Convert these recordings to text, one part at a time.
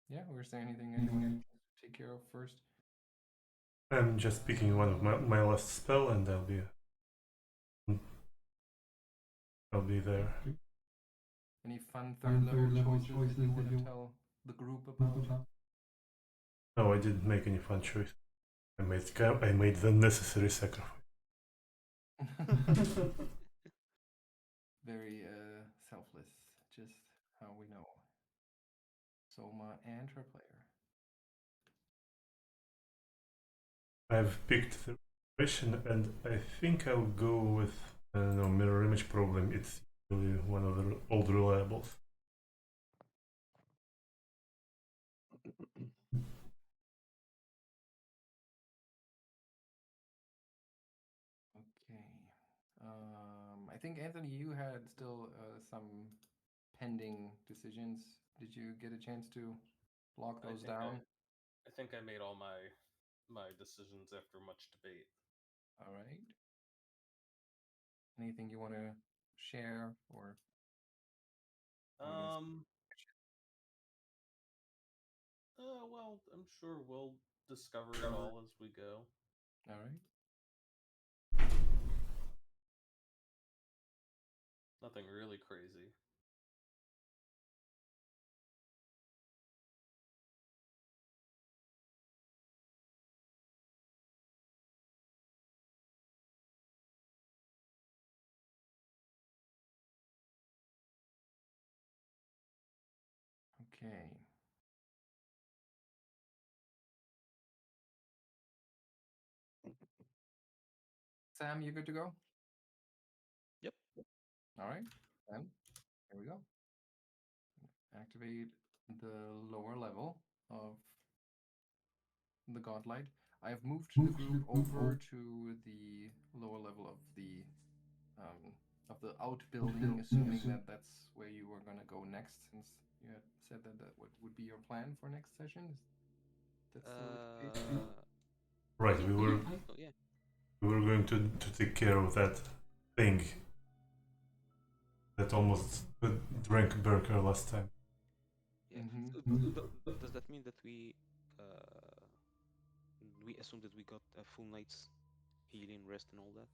Yeah, or is there anything anyone to take care of first? I'm just picking one of my last spell, and I'll be there. Any fun third level choices that you want to tell the group about? No, I didn't make any fun choice. I made the necessary sacrifice. Very selfless, just how we know. Soma and her player. I've picked the version, and I think I'll go with I don't know, mirror image problem. It's really one of the old reliables. Okay. I think Anthony, you had still some pending decisions. Did you get a chance to lock I those think I down? I think I made all my decisions after much debate. All right. Anything you want to share or are we gonna Um. Well, I'm sure we'll discover it all as we go. all right. Nothing really crazy. Okay. Sam, you good to go? Yep. All right. Then here we go. Activate the lower level of the Gauntlight. I have moved the group over to the lower level um, of the outbuilding, assuming that that's where you were gonna go next, since you had said that that would be your plan for next session. Is that still the case? Right, Yeah, we I were think so. Yeah. we were going to take care of that thing that almost drank Birke last time. Yeah. Mm-hmm. Does that mean that we assume that we got a full night's healing, rest, and all that?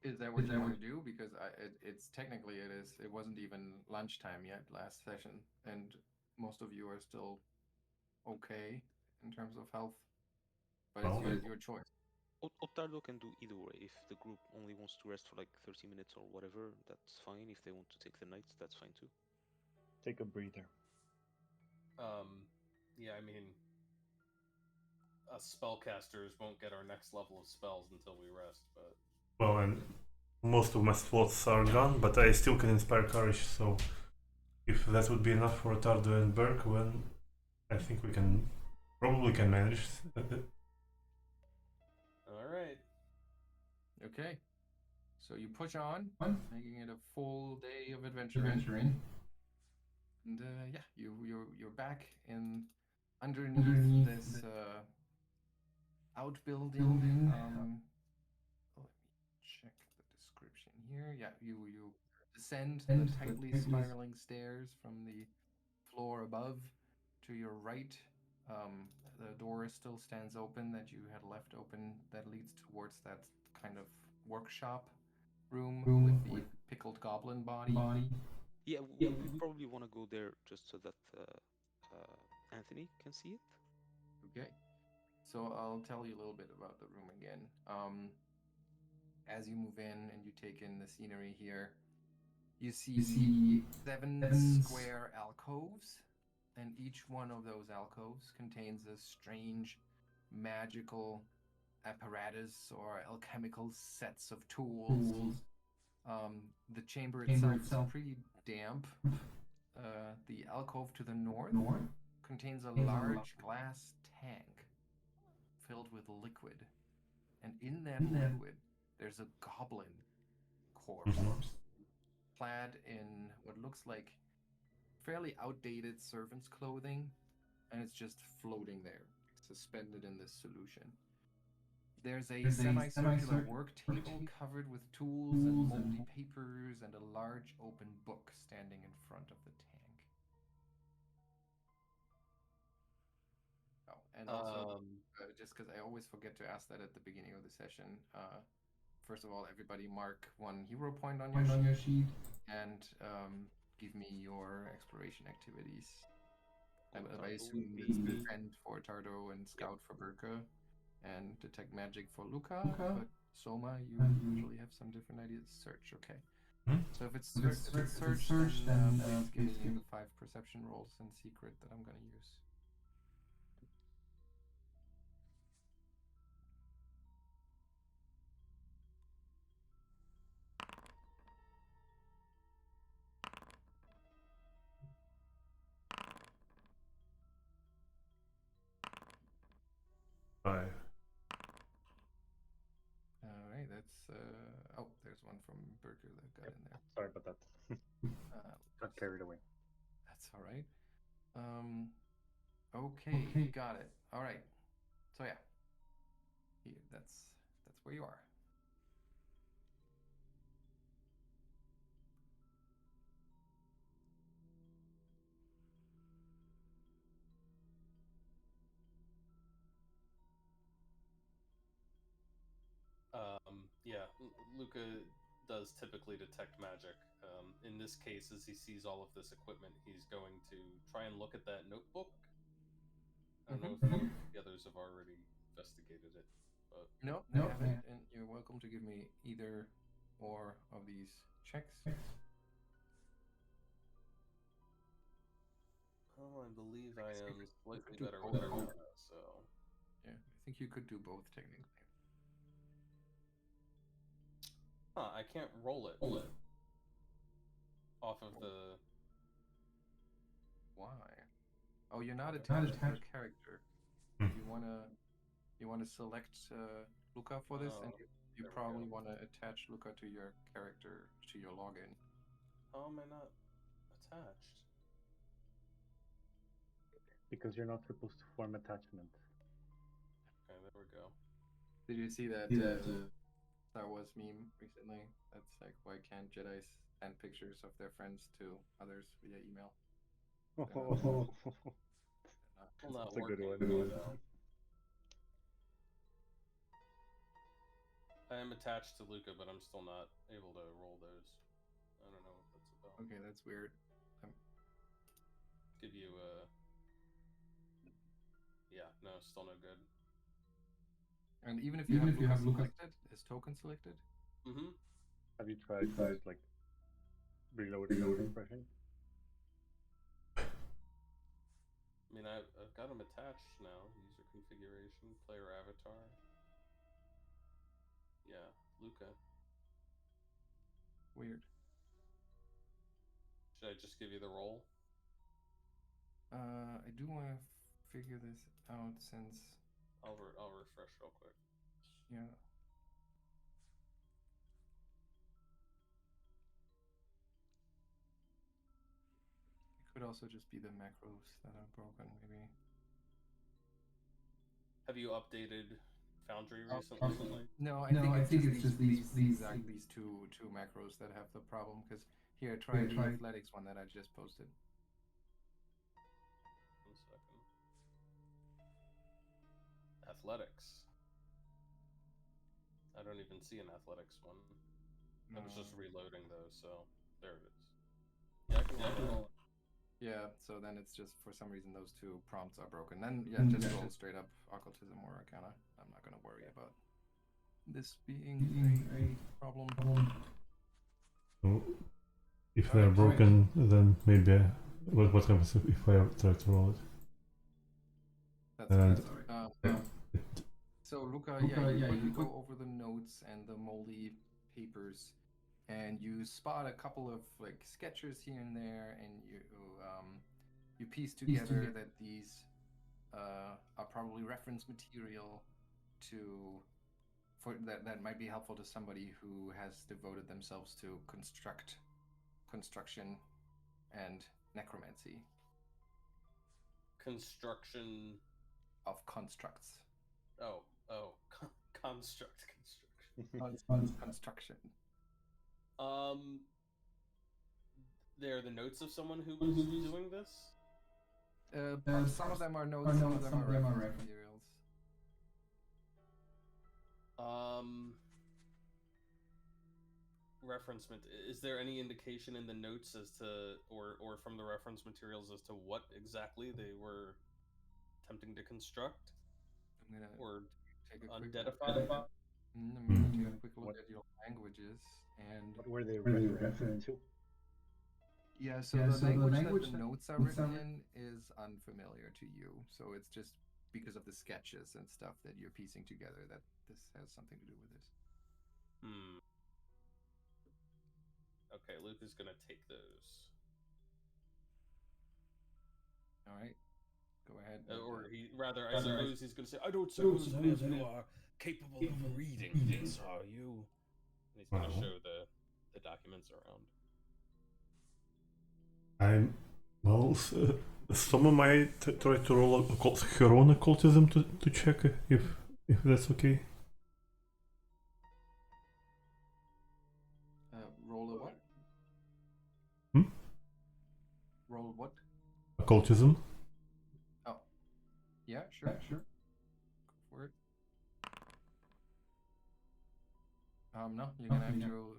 Is that what you want to do? Because it's technically it wasn't even lunchtime yet last session, and most of you are still okay in terms of health, but it's Well, your choice. Ottardo can do either way. If the group only wants to rest for like 30 minutes or whatever, that's fine. If they want to take the nights, that's fine too. Take a breather. Yeah, I mean, us spellcasters won't get our next level of spells until we rest, but and most of my slots are gone, but I still can inspire courage. So if that would be enough for Ottardo and Birke, then I think we can probably can manage. all right. Okay, so you push on, making it a full day of adventuring, and yeah, you're back in underneath this outbuilding. Let me check the description here. Yeah, you descend the tightly spiraling stairs from the floor above to your right. The door still stands open that you had left open that leads towards that kind of workshop room with the pickled goblin body. Yeah, we probably want to go there just so that Anthony can see it. Okay, so I'll tell you a little bit about the room again. As you move in and you take in the scenery here, you see 7 square alcoves, and each one of those alcoves contains a strange magical apparatus or alchemical sets of tools. The chamber itself is pretty damp. The alcove to the north contains a large glass tank filled with liquid, and in that liquid, there's a goblin corpse clad in what looks like fairly outdated servant's clothing, and it's just floating there, suspended in this solution. There's a semicircular work table covered with tools and moldy papers, and a large open book standing in front of the tank. And also, just because I always forget to ask that at the beginning of the session, first of all, everybody mark 1 hero point on your sheet, and give me your exploration activities. I assume it's defend for Ottardo and scout for Birke, and detect magic for Lucca. But Souma, you usually have some different ideas. Search, okay. So if it's search, then please give me the 5 perception rolls in secret that I'm gonna use. Five. All right, that's oh, there's one from Birke that got in there. Sorry about that. Got carried away. That's all right. Okay, got it. All right. So yeah, that's where you are. Yeah, Lucca does typically detect magic. In this case, as he sees all of this equipment, he's going to try and look at that notebook. I don't know if the others have already investigated it, but No, they haven't, and you're welcome to give me either or of these checks. oh, I believe I am slightly better with Lucca, so Yeah, I think you could do both technically. I can't roll it off of the. Why? Oh, you're not attached to your character. Hmm. You wanna select Lucca for this, and you probably wanna attach Lucca to your character, to your login. How am I not attached? Because you're not supposed to form attachment. Okay, there we go. Did you see that Star Wars meme recently? That's like, why can't Jedi send pictures of their friends to others via email? Still not That's a good working. one. I am attached to Lucca, but I'm still not able to roll those. I don't know what that's about. Okay, that's weird. Give you yeah, no, still no good. And even if you have Lucca selected, is token selected? Mm-hmm. Have you tried like reloading or refreshing? I mean, I've got them attached now. User configuration, player avatar. Yeah, Lucca. Weird. Should I just give you the roll? I do want to figure this out since. I'll refresh real quick. Yeah. It could also just be the macros that are broken, maybe. Have you updated Foundry recently? No, I think it's just these two macros that have the problem. Because here, try the athletics one that I just posted. 1 second. Athletics. I don't even see an athletics one. I was just reloading those, so there it is. Yeah, I can roll it. Yeah, so then it's just, for some reason, those two prompts are broken. Then, yeah, just roll straight up occultism or arcana. I'm not going to worry about this being a problem. So if they're broken, then maybe what happens if I try to roll it? That's right. So Lucca, you go over the notes and the moldy papers, and you spot a couple of like sketches here and there, and you piece together that these are probably reference material that might be helpful to somebody who has devoted themselves to construction and necromancy. Construction of constructs. Construction. They're the notes of someone who was doing this? Some of them are notes, some of them are reference materials. Reference is there any indication in the notes as to, or from the reference materials as to what exactly they were attempting to construct? I'm gonna or take a quick undeadify? I'm gonna take a quick look at your languages and. What were they referring to? Yeah, so the language that the notes are written in is unfamiliar to you. So it's just because of the sketches and stuff that you're piecing together that this has something to do with this. Okay, Luke is gonna take those. All right, go ahead. Or I suppose he's gonna say, I don't suppose any of you are capable of reading this, are you? And he's gonna show the documents around. Someone might try to roll her own occultism to check if that's okay. Roll a what? Roll what? Occultism. Oh, yeah, sure. Go for it. No, you're gonna have to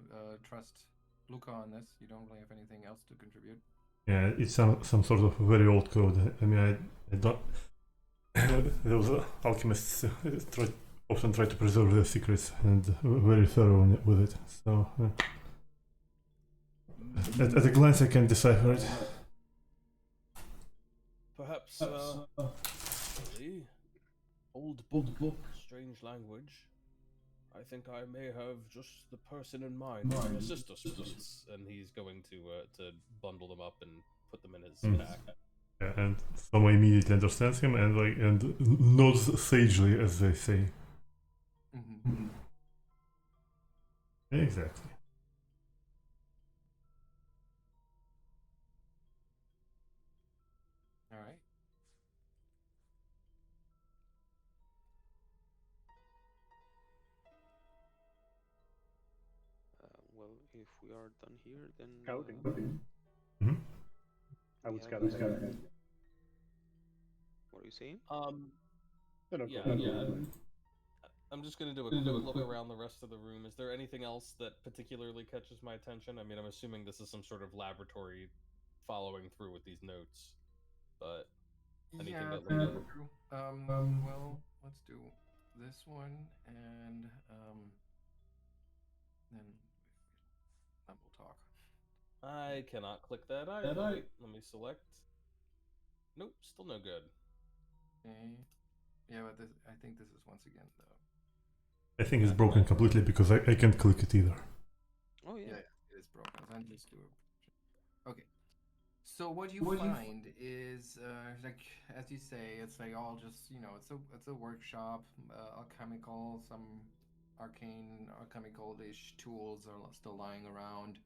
trust Lucca on this. You don't really have anything else to contribute. Yeah, it's some sort of very old code. I mean, I don't. Those alchemists often try to preserve their secrets and very thorough with it. So, at a glance, I can decipher it. Perhaps, old book, strange language. I think I may have just the person in mind who can assist us with this. And he's going to bundle them up and put them in his pack. Yeah, and someone immediately understands him and nods sagely, as they say. Mm-hmm. Exactly. All right. Well, if we are done here, then Scouting. I would scout have- ahead. what are you saying? No, Yeah, go yeah. ahead. I'm just going to do a quick look around the rest of the room. Is there anything else that particularly catches my attention? I mean, I'm assuming this is some sort of laboratory following through with these notes, but anything that that's true. Well, let's do this one, and then we'll talk. I cannot click that either. Wait, let me select. Nope, still no good. Okay. Yeah, but I think this is once again though. I think it's broken completely because I can't click it either. Oh yeah. Yeah, it is broken. So I'll just do it. Okay. So what you find is, like as you say, it's like all just it's a workshop, alchemical, some arcane alchemical-ish tools are still lying around.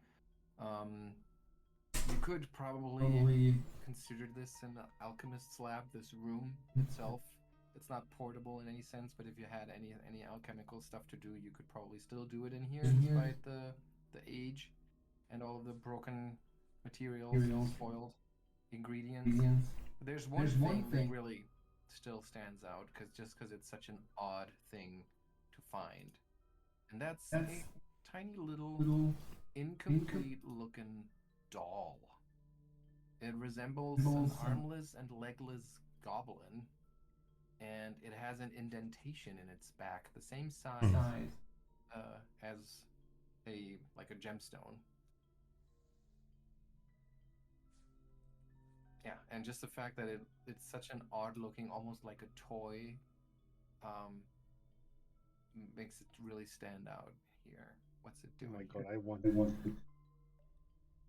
You could probably consider this an alchemist's lab. This room itself, it's not portable in any sense, but if you had any alchemical stuff to do, you could probably still do it in here, despite the age and all of the broken materials, spoiled ingredients. But there's one thing that really still stands out, because it's such an odd thing to find, and that's a tiny little incomplete looking doll. It resembles an armless and legless goblin, and it has an indentation in its back, the same size as a gemstone. Yeah, and just the fact that it's such an odd looking, almost like a toy, makes it really stand out here. What's it Oh doing? my god, I want it.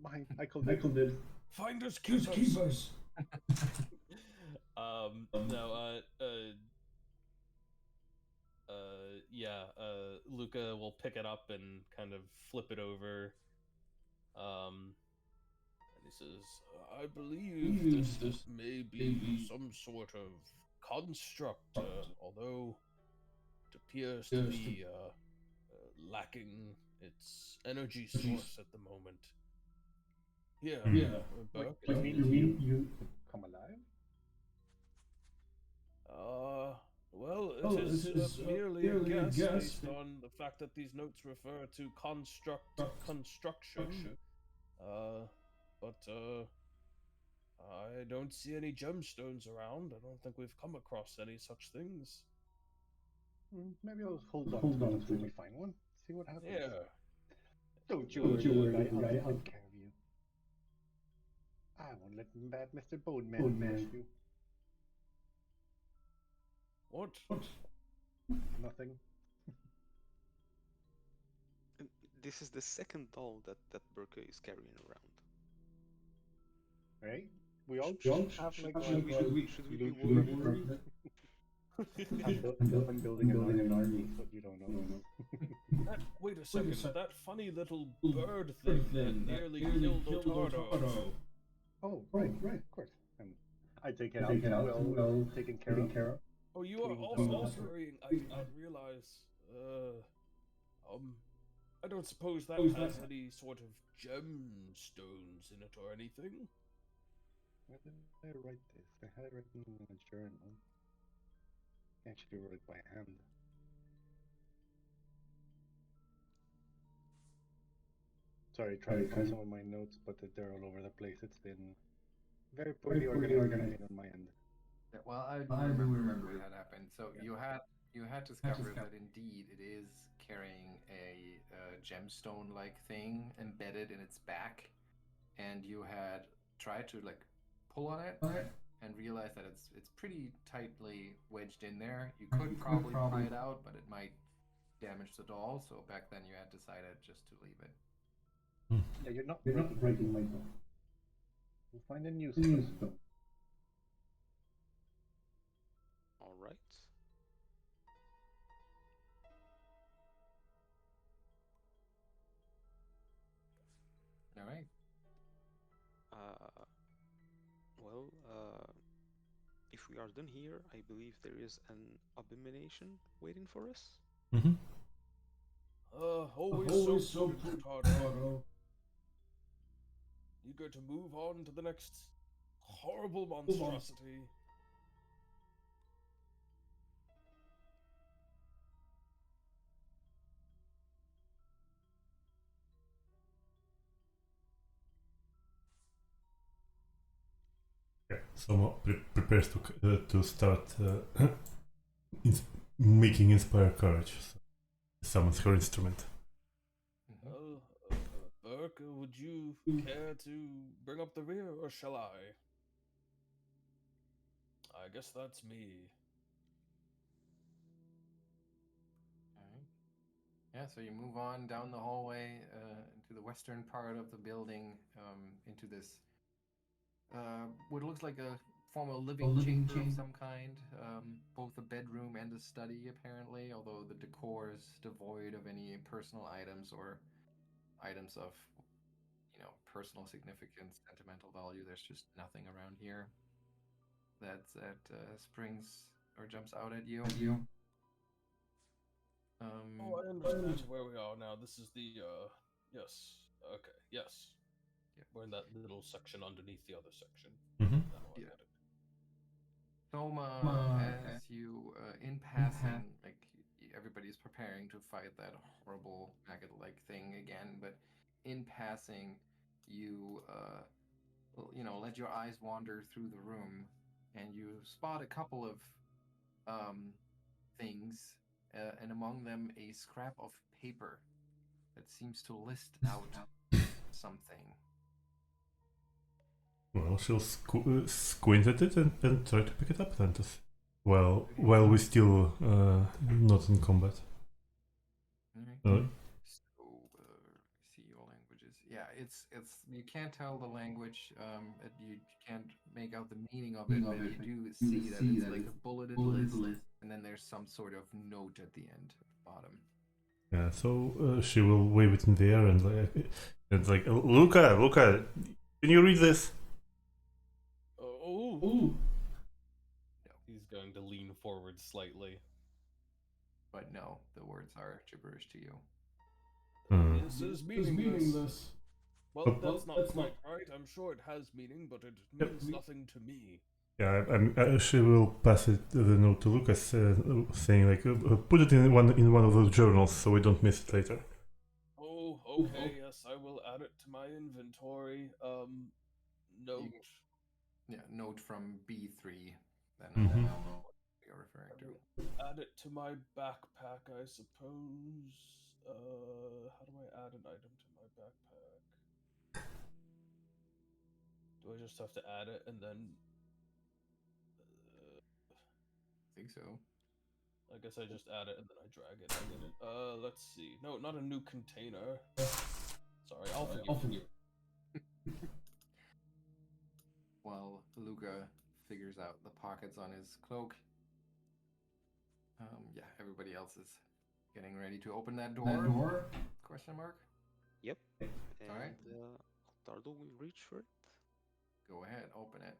Mine, I called it. Finders keepers. Lucca will pick it up and kind of flip it over. And he says, I believe this may be some sort of construct, although it appears to be lacking its energy source at the moment. Here, Birke, You mean you come alive? it is merely a guess based on the fact that these notes refer to construction. But I don't see any gemstones around. I don't think we've come across any such things. Maybe I'll hold on to it until we find one. See what happens. Yeah. Don't you worry, guy. I'll take care of you. I won't let bad Mr. Boneman miss you. What? Nothing. And this is the second doll that Birke is carrying around. Right? We all have like Should we be loot worried? I'm building an army, but you don't know. Wait a second, that funny little bird thing that nearly killed Ottardo. Oh, right, of course. And I take it out, well taken care of. Oh, you are also carrying. I did not realize. I don't suppose that has any sort of gemstones in it or anything. Where did I write this? I had it written in a journal. I actually wrote it by hand. Sorry, trying to find some of my notes, but they're all over the place. It's been very poorly organized on my end. Yeah, well, I do remember what had happened. So you had discovered that indeed it is carrying a gemstone-like thing embedded in its back, and you had tried to like pull on it and realized that it's pretty tightly wedged in there. You could probably pry it out, but it might damage the doll. So back then you had decided just to leave it. Yeah, you're not breaking my doll. We'll find a new stone. All right. All right. Well, if we are done here, I believe there is an abomination waiting for us. Mm-hmm. Always so good, Ottardo. Eager to move on to the next horrible monstrosity. Yeah, Souma prepares to start making inspire courage. So summons her instrument. Well, Birke, would you care to bring up the rear, or shall I? I guess that's me. All right. Yeah, so you move on down the hallway into the western part of the building, into this what looks like a formal living chamber of some kind, both a bedroom and a study apparently, although the decor is devoid of any personal items or items of, personal significance, sentimental value. There's just nothing around here that springs or jumps out at you. Oh, I understand where we are now. This is the, yes. Okay, yes. Yeah. We're in that little section underneath the other section. Mm-hmm. Now I Yeah. get it. Souma, as you, in passing, like, everybody's preparing to fight that horrible maggot-like thing again, but in passing, you, let your eyes wander through the room, and you spot a couple of, things, and among them a scrap of paper that seems to list out something. Well, she'll squint at it and try to pick it up then. While we're still not in combat. Right. So, see your languages. Yeah, it's you can't tell the language. You can't make out the meaning of it, but you do see that it's like a bulleted list, and then there's some sort of note at the end, at the bottom. Yeah, so she will wave it in the air and like, Lucca, can you read this? Oh. No. He's going to lean forward slightly. But no, the words are gibberish to you. This is meaningless. Well, that's not quite right. I'm sure it has meaning, but it means nothing to me. Yeah, she will pass the note to Lucas, saying like, put it in one of those journals so we don't miss it later. Oh, okay. Yes, I will add it to my inventory. Note. Note from B3. Then Mhm. I'll know what you're referring to. Add it to my backpack, I suppose. How do I add an item to my backpack? Do I just have to add it and then? I think so. I guess I just add it and then I drag it in. Let's see. No, not a new container. Sorry, I'll forgive. While Lucca figures out the pockets on his cloak. Yeah, everybody else is getting ready to open that door. Question mark. Yep. And Alright. Ottardo will reach for it. Go ahead, open it.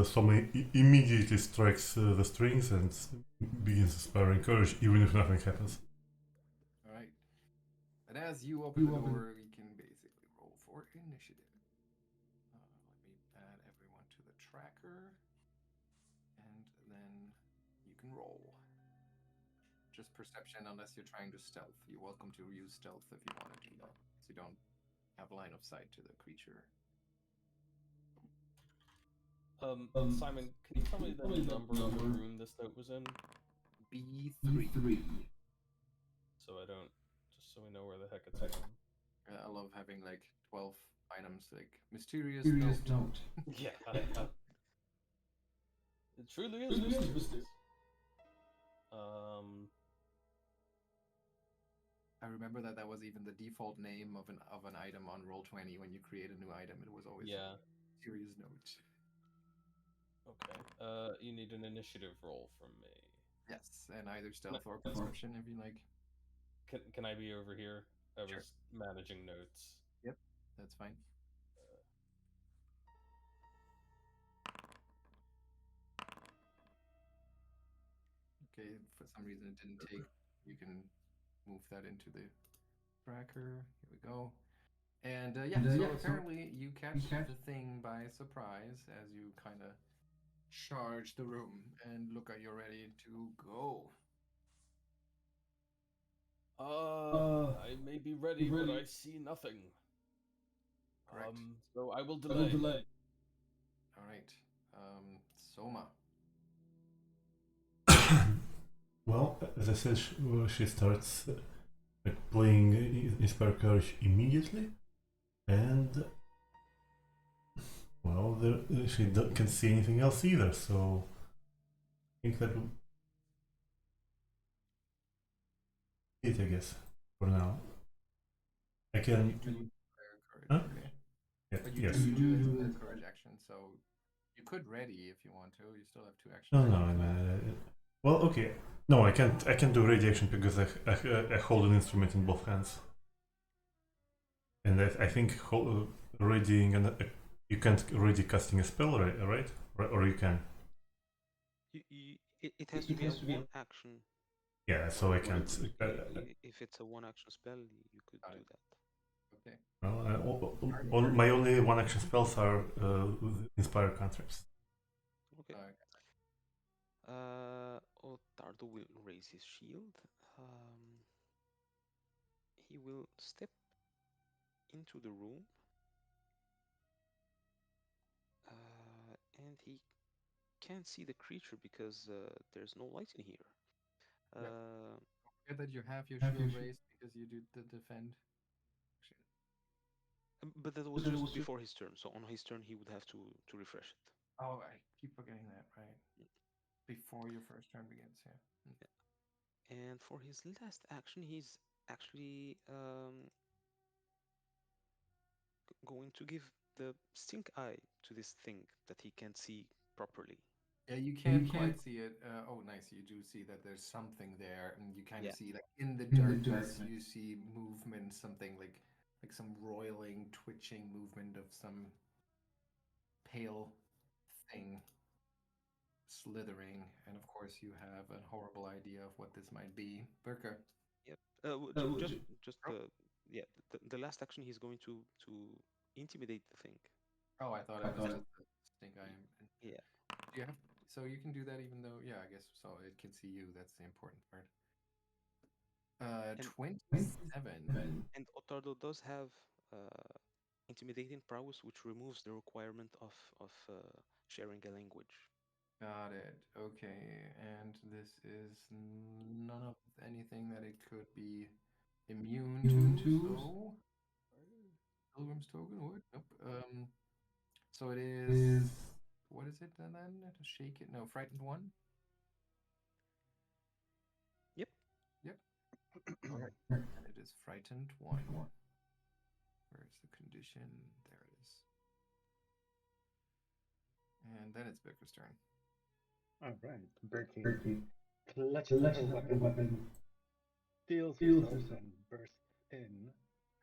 Someone immediately strikes the strings and begins inspiring courage, even if nothing happens. Alright. And as you open the door, we can basically roll for initiative. Let me add everyone to the tracker. And then you can roll. Just perception unless you're trying to stealth. You're welcome to use stealth if you want to do that. So you don't have line of sight to the creature. Simon, can you tell me the number of the room this note was in? B3. So I don't, just so we know where the heck it's from. I love having like 12 items, like mysterious note. Yeah. It truly is mysterious. I remember that was even the default name of an item on Roll20 when you create a new item. It was always mysterious note. Okay. You need an initiative roll from me. Yes, and either stealth or perception if you like. Can I be over here? I Sure. was managing notes. Yep, that's fine. Okay, for some reason it didn't take. You can move that into the tracker. Here we go. And so apparently you catch the thing by surprise as you kind of charge the room. And Lucca, you're ready to go. I may be ready, but I see nothing. Correct. So I will delay. All right. Souma. Well, as I said, she starts playing Inspire Courage immediately, and well, she can't see anything else either, so I think that would be it, I guess, for now. I can. Huh? Okay. Yeah, But you yes. do the courage action, so you could ready if you want to. You still have 2 actions. No. Well, okay. No, I can't. I can do ready action because I hold an instrument in both hands, and I think readying you can't ready casting a spell, right? Or you can. It has to be a one action. Yeah, so I can't. If it's a one action spell, you could do that. Okay. Well, my only one action spells are Inspire cantrips. Okay. Ottardo will raise his shield. He will step into the room. And he can't see the creature because there's no light in here. Forget that you have your shield raised because you did the defend. But that was just before his turn, so on his turn he would have to refresh it. Oh, I keep forgetting that, right? Before your first turn begins, yeah. And for his last action, he's actually going to give the stink eye to this thing that he can't see properly. Yeah, you can't quite see it. Oh, nice. You do see that there's something there, and you kind of see, like, in the darkness, you see movement, something like some roiling, twitching movement of some pale thing slithering, and of course you have a horrible idea of what this might be. Birke. Yep. Just the last action he's going to intimidate the thing. Oh, I thought it was just so you can do that even though, yeah, I guess so. It can see you. That's the important part. And 27. and Ottardo does have intimidating prowess, which removes the requirement of sharing a language. Got it. Okay, and this is none of anything that it could be immune to. So, Pilgrim's token. What? Nope. So it is. What is it then? Shake it. No, frightened one. Yep. Yep. All right. And it is frightened one. Where's the condition? There it is. And then it's Birke's turn. Alright, Birke clutches her weapon, steals herself, and bursts in.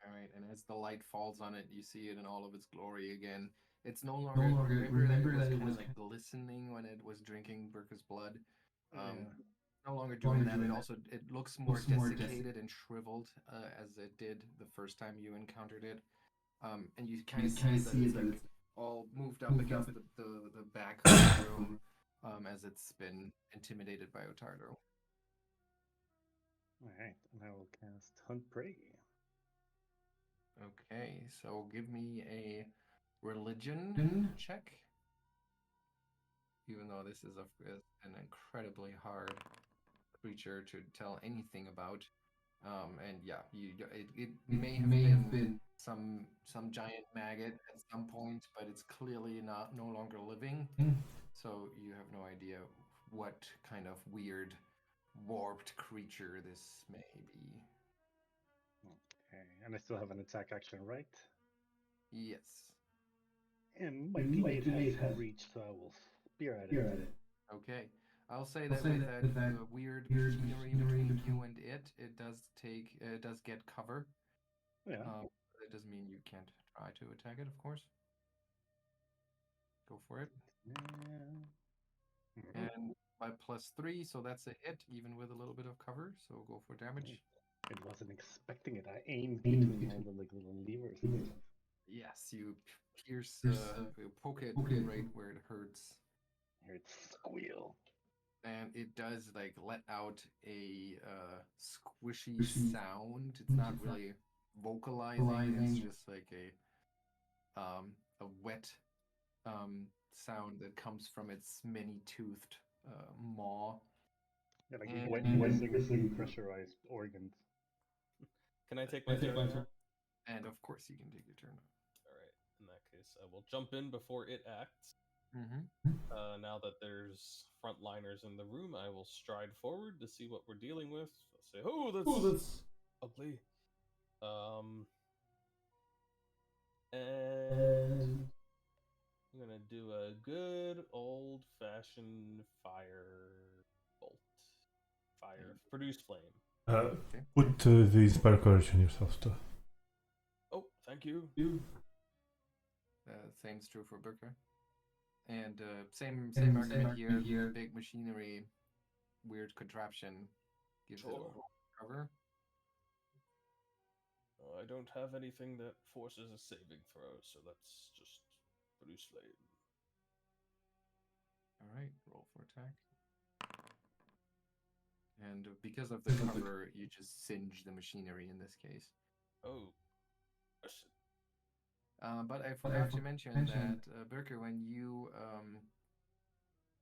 All right, and as the light falls on it, you see it in all of its glory again. It's no longer. Remember that it was kind of like glistening when it was drinking Birke's blood. No longer doing that. It looks more desiccated and shriveled as it did the first time you encountered it. And you kind of see that it's like all moved up against the back of the room as it's been intimidated by Ottardo. Alright, and I will cast Hunt Prey. Okay, so give me a religion check. Even though this is an incredibly hard creature to tell anything about. And yeah, it may have been some giant maggot at some point, but it's clearly no longer living. So you have no idea what kind of weird, warped creature this may be. Okay, and I still have an attack action, right? Yes. And my blade has reached, so I will spear at it. Okay. I'll say that with that weird machinery between you and it does get cover. Yeah. That doesn't mean you can't try to attack it, of course. Go for it. Yeah. And by +3, so that's a hit, even with a little bit of cover. So go for damage. I wasn't expecting it. I aimed between all the little levers. Yes, you pierce, you poke it right where it hurts. I heard squeal. And it does like let out a squishy sound. It's not really vocalizing. It's just like a wet sound that comes from its many-toothed maw. Yeah, like when pressurized organs. Can I take my turn now? And of course you can take your turn. All right. In that case, I will jump in before it acts. Now that there's frontliners in the room, I will stride forward to see what we're dealing with. I'll say, "Oh, that's ugly." And I'm gonna do a good old-fashioned fire bolt. Produce flame. Put the inspire courage on yourself too. Oh, thank you. Same's true for Birke. And same argument here. Big machinery, weird contraption gives it cover. I don't have anything that forces a saving throw, so let's just produce flame. All right, roll for attack. And because of the cover, you just singe the machinery in this case. Oh. But I forgot to mention that, Birke, when you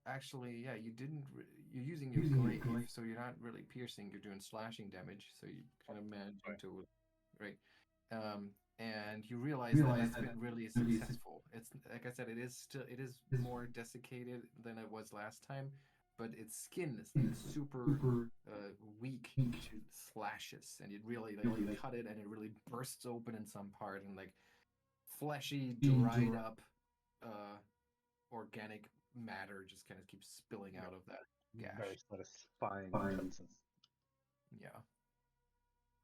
actually, yeah, you're using your glaive, so you're not really piercing, you're doing slashing damage, so you kind of manage to, right? And you realize that it's been really successful. It's like I said, it is more desiccated than it was last time, but its skin is like super weak to slashes, and it really you cut it and it really bursts open in some part, and like fleshy, dried up, organic matter just kind of keeps spilling out of that gash. Very satisfying. Yeah.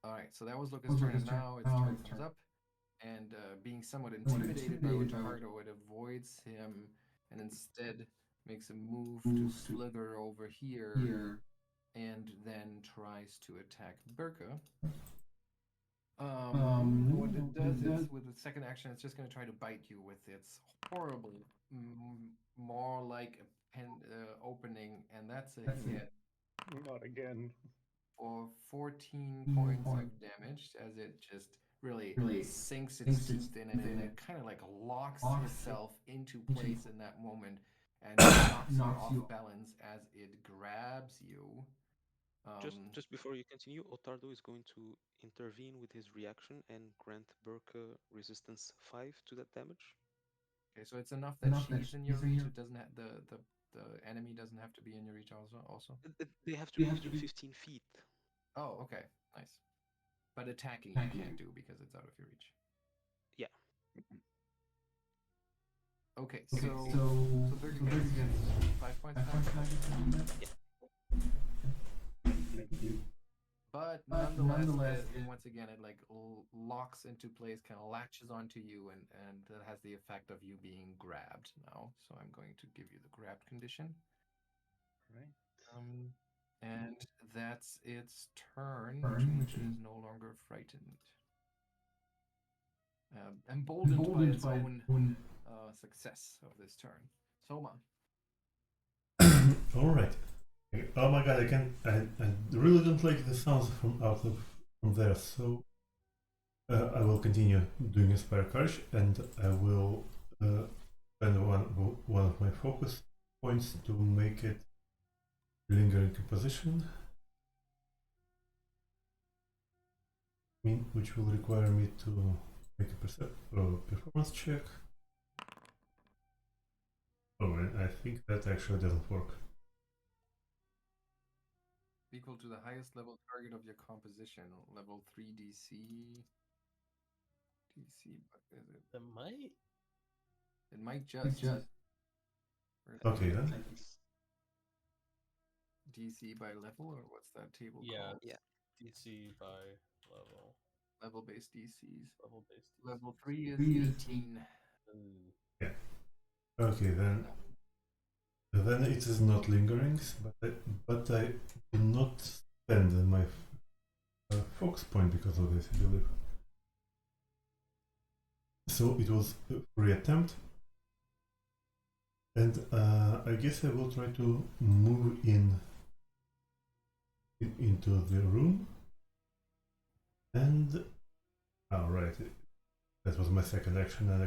All right, so that was Lucca's turn, and now its turn comes up, and being somewhat intimidated by Ottardo, it avoids him, and instead makes a move to slither over here, and then tries to attack Birke. What it does is, with the second action, it's just going to try to bite you with its horribly, more like a opening, and that's a hit Not again. for 14 points of damage as it just really sinks its teeth in it, and it kind of like locks itself into place in that moment and knocks you off balance as it grabs you. Just before you continue, Ottardo is going to intervene with his reaction and grant Birke resistance 5 to that damage. Okay, so it's enough that she's in your reach. It doesn't have the enemy doesn't have to be in your reach also. They have to be within 15 feet. Oh, okay, nice. But attacking you can't do because it's out of your reach. Yeah. Okay, so Birke gets 5 points back. But nonetheless, once again, it like locks into place, kind of latches onto you, and that has the effect of you being grabbed now. So I'm going to give you the grabbed condition. Right. And that's its turn, which means it is no longer frightened. Emboldened by its own success of this turn. Souma. All right. Oh my god, I really don't like the sounds from there, so I will continue doing Inspire Courage, and I will spend one of my focus points to make it lingering position, which will require me to make a performance check. Oh, and I think that actually doesn't work. Equal to the highest level target of your composition, level 3 DC. But is it? It might. It might just. Okay then. DC by level, or what's that table called? Yeah. DC by level. Level-based DCs. Level-based. Level 3 is 18. Yeah. Okay then. Then it is not lingering, but I do not spend my focus point because of this, I believe. So it was a free attempt, and I guess I will try to move into the room. And right, that was my second action, and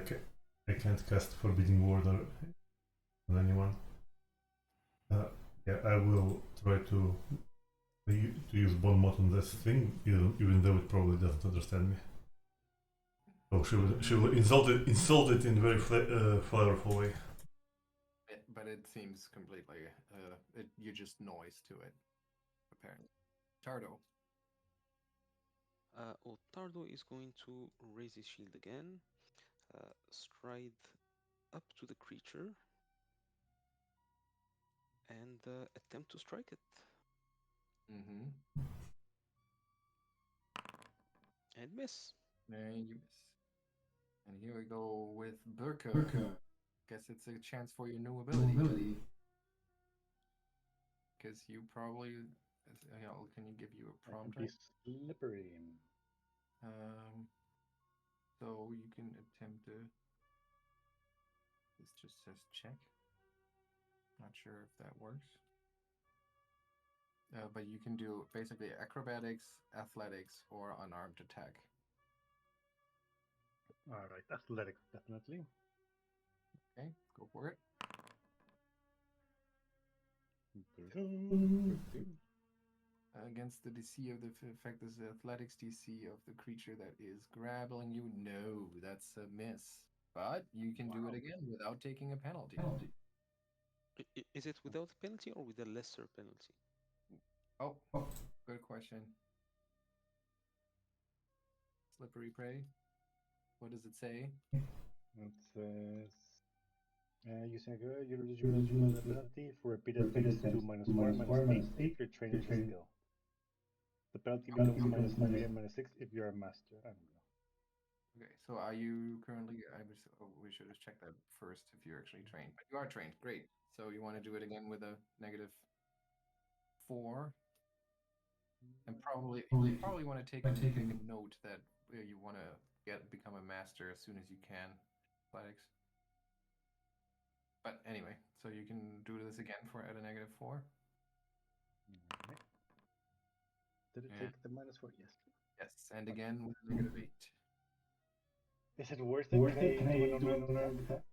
I can't cast Forbidding Word on anyone. Yeah, I will try to use Bone Moth on this thing, even though it probably doesn't understand me. So she will insult it in a very flavorful way. But it seems completely you just noise to it, apparently. Ottardo. Ottardo is going to raise his shield again, stride up to the creature, and attempt to strike it. Mm-hmm. And miss. And you miss. And here we go with Birke. Guess it's a chance for your new ability. Because you probably... can you give you a prompt? Be slippery. So you can attempt to... This just says check. Not sure if that works. But you can do basically acrobatics, athletics, or unarmed attack. Alright, athletics, definitely. Okay, go for it. Against the DC of the effect is the athletics DC of the creature that is grappling you. No, that's a miss. But you can do it again without taking a penalty. Is it without a penalty or with a lesser penalty? Oh, good question. Slippery prey. What does it say? It says using you reduce the penalty for repeated things to -4/-8 your training skill. The penalty becomes -3 and -6 if you're a master. I don't know. Okay, so are you currently? We should have checked that first if you're actually trained. But you are trained. Great. So you want to do it again with a -4, and probably want to take a note that you want to become a master as soon as you can. Athletics. But anyway, so you can do this again for at a -4. Alright. Did it Yeah. take the -4? Yes. Yes, and again with a -8. Is it worth it? Can I do an unarmed attack?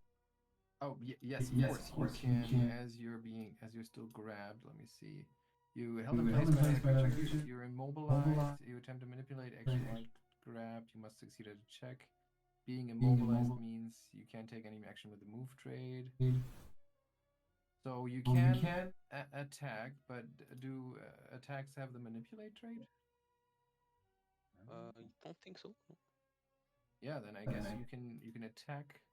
Oh, yes, of course. You can, as you're still grabbed. Let me see. You held in place by another creature. You're immobilized. You attempt to manipulate, action marked, grabbed. You must succeed at a check. Being immobilized means you can't take any action with the move trade. So you can attack, but do attacks have the manipulate trait? I don't think so. No. Yeah, then I guess you can attack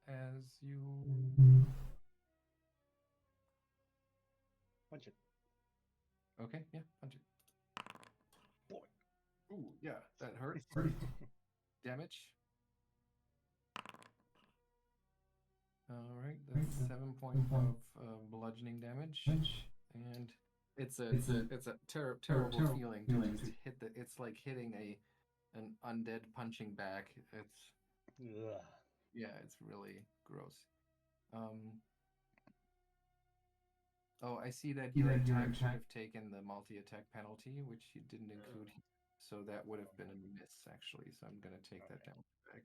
as you Punch it. Okay, yeah, punch it. Boy. Ooh, yeah, that hurts. Damage. All right, that's 7 points of bludgeoning damage, and it's a terrible feeling to just hit the. It's like hitting an undead punching bag. It's Ugh. yeah, it's really gross. Oh, I see that your attack should have taken the multi-attack penalty, which you didn't include. So that would have been a miss, actually. So I'm gonna take that down back.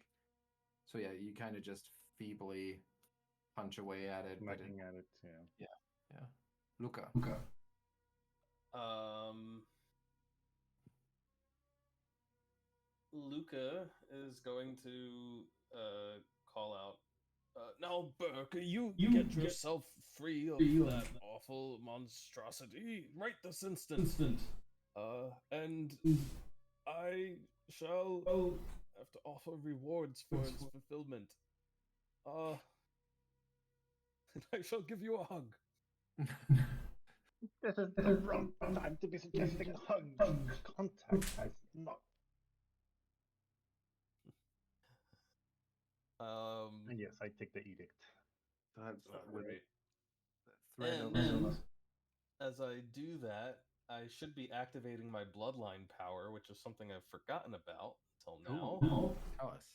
So yeah, you kind of just feebly punch away at it, but Smacking at it, yeah. yeah. Lucca. Lucca is going to call out. Now, Birke, you get yourself free of that awful monstrosity right this instant. And I shall have to offer rewards for its fulfillment. And I shall give you a hug. This is the wrong time to be suggesting hug. Contact has not. And yes, I take the edict. That's Great. threat And of as I do that, I should be activating my bloodline power, which is something I've forgotten about until now. Tell us.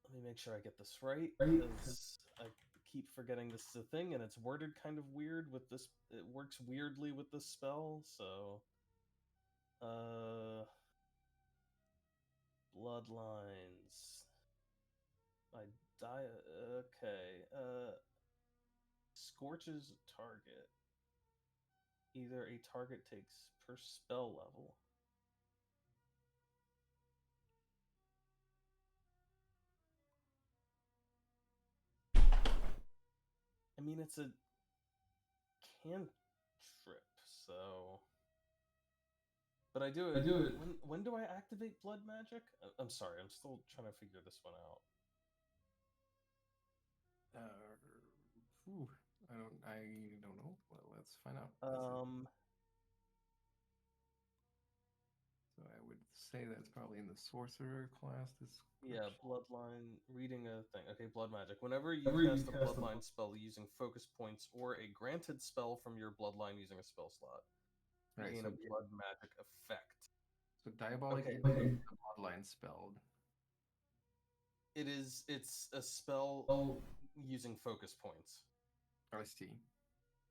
Let me make sure I get this right, because I keep forgetting this is a thing, and it's worded kind of weird with this. It works weirdly with this spell, so bloodlines. I die. Okay. Scorches a target. Either a target takes per spell level. I mean, it's a cantrip, so. But I do it. When do I activate blood magic? I'm sorry, I'm still trying to figure this one out. I don't know. Well, let's find out. So I would say that's probably in the sorcerer class. Yeah, bloodline, reading a thing. Okay, blood magic. Whenever you cast a bloodline spell using focus points or a granted spell from your bloodline using a spell slot, right, gain so a blood magic effect. So diabolic Okay. is the bloodline spelled. It's a spell using focus points. I see.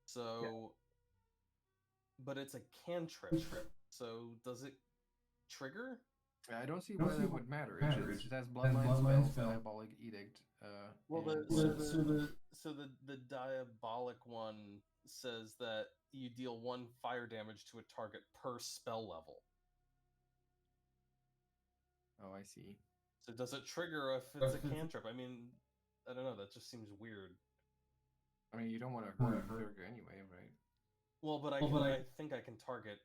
So, but it's a cantrip. So does it trigger? I don't see why that would matter. It just has bloodline spells, diabolic edict. Well, the diabolic one says that you deal 1 fire damage to a target per spell level. Oh, I see. So does it trigger if it's a cantrip? I mean, I don't know. That just seems weird. I mean, you don't want to hurt Birke anyway, right? Well, but I think I can target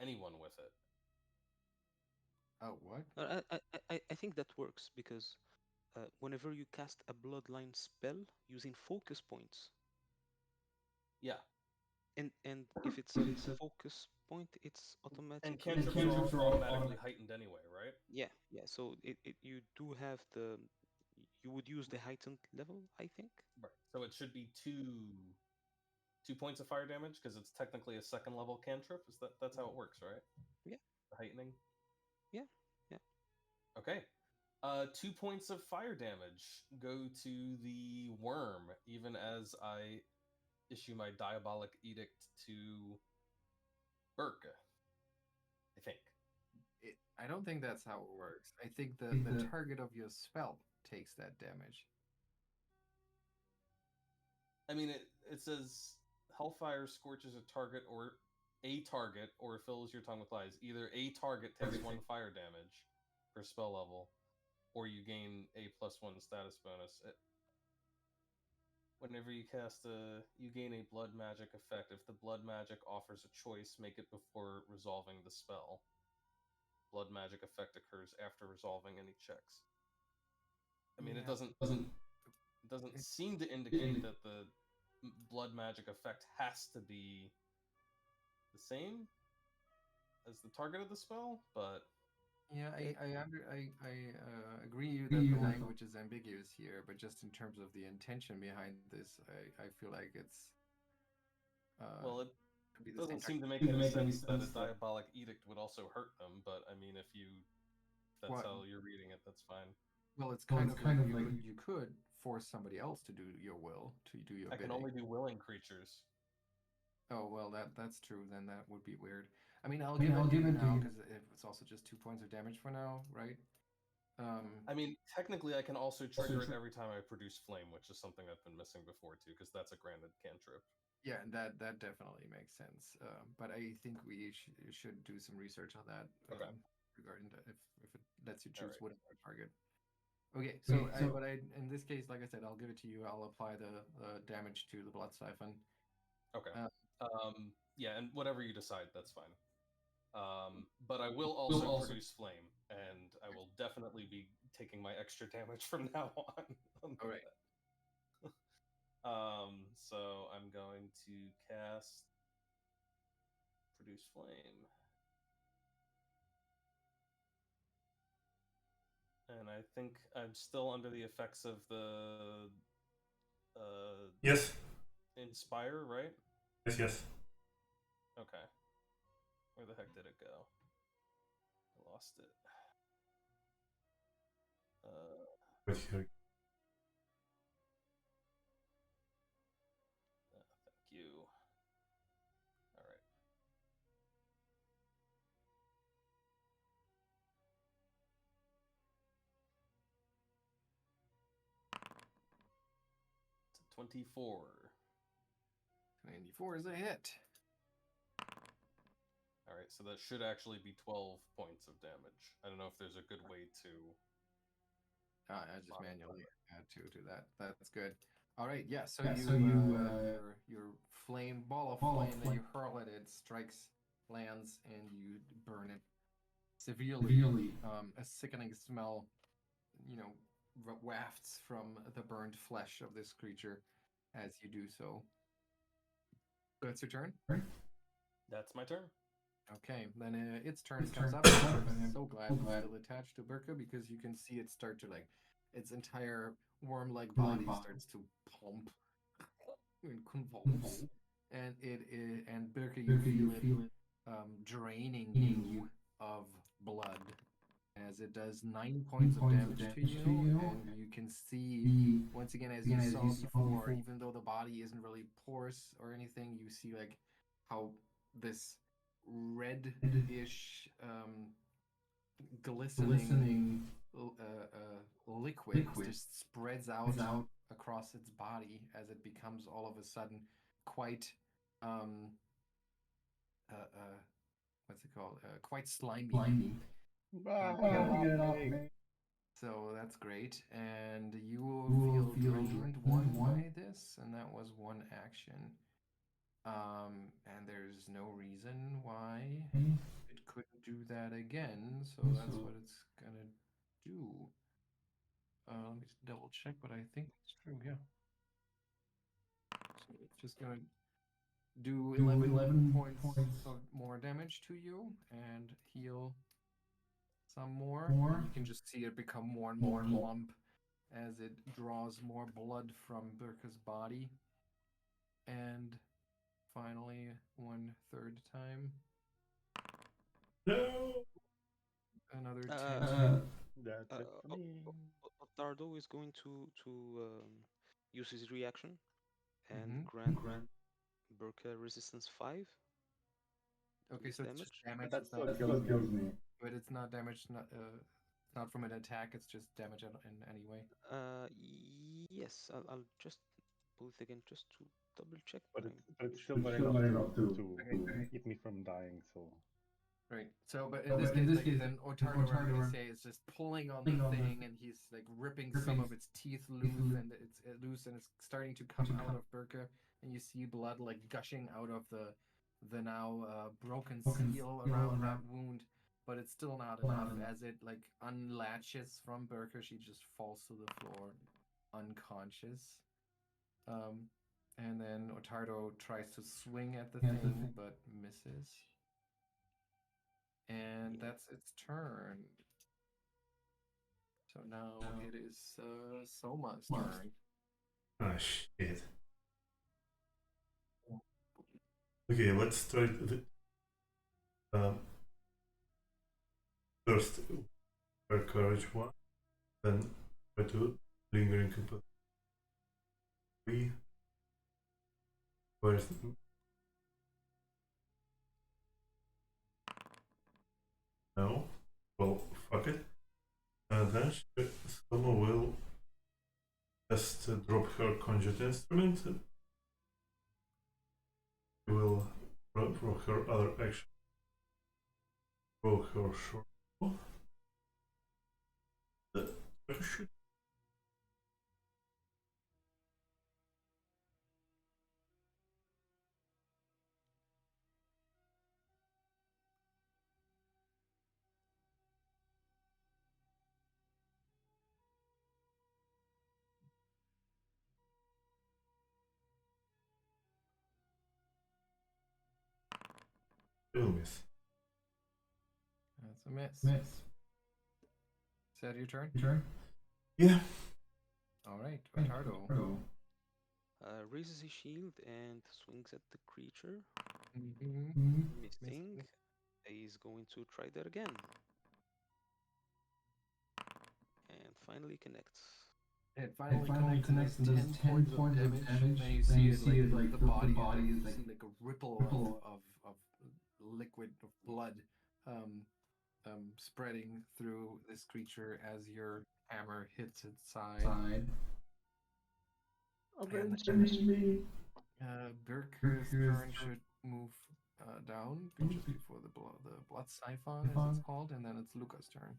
anyone with it. Oh, what? I think that works because whenever you cast a bloodline spell using focus points. Yeah. And if it's a focus point, it's automatically. And cantrips are automatically heightened anyway, right? Yeah. So you do have you would use the heightened level, I think. Right. So it should be 2 points of fire damage because it's technically a 2nd level cantrip. That's how it works, right? Yeah. The heightening. Yeah. Okay. 2 points of fire damage go to the worm, even as I issue my diabolic edict to Birke. I think. I don't think that's how it works. I think the target of your spell takes that damage. I mean, it says Hellfire scorches a target or fills your tongue with lies. Either a target takes 1 fire damage per spell level, or you gain a +1 status bonus. Whenever you cast you gain a blood magic effect. If the blood magic offers a choice, make it before resolving the spell. Blood magic effect occurs after resolving any checks. I mean, Yeah. it doesn't seem to indicate that the blood magic effect has to be the same as the target of the spell, but yeah, I agree that the language is ambiguous here, but just in terms of the intention behind this, I feel like it's well, it could be the doesn't same seem to make any sense that a diabolic edict would also hurt them. But I mean, if that's What? how you're reading it, that's fine. Well, it's kind of like you could force somebody else to do your will, to do your I bidding. can only do willing creatures. Oh, well, that's true. Then that would be weird. I mean, I'll give it to you now because it's also just 2 points of damage for now, right? I mean, technically, I can also trigger it every time I produce flame, which is something I've been missing before too, because that's a granted cantrip. Yeah, that definitely makes sense. But I think we should do some research on that regarding that, if it lets you choose whatever target. Okay, so in this case, like I said, I'll give it to you. I'll apply the damage to the blood siphon. Okay. Yeah, and whatever you decide, that's fine. But I will also produce flame, and I will definitely be taking my extra damage from now on. All right. So I'm going to cast Produce Flame. And I think I'm still under the effects of the Yes. Inspire, right? Yes. Okay. Where the heck did it go? I lost it. Right here. Thank you. All right. It's a 24. 94 is a hit. All right, so that should actually be 12 points of damage. I don't know if there's a good way to... I just manually add 2 to that. That's good. All right, yeah, so your flame, ball of flame that you hurl at it strikes, lands, and you burn it severely. A sickening smell, wafts from the burned flesh of this creature as you do so. That's your turn? That's my turn. Okay, then its turn comes up. I'm so glad it's still attached to Birke because you can see it start to its entire worm-like body starts to pump and convulse, and and Birke, you feel it draining you of blood as it does 9 points of damage to you, and you can see once again as you saw before, even though the body isn't really porous or anything, you see how this reddish, glistening liquid just spreads out across its body as it becomes all of a sudden quite what's it called? Quite slimy. So that's great, and you will feel drained one by this, and that was one action. And there's no reason why it couldn't do that again, so that's what it's gonna do. Let me just double check, but I think it's true, yeah. So it's just gonna do 11 points of more damage to you and heal some more. You can just see it become more and more plump as it draws more blood from Birke's body. And finally, 1/3 time. No. Another 10. Ottardo is going to use his reaction and Mhm. grant Birke resistance 5. Okay, so it's damage. just damage. That It's still not, kills me. but it's not damage. Not from an attack. It's just damage in any way. Yes, I'll just pull it again just to double check. But I'm it's pretty still sure. not enough to Okay. keep me from dying. So Right. So, but in this case, like, then Ottardo, I'm gonna say, is just pulling on the thing, and he's like ripping some of its teeth loose, and it's loose, and it's starting to come out of Birke, and you see blood like gushing out of the now broken seal around that wound, but it's still not enough. As it like unlatches from Birke, she just falls to the floor, unconscious. And then Ottardo tries to swing at the thing, but misses. And that's its turn. So now it is Souma's turn. Ah, shit. Okay, let's try the first courage one, then try to lingering completely. Where's no? Well, fuck it. And then Soma will just drop her conjured instrument. She will for her other action. Roll her short bow. Shoot. Will miss. That's a miss. Is that your turn? Yeah. Alright, Ottardo. Raises his shield and swings at the creature. Mm-hmm. Missing. He's going to try that again. And finally connects. It finally connects and does 10 points of damage. Then you see it like the body is like, you see like a ripple of liquid, of blood spreading through this creature as your hammer hits its side. Avenge me. Birke's turn should move down just before the blood siphon, as it's called, and then it's Lucca's turn.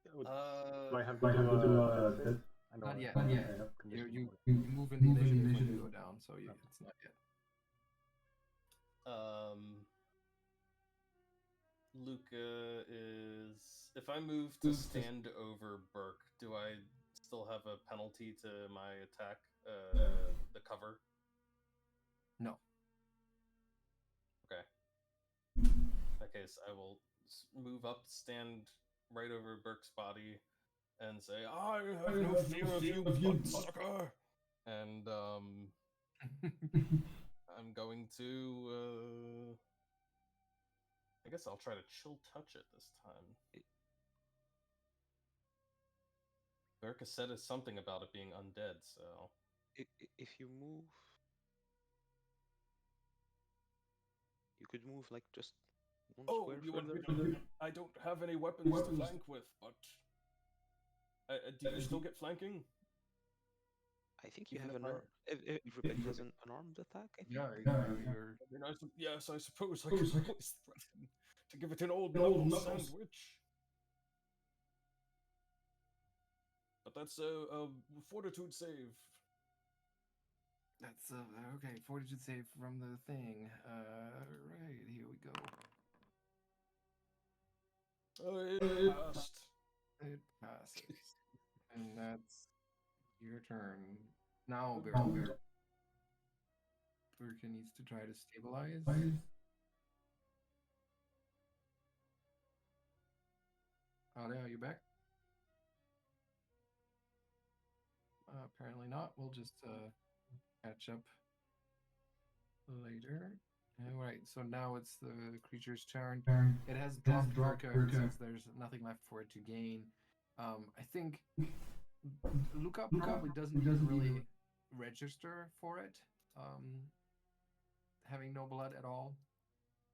do I have to do a Not yet. I have condition You mode. move in the initiative when you go down, so it's not yet. Lucca is. If I move to stand over Birke, do I still have a penalty to my attack? The cover? No. Okay. In that case, I will move up, stand right over Birke's body, and say, "I have no fear of you, bloodsucker!" And I'm going to. I guess I'll try to chill touch it this time. Birke said something about it being undead, so. If you move, you could move like just one square you want me further. to? I don't have any weapons to flank with, but do you still get flanking? I think you Even have if everybody has an unarmed attack. I think. You're... I mean, yes, I suppose I could always threaten to give it an old knuckle sandwich. But that's a fortitude save. That's okay. Fortitude save from the thing. Right, here we go. It passed. It passes. And that's your turn. Now, Birke needs to try to stabilize. Alia, are you back? Apparently not. We'll just catch up later. Alright, so now it's the creature's turn. It has dropped Birke since there's nothing left for it to gain. I think Lucca probably doesn't even really register for it, having no blood at all.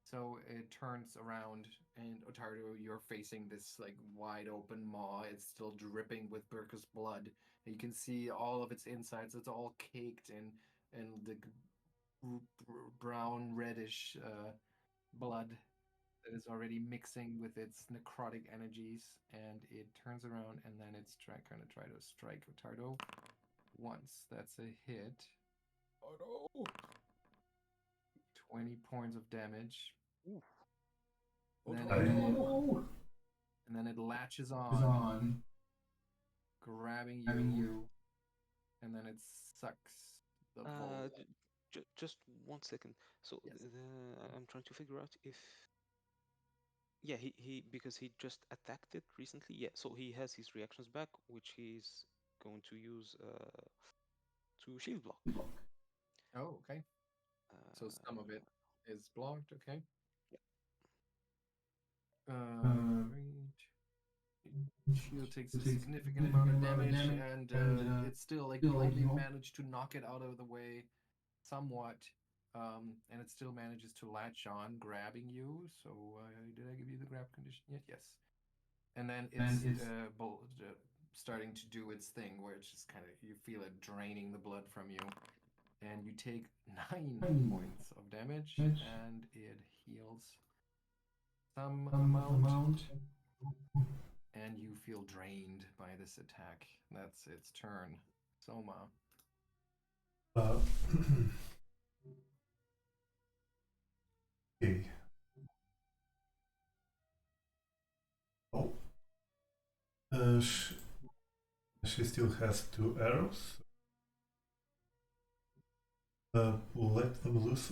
So it turns around, and Ottardo, you're facing this like wide open maw. It's still dripping with Birke's blood. And you can see all of its insides. It's all caked in the brown reddish blood that is already mixing with its necrotic energies. And it turns around, and then it's going to try to strike Ottardo once. That's a hit. Oh no! 20 points of damage. Oh Then no! And then it latches on, grabbing you, and then it sucks the blood. Just 1 second. So Yes. I'm trying to figure out if he because he just attacked it recently. Yeah, so he has his reactions back, which he's going to use to shield block. Oh, okay. So some of it is blocked. Okay. Shield takes a significant amount of damage, and it's still like you only manage to knock it out of the way somewhat, and it still manages to latch on, grabbing you. So did I give you the grab condition yet? Yes. And then it's starting to do its thing, where it's just kind of, you feel it draining the blood from you, and you take 9 points of damage, and it heals some amount, and you feel drained by this attack. That's its turn. Souma. Okay. Oh. She still has 2 arrows. Let them loose.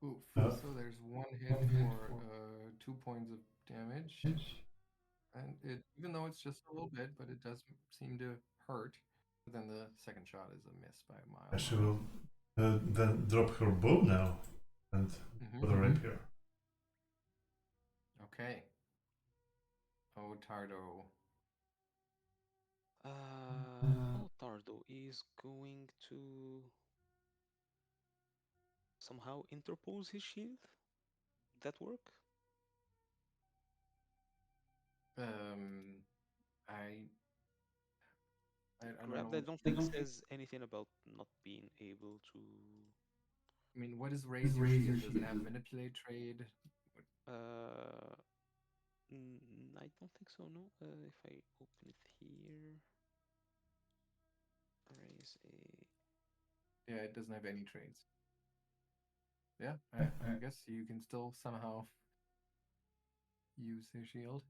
Oof. So there's 1 hit for 2 points of damage. And it, even though it's just a little bit, but it does seem to hurt. But then the second shot is a miss by a mile. She will then drop her bow now and put a rapier. Okay. Ottardo. Ottardo is going to somehow interpose his shield. That work? I don't Grab. know. I don't think it says anything about not being able to. I mean, what is raise your shield? Does it have manipulate trade? I don't think so. No. If I open it here, raise a. Yeah, it doesn't have any trades. Yeah, I guess you can still somehow use the shield.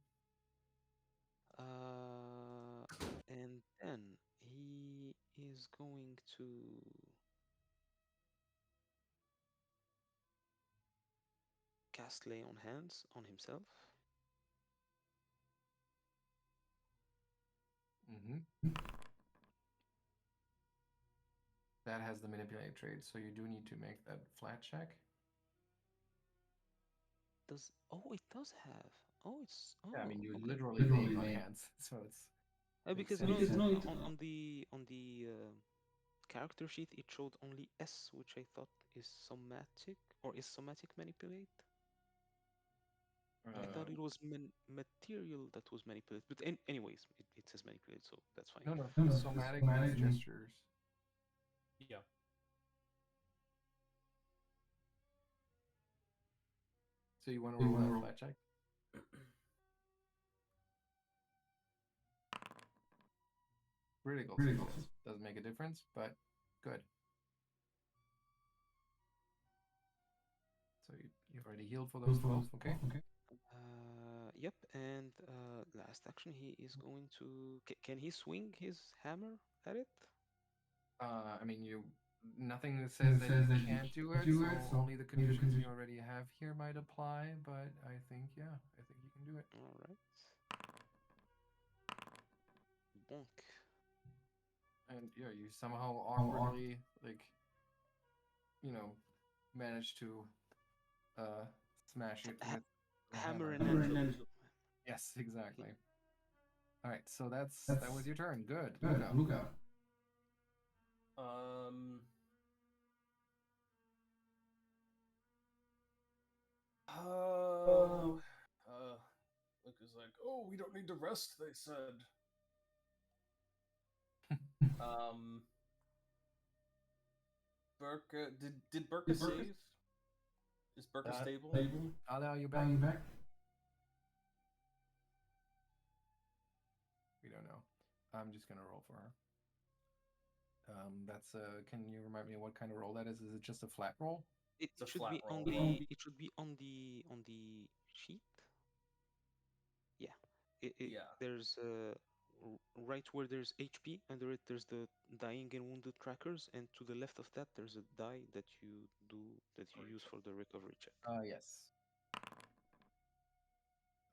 And then he is going to cast Lay on Hands on himself. That has the manipulate trade, so you do need to make that flat check. It does have. Yeah, I mean, you okay. literally lay on hands, so it's because sense. on the character sheet it showed only S, which I thought is somatic, or is somatic manipulate. I thought it was material that was manipulated, but anyways, it says manipulate, so that's fine. No, somatic means gestures. Yeah. So you want to roll a flat check? Critical success. Doesn't make a difference, but good. So you've already healed for those 12, okay? Yep, and last action he is going to. Can he swing his hammer at it? I mean, you nothing that says that you can't do it, so only the conditions you already have here might apply, but I think, yeah, I think you can do it. All right. Bonk. And yeah, you somehow awkwardly, like, manage to smash it with the Hammer and anvil. Yes, exactly. All right, so that was your turn. Good, Lucca. Lucca's like, oh, we don't need to rest, they said. Birke, did Birke save? Is Birke stable? I'll allow you back. We don't know. I'm just gonna roll for her. That's can you remind me what kind of roll that is? Is it just a flat roll? It a should flat be roll. on the. It should be on the sheet. Yeah. Yeah. There's right where there's HP, under it there's the dying and wounded trackers, and to the left of that there's a die that you use for the recovery check. Yes.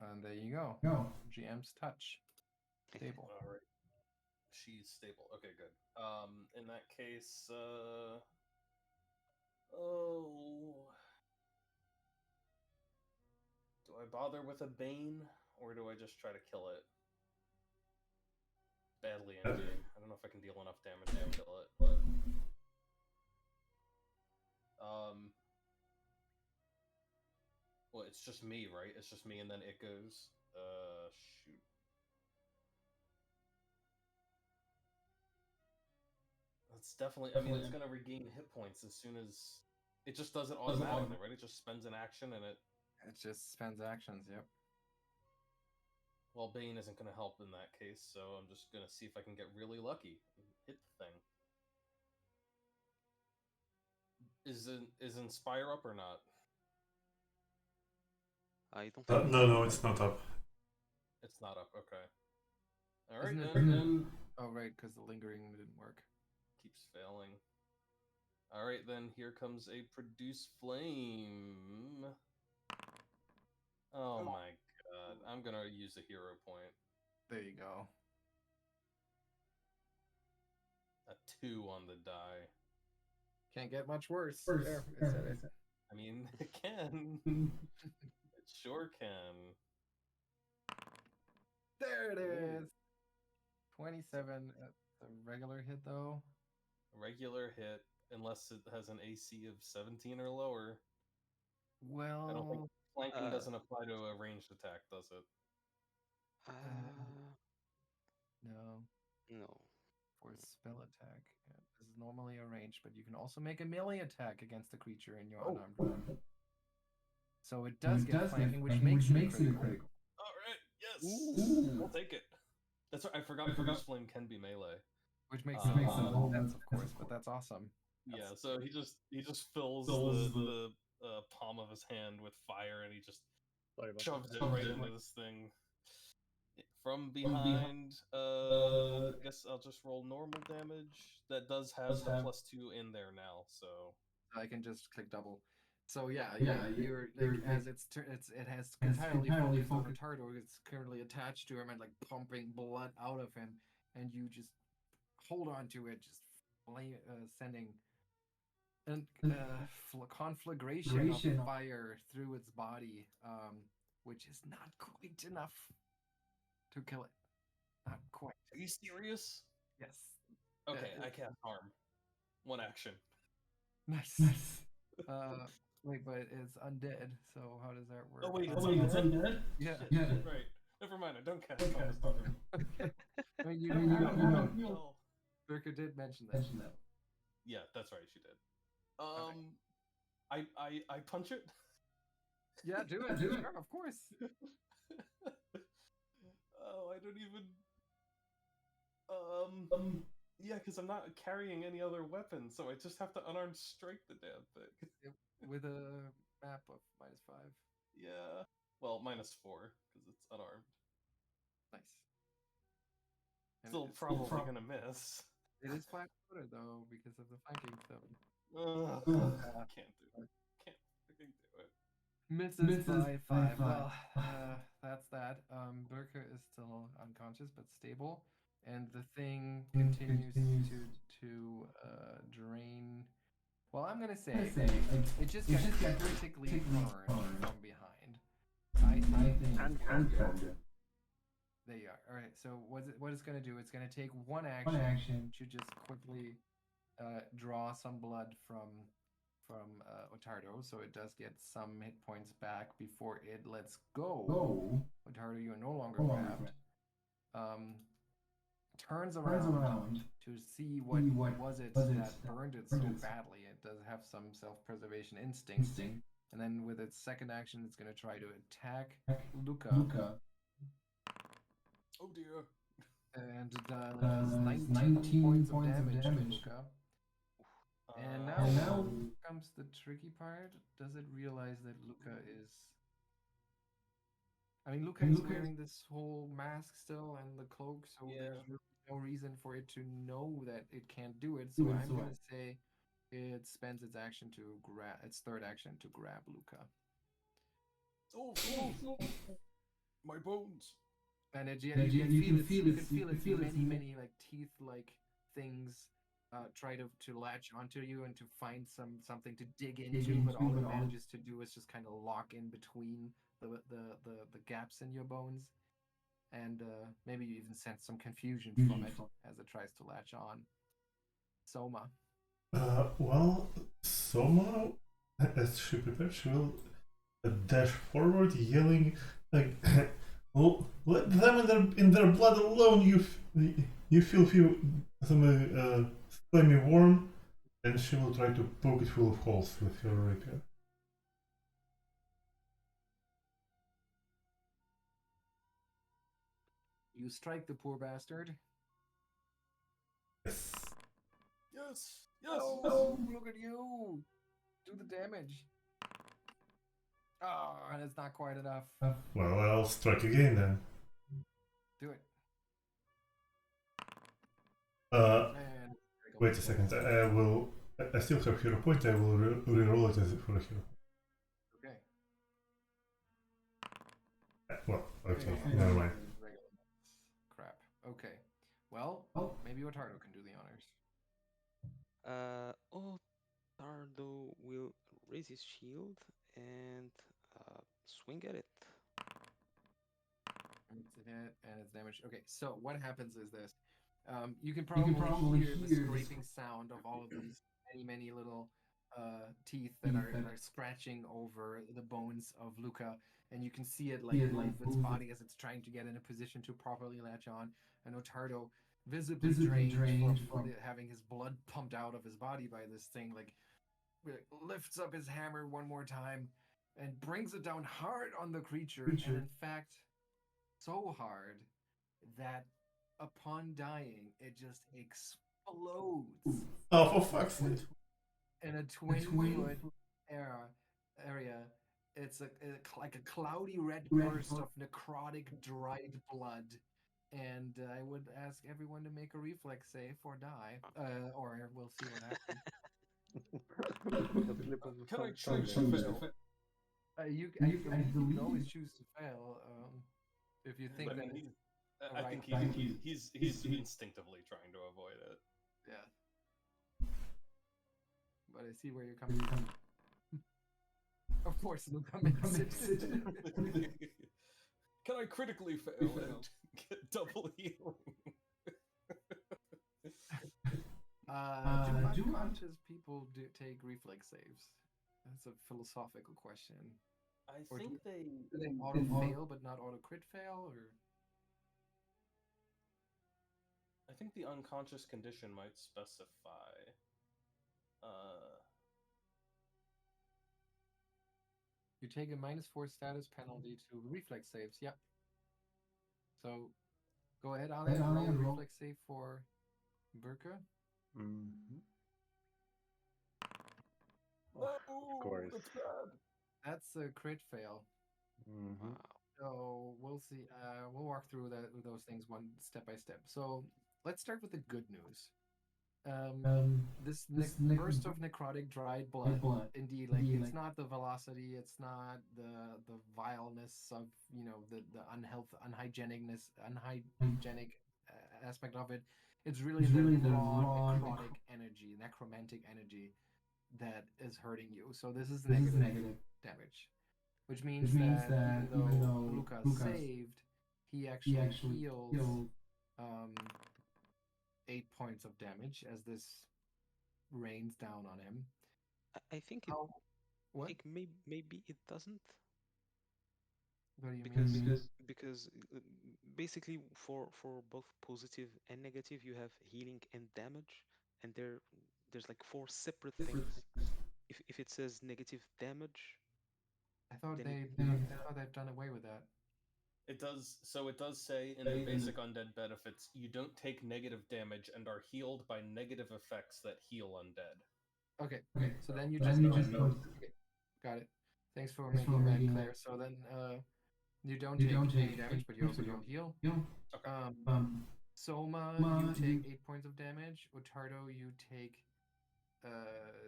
And there you go. GM's touch. Stable. All right. She's stable. Okay, good. In that case, do I bother with a Bane, or do I just try to kill it? Badly injured. I don't know if I can deal enough damage to kill it, but well, it's just me, right? It's just me, and then it goes. Shoot. That's definitely. I mean, it's gonna regain hit points as soon as it just does it automatically, right? It just spends an action, and it just spends actions. Yep. Well, Bane isn't going to help in that case, so I'm just going to see if I can get really lucky and hit the thing. Is Inspire up or not? I don't think no, it's not up. It's not up, okay. Alright then. Oh, right, because the lingering didn't work. Keeps failing. Alright, then here comes a Produce Flame. Oh my god. I'm gonna use a hero point. There you go. A 2 on the die. Can't get much worse. There, I mean, it can. It sure can. There it is. 27. A regular hit, though. Regular hit, unless it has an AC of 17 or lower. Well, I don't think flanking doesn't apply to a ranged attack, does it? No. No. For a spell attack. Yeah, this is normally a ranged, but you can also make a melee attack against the creature in your unarmed round. So it does get flanking, which makes it critical. Alright, yes! Ooh. We'll take it. That's right, I forgot Produce Flame can be melee. Which makes sense, of course, but that's awesome. Yeah, so he just fills the palm of his hand with fire, and he just shoves it right into this thing. From behind, I guess I'll just roll normal damage. That does have the +2 in there now, so I can just click double. So yeah, you're like, as it has entirely focused on Ottardo. It's currently attached to him and like pumping blood out of him, and you just hold on to it, just sending a conflagration of fire through its body, which is not quite enough to kill it. Not quite. Are you serious? Yes. Okay, I cast Harm. 1 action. Nice. Wait, but it's undead, so how does that work? Oh wait, it's undead? Yeah. Right. Never mind, I don't cast Harm. Okay. I mean, you know. Birke did mention that. Yeah, that's right, she did. I punch it? Yeah, do it. Sure, of course. Oh, I don't even... Yeah, because I'm not carrying any other weapon, so I just have to unarmed strike the damn thing. With a map of -5. Yeah. Well, -4, because it's unarmed. Nice. Still probably gonna miss. It is flat-footed though because of the flanking stone. Can't do it. Can't freaking do it. Misses by 5. Well, that's that. Birke is still unconscious but stable, and the thing continues to drain. Well, I'm gonna say it just got critically burned from behind. I think. There you are. All right. So what it's gonna do? It's gonna take one action to just quickly draw some blood from Ottardo, so it does get some hit points back before it lets go. Ottardo, you are no longer grabbed. Turns around to see what was it that burned it so badly. It does have some self-preservation instinct, and then with its second action, it's going to try to attack Lucca. Oh dear. And does 19 points of damage to Lucca. And now comes the tricky part. Does it realize that Lucca is... I mean, Lucca is wearing this whole mask still and the cloak, so there's really no reason for it to know that it can't do it. So I'm going to say it spends its action to grab... its third action to grab Lucca. Oh, my bones. And you can feel its many like teeth-like things try to latch onto you and to find something to dig into, but all it manages to do is just kind of lock in between the gaps in your bones, and maybe you even sense some confusion from it as it tries to latch on. Souma. Well, Souma, as she prepares, she will dash forward, yelling like, "Well, let them in their blood alone. You feel some slimy worm," and she will try to poke it full of holes with her rapier. You strike the poor bastard. Yes. Yes. Oh, look at you! Do the damage. Oh, and it's not quite enough. Well, I'll strike again then. Do it. And wait a second. I still have hero point. I will reroll it as for a hero. Okay. Well, okay, never mind. Crap. Okay. Well, maybe Ottardo can do the honors. Ottardo will raise his shield and swing at it. It's a hit and it's damage. Okay, so what happens is this. You can probably hear the scraping sound of all of these many little teeth that are scratching over the bones of Lucca, and you can see it like move its body as it's trying to get in a position to properly latch on. And Ottardo, visibly drained from having his blood pumped out of his body by this thing, like lifts up his hammer one more time and brings it down hard on the creature. And in fact, so hard that upon dying, it just explodes. Oh, for fuck's sake! In a 20-foot area, it's like a cloudy red burst of necrotic, dried blood. And I would ask everyone to make a reflex save or die, or we'll see what happens. Can I choose to fail? You can always choose to fail if you think that. I think he's instinctively trying to avoid it. Yeah. But I see where you're coming from. Of course, Lucca makes it. Can I critically fail and get double healing? Do unconscious people take reflex saves? That's a philosophical question. I Or think do they auto fail but not auto crit fail, or? I think the unconscious condition might specify. You take a -4 status penalty to reflex saves. Yep. So, go ahead, Ali. Roll a reflex save for Birke. Of course. That's bad. That's a crit fail. Wow. So we'll see. We'll walk through those things one step by step. So let's start with the good news. This burst of necrotic dried blood, indeed, like it's not the velocity, it's not the vileness of the unhygienic aspect of it. It's really the raw necrotic energy, necromantic energy that is hurting you. So this is negative damage, which means that even though Lucca saved, he actually heals 8 points of damage as this rains down on him. I think it. How? What? I think maybe it doesn't. What do you Because mean? basically for both positive and negative you have healing and damage, and there's like 4 separate things. If it says negative damage, I thought then they've done away with that. It does. So it does say in the basic undead benefits, you don't take negative damage and are healed by negative effects that heal undead. Okay. So then you just okay. Got it. Thanks for making that clear. So then you don't take any damage, but you also don't heal. Okay. Soma, you take 8 points of damage. Ottardo, you take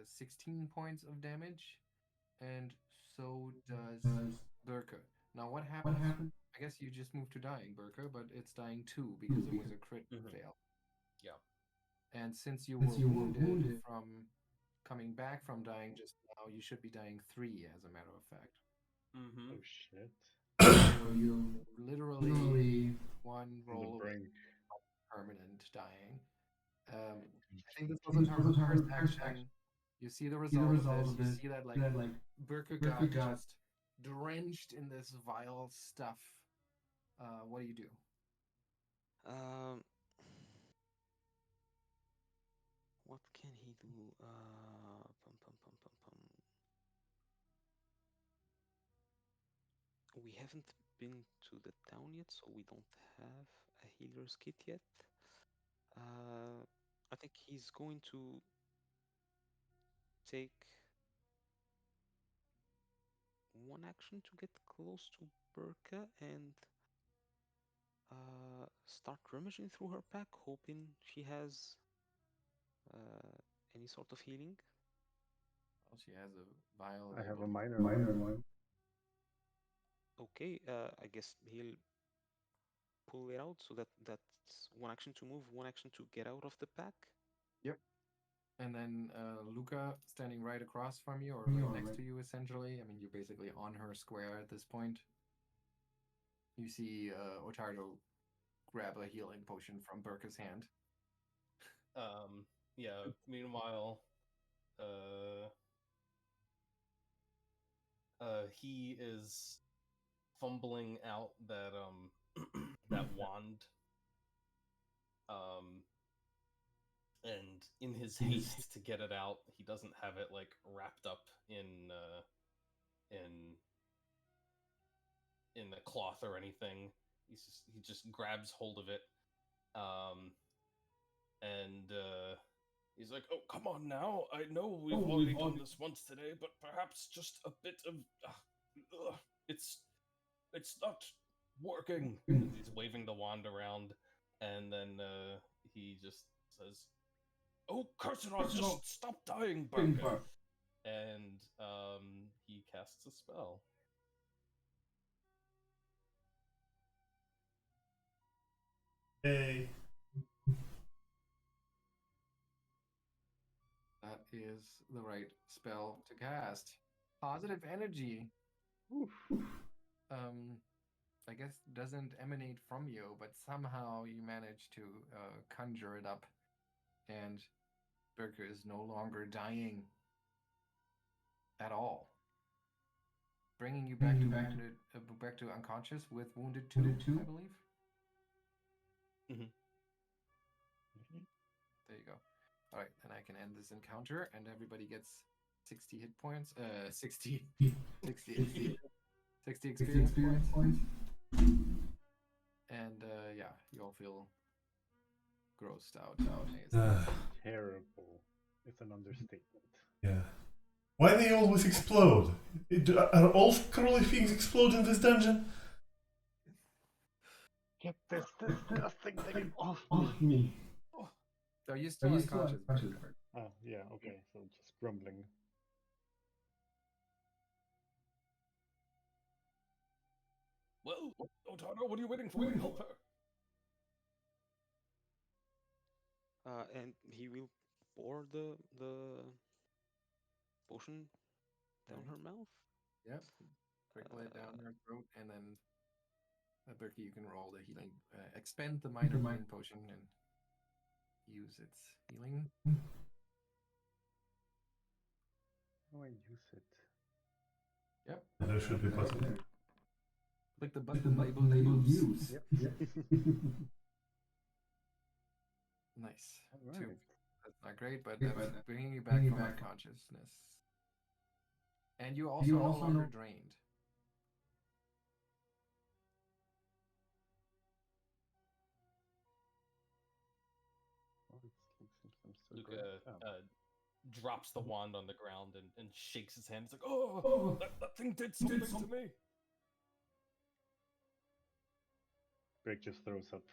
16 points of damage, and so does Birke. Now, what happened? I guess you just moved to dying, Birke, but it's dying 2 because it was a crit fail. Yeah. And since you were wounded from coming back from dying just now, you should be dying 3, as a matter of fact. Mm-hmm. Oh shit. So you literally one roll away from permanent dying. I think this was Ottardo's first action. You see the result of this. You see that like Birke got just drenched in this vile stuff. What do you do? What can he do? We haven't been to the town yet, so we don't have a healer's kit yet. I think he's going to take one action to get close to Birke and start rummaging through her pack, hoping she has any sort of healing. Well, she has a vial. I have a minor one. Okay, I guess he'll pull it out, so that's one action to move, one action to get out of the pack. Yep. And then Lucca standing right across from you, or right next to you, essentially. I mean, you're basically on her square at this point. You see Ottardo grab a healing potion from Birke's hand. Yeah. Meanwhile, he is fumbling out that that wand. And in his haste to get it out, he doesn't have it like wrapped up in the cloth or anything. He just grabs hold of it, and he's like, "Oh, come on now! I know we've already done this once today, but perhaps just a bit of it's not working." He's waving the wand around, and then he just says, "Oh, curse it all! Just stop dying, Birke!" And he casts a spell. Hey. That is the right spell to cast. Positive energy. I guess doesn't emanate from you, but somehow you manage to conjure it up, and Birke is no longer dying at all, bringing you back to wounded, back to unconscious with wounded 2, I believe. Mm-hmm. There you go. All right, then I can end this encounter, and everybody gets 60 hit points. 60 experience points. And yeah, you all feel grossed out. Terrible. It's an understatement. Yeah. Why they always explode? Are all crawly things explode in this dungeon? Get this disgusting thing off me! So you're still unconscious. Oh, yeah, okay, so just grumbling. Well, Ottardo, what are you waiting for? Help her. And he will pour the potion down Okay. her mouth. Yep. Trickle it down her throat, and then Birke, you can roll the healing. Expend the minor healing potion and use its healing. How do I use it? Yep. There should be button. Click the button labeled use. Yep. Nice. All 2. right. That's not great, but that's bringing you back from unconsciousness. And you also no longer drained. Well, it seems I'm still Lucca going down. drops the wand on the ground and shakes his hand. He's like, "Oh, that thing did something to me." Greg just throws up.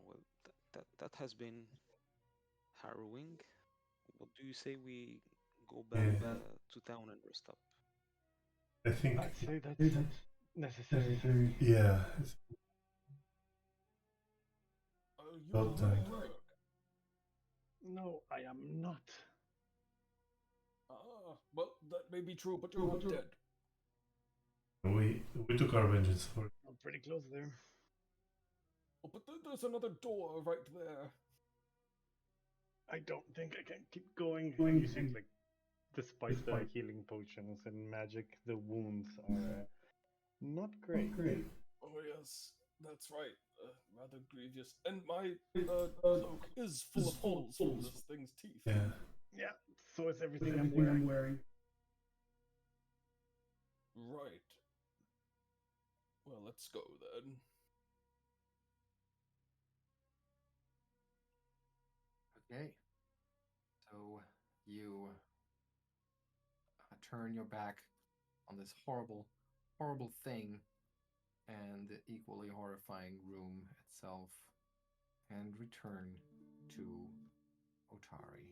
Well, that has been harrowing. What do you say we go back to town and rest up? I think. I'd say that's necessary. Yeah. You Well are done. right, Birke. No, I am not. Ah, well, that may be true, but you're not dead. We took our vengeance for it. I'm pretty close there. Oh, but there's another door right there. I don't think I can keep going. And you see, like, despite the healing potions and magic, the wounds are not great. Oh yes, that's right. Rather grievous. And my cloak is full of holes from this thing's teeth. Yeah. Yeah, so is everything I'm wearing. Right. Well, let's go then. Okay. So you turn your back on this horrible, horrible thing and the equally horrifying room itself and return to Otari.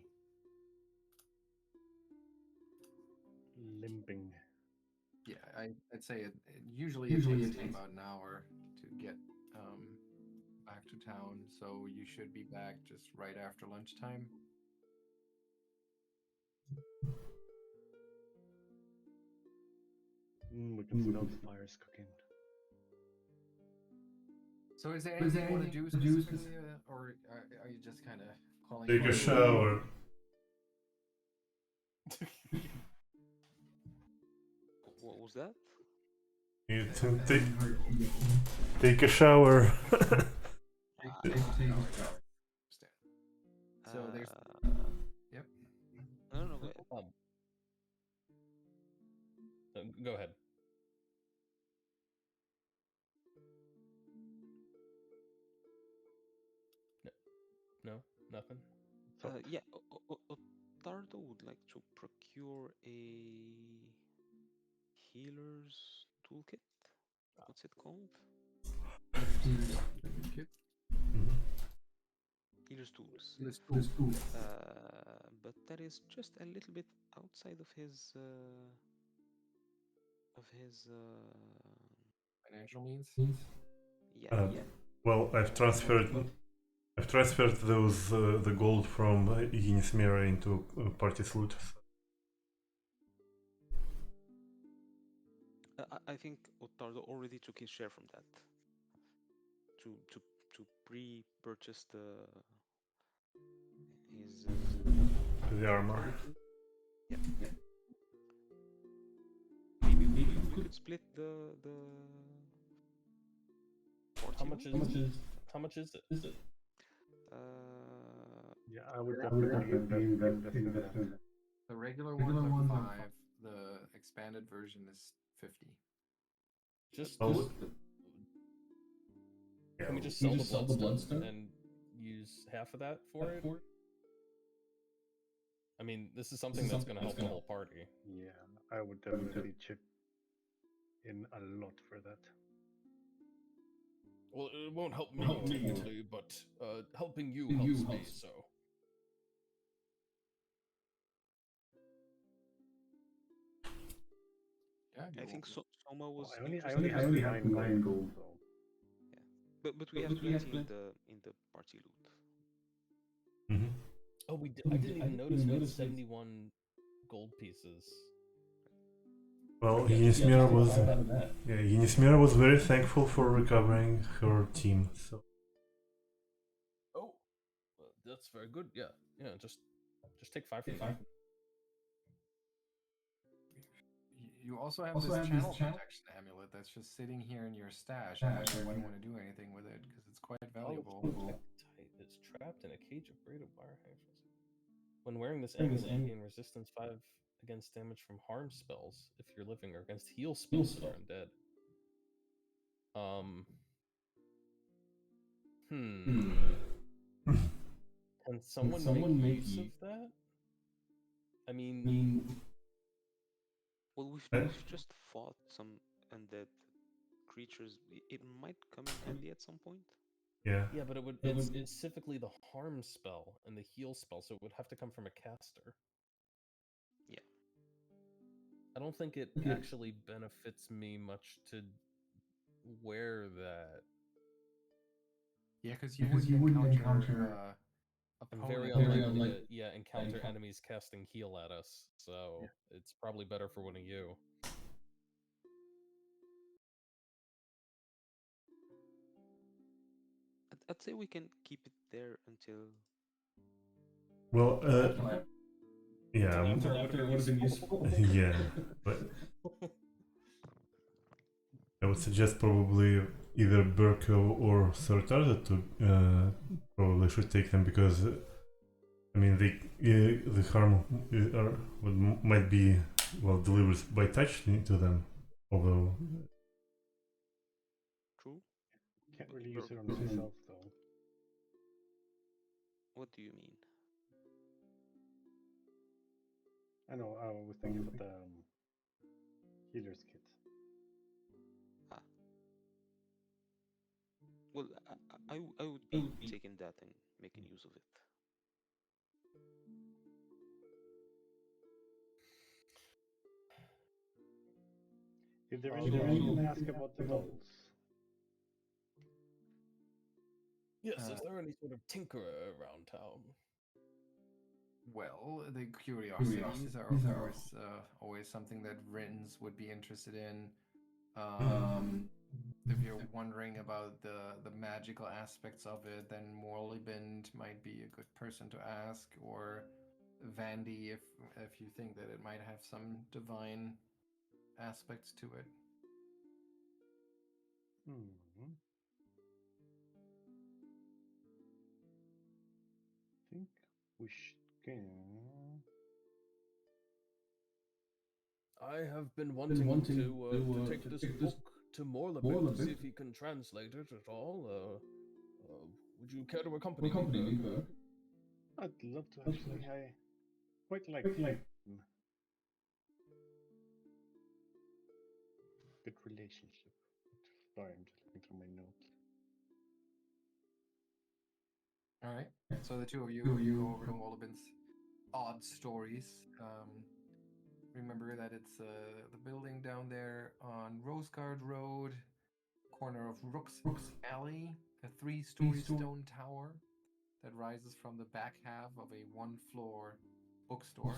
Limping. Yeah, I'd say it usually it takes about an hour to get back to town, so you should be back just right after lunchtime. We can smell the fires cooking. So is there anything you want to do specifically, or are you just kind of calling? Take a shower. What was that? You take a shower. So there's. Yep. No, go ahead. Go ahead. No, nothing. Yeah, Ottardo would like to procure a healer's toolkit. What's it called? Healer's tools. But that is just a little bit outside of his Financial means. yeah. Well, I've transferred those the gold from Ignis Mirror into party's loot. I think Ottardo already took his share from that. To pre-purchase The armor. Yeah. Maybe we could split the How much is it? Yeah, I would definitely invest in that. The regular ones are 5. The expanded version is 50. Can we just sell the bloodstone and use half of that for it? I mean, this is something that's going to help the whole party. Yeah, I would definitely chip in a lot for that. Well, it won't help me particularly, but helping you helps me. So. Yeah, I think Soma was I only interested. have 9 gold, so. Yeah, but we have plenty in the party loot. Mm-hmm. Oh, I didn't even notice we had 71 gold pieces. Well, Yeah, Yenismira was very thankful for recovering her team. So Oh, well, that's very good. Yeah, just take 5 from 5. You also have this channel protection amulet that's just sitting here in your stash. I'm not sure if you want to do anything with it because it's quite valuable. It's trapped in a cage of braided wire hangers. When wearing this amulet, you gain resistance 5 against damage from harm spells if you're living, or against heal spells if you're undead. Can someone make use of that? I mean, Well, we've just fought some undead creatures. It might come in handy at some point. yeah. yeah, but it's specifically the harm spell and the heal spell, so it would have to come from a caster. Yeah. I don't think it actually benefits me much to wear that. Yeah, because you wouldn't encounter I'm very opponents. unlikely to encounter enemies casting heal at us, so it's probably better for one of you. I'd say we can keep it there until. Well, yeah, After it would have been useful. yeah, but I would suggest probably either Birke or Ottardo to probably should take them, because I mean the harm might be delivered by touch to them, although True. Can't really use it on myself, though. What do you mean? I know, I was thinking about the healer's kit. Well, I would be taking that and making use of it. Is there anyone you can ask about the dolls? Yes, is there any sort of tinkerer around town? Well, the curiosities are of course always something that Rins would be interested in. If you're wondering about the magical aspects of it, then Morleybind might be a good person to ask, or Vandy if you think that it might have some divine aspects to it. I think we can. I have been wanting to take this book to Morlebin to see if he can translate it at all. Would you care to accompany me, Birke? I'd love to, actually. I quite like good relationship. Sorry, I'm just looking through my notes. All right. So the two of you go over to Morlebin's odd stories. Remember that it's the building down there on Rosegard Road, corner of Rook's Alley, a 3-story stone tower that rises from the back half of a 1-floor bookstore.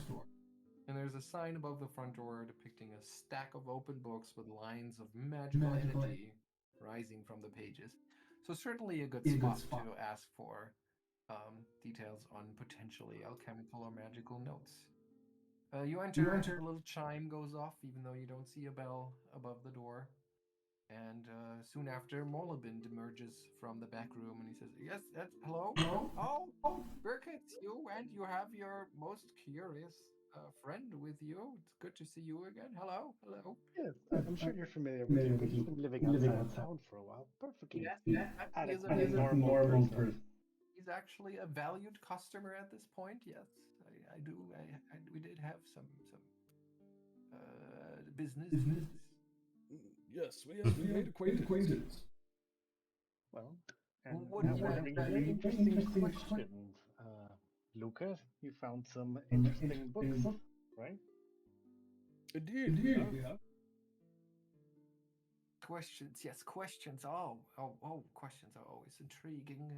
And there's a sign above the front door depicting a stack of open books with lines of magical energy rising from the pages. So certainly a good spot to ask for details on potentially alchemical or magical notes. You enter, a little chime goes off, even though you don't see a bell above the door. And soon after, Morlebin emerges from the back room and he says, "Yes, hello? Oh, Birke, it's you, and you have your most curious friend with you. It's good to see you again. Hello. Yes, I'm sure you're familiar with him. He's been living outside town for a while. Perfectly adequate, normal person. He's actually a valued customer at this point. Yes, we did have some business. Yes, we have made acquaintance. Well, and What that do will you bring me an interesting question. Lucca, you found some interesting books, right? Indeed, we have. Questions? Yes, questions. Oh, questions are always intriguing.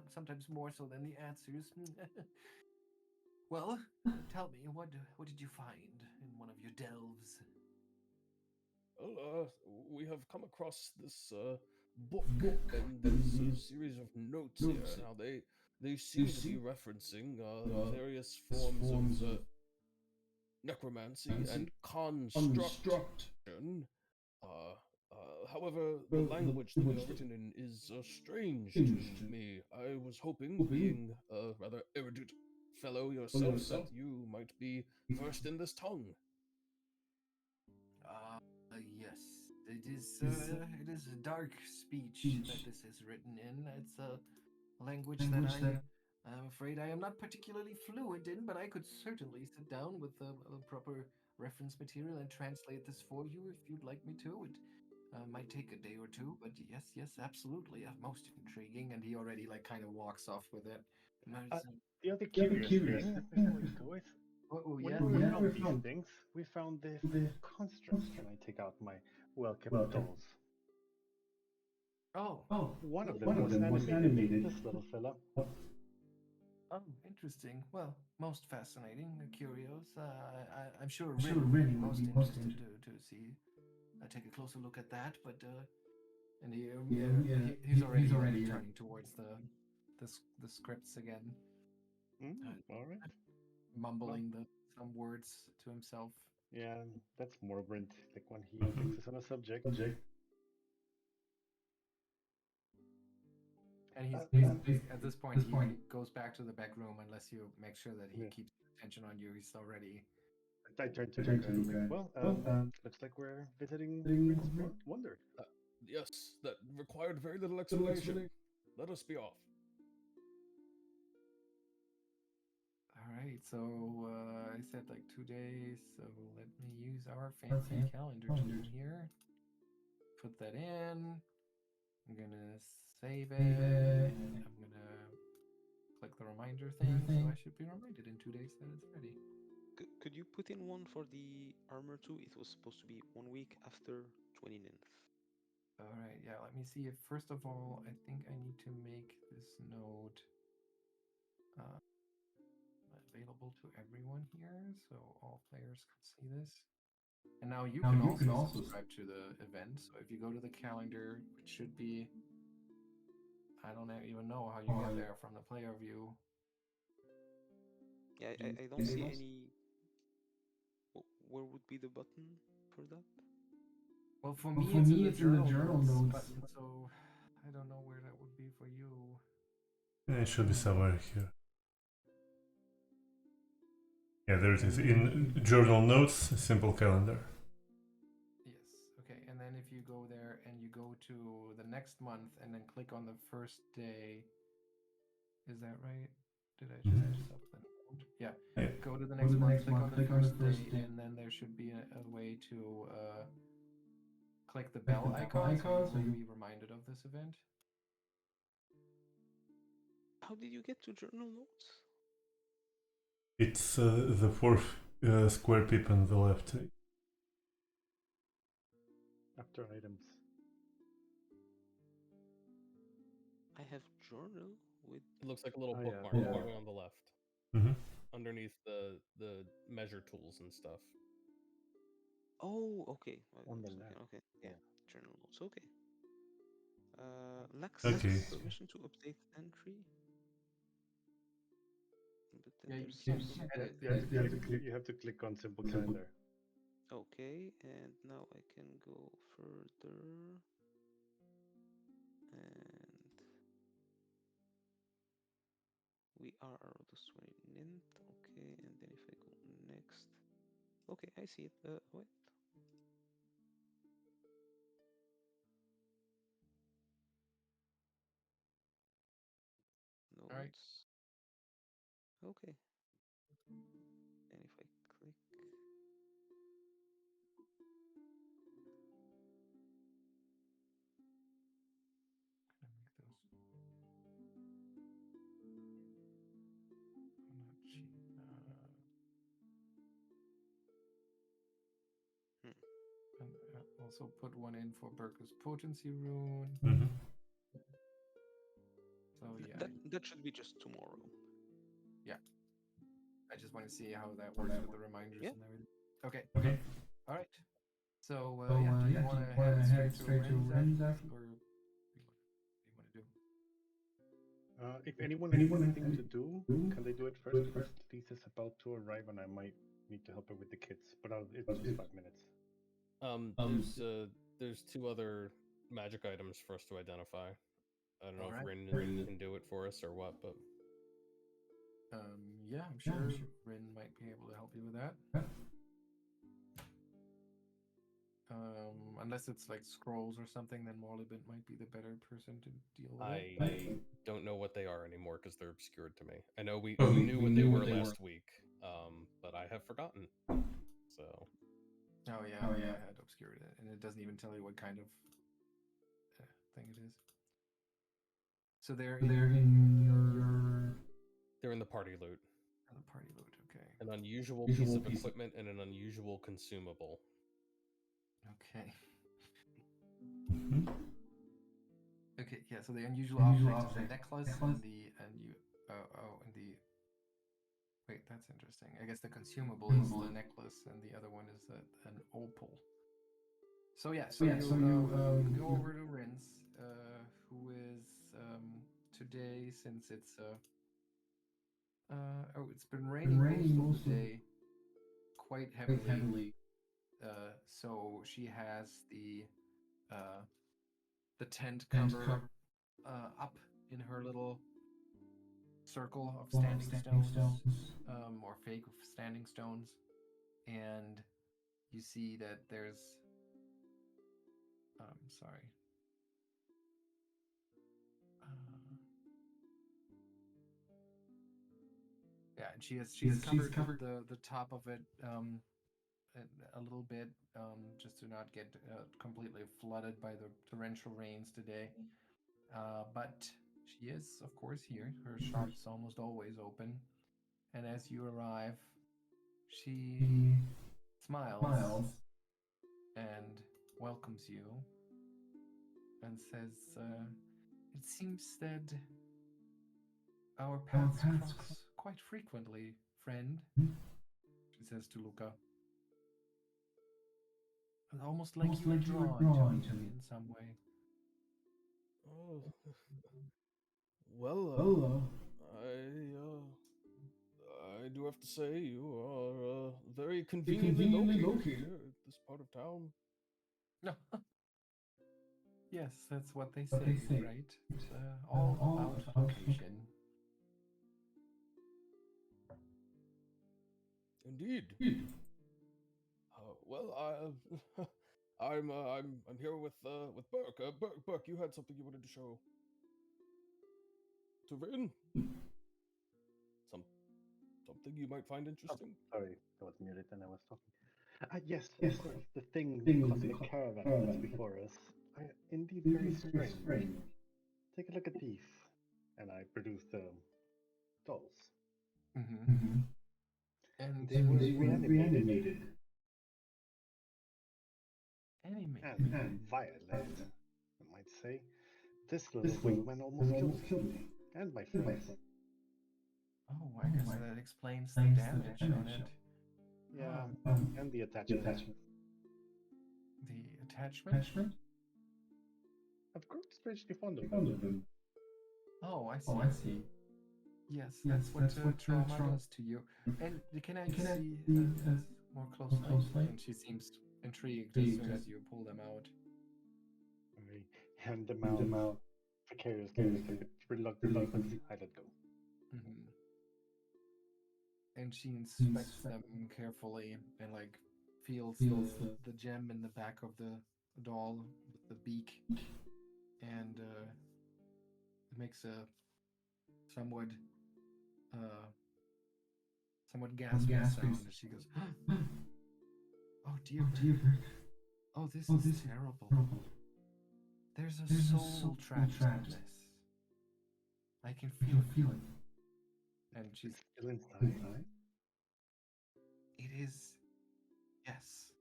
Sometimes more so than the answers. Well, tell me, what did you find in one of your delves? Well, we have come across this book, and there's a series of notes here. Now they seem to be referencing various forms of necromancy and construction. However, the language that they are written in is strange to me. I was hoping, being a rather erudite fellow yourself, that you might be versed in this tongue. Yes. It is a dark speech that this is written in. It's a language that I'm afraid I am not particularly fluent in, but I could certainly sit down with a proper reference material and translate this for you if you'd like me to. It might take a day or two, but yes, absolutely, most intriguing. And he already like kind of walks off with it. The other curious thing, before we go, is Yeah. when we found these things, we found this construct. And I take out my well-kept dolls. Oh, One of them was animated. This little fella. oh, interesting. Well, most fascinating, curious. I'm sure Rin would be most interested to see, take a closer look at that. But and he's already turning towards the scripts again, All right. mumbling some words to himself. Yeah, that's Morbrand, like when he fixes on a subject. And he's at this point he goes back to the back room unless you make sure that he Yeah. keeps attention on you. He's already. I turn to Luca. Well, looks like we're visiting Rin's Wonder. Yes, that required very little explanation. Let us be off. All right, so I said like 2 days, so let me use our fancy calendar tool here. Put that in. I'm gonna save it. I'm gonna click the reminder thing, so I should be reminded in 2 days that it's ready. Could you put in one for the armor too? It was supposed to be 1 week after 29th. All right, yeah, let me see if, first of all, I think I need to make this node available to everyone here, so all players can see this. And now you can also subscribe to the event, so if you go to the calendar, it should be, I don't even know how you get there from the player view. Yeah, I don't see any. Where would be the button for that? Well, for me, it's in the journal notes button, so I don't know where that would be for you. It should be somewhere here. Yeah, there it is. In journal notes, simple calendar. Yes, okay, and then if you go there and you go to the next month and then click on the first day, is that right? Did I just mess up the node? Yeah, go to the next month, click on the first day, and then there should be a way to click the bell icon so you'll be reminded of this event. How did you get to journal notes? It's the fourth square pip on the left. After items. I have journal with. It looks like a little Oh, bookmark yeah. all the way on the left, underneath the measure tools and stuff. Oh, okay. On the left. Okay. Yeah. Journal notes. Okay. Lacks Okay. permission to update entry. But Yeah, then you there's can something. You have to click on simple calendar. Okay, and now I can go further. And we are Arodos 29th. Okay, and then if I go next. Okay, I see it. Wait. Notes. All right. Okay. And if I click. also put one in for Birke's potency rune. Mm-hmm. So yeah, That should be just tomorrow. I just want to see how that works with the reminders Yeah. and everything. Okay. Okay. All right. So yeah, do you want to head straight to Ren's after, or what do you want to do? If anyone has anything to do, can they do it first? Because Lisa's about to arrive and I might need to help her with the kids. But it's just 5 minutes. There's 2 other magic items for us to identify. I don't know if Alright. Rin can do it for us or what, but Yeah, I'm sure Rin might be able to help you with that. Unless it's like scrolls or something, then Morlibit might be the better person to deal with it. I don't know what they are anymore because they're obscured to me. I know we knew what they were last week, but I have forgotten. So. Oh yeah, I had obscured it, and it doesn't even tell you what kind of thing it is. So they're in the party loot. The party loot, okay. An unusual piece of equipment and an unusual consumable. Okay. Mm-hmm. Okay, yeah. So the unusual object is the necklace and the wait, that's interesting. I guess the consumable is the necklace, and the other one is an opal. So yeah, so you go over to Rin's, who is today, since it's it's been raining most of the day, quite heavily. So she has the tent cover up in her little circle of standing stones, or fake standing stones, and you see that there's sorry. Yeah, and she's covered the top of it a little bit, just to not get completely flooded by the torrential rains today. But she is, of course, here. Her shop's almost always open, and as you arrive, she smiles and welcomes you and says, "It seems that our paths cross quite frequently, friend," she says to Lucca. Almost like you were drawn to me in some way. Oh, well, I do have to say you are very conveniently located here at this part of town. Yes, that's what they say, right? It's all about location. Indeed. Well, I'm here with Birke. Birke, you had something you wanted to show to Rin. Something you might find interesting. Oh, sorry, I was muted and I was talking. Yes, of course. The thing causing the caravan that's before us. Indeed, very strange. Take a look at these. And I produced dolls. Mm-hmm. And They were reanimated. Animated. And violent, I might say. This little wingman almost killed me. And my friend. Oh, I guess that explains the damage on it. Yeah, and the attachment. The attachment? I've grown strangely fond of them. Oh, I see. Yes, that's what trauma does to you. And can I see more closely? And she seems intrigued as soon as you pull them out. I hand them out precariously, reluctantly, I let go. Mm-hmm. And she inspects them carefully and like feels the gem in the back of the doll with the beak, and makes a somewhat gasping sound as she goes, "Oh dear, oh this is terrible. There's a soul trapped in this. I can feel it." And she's Still inside. It is, yes.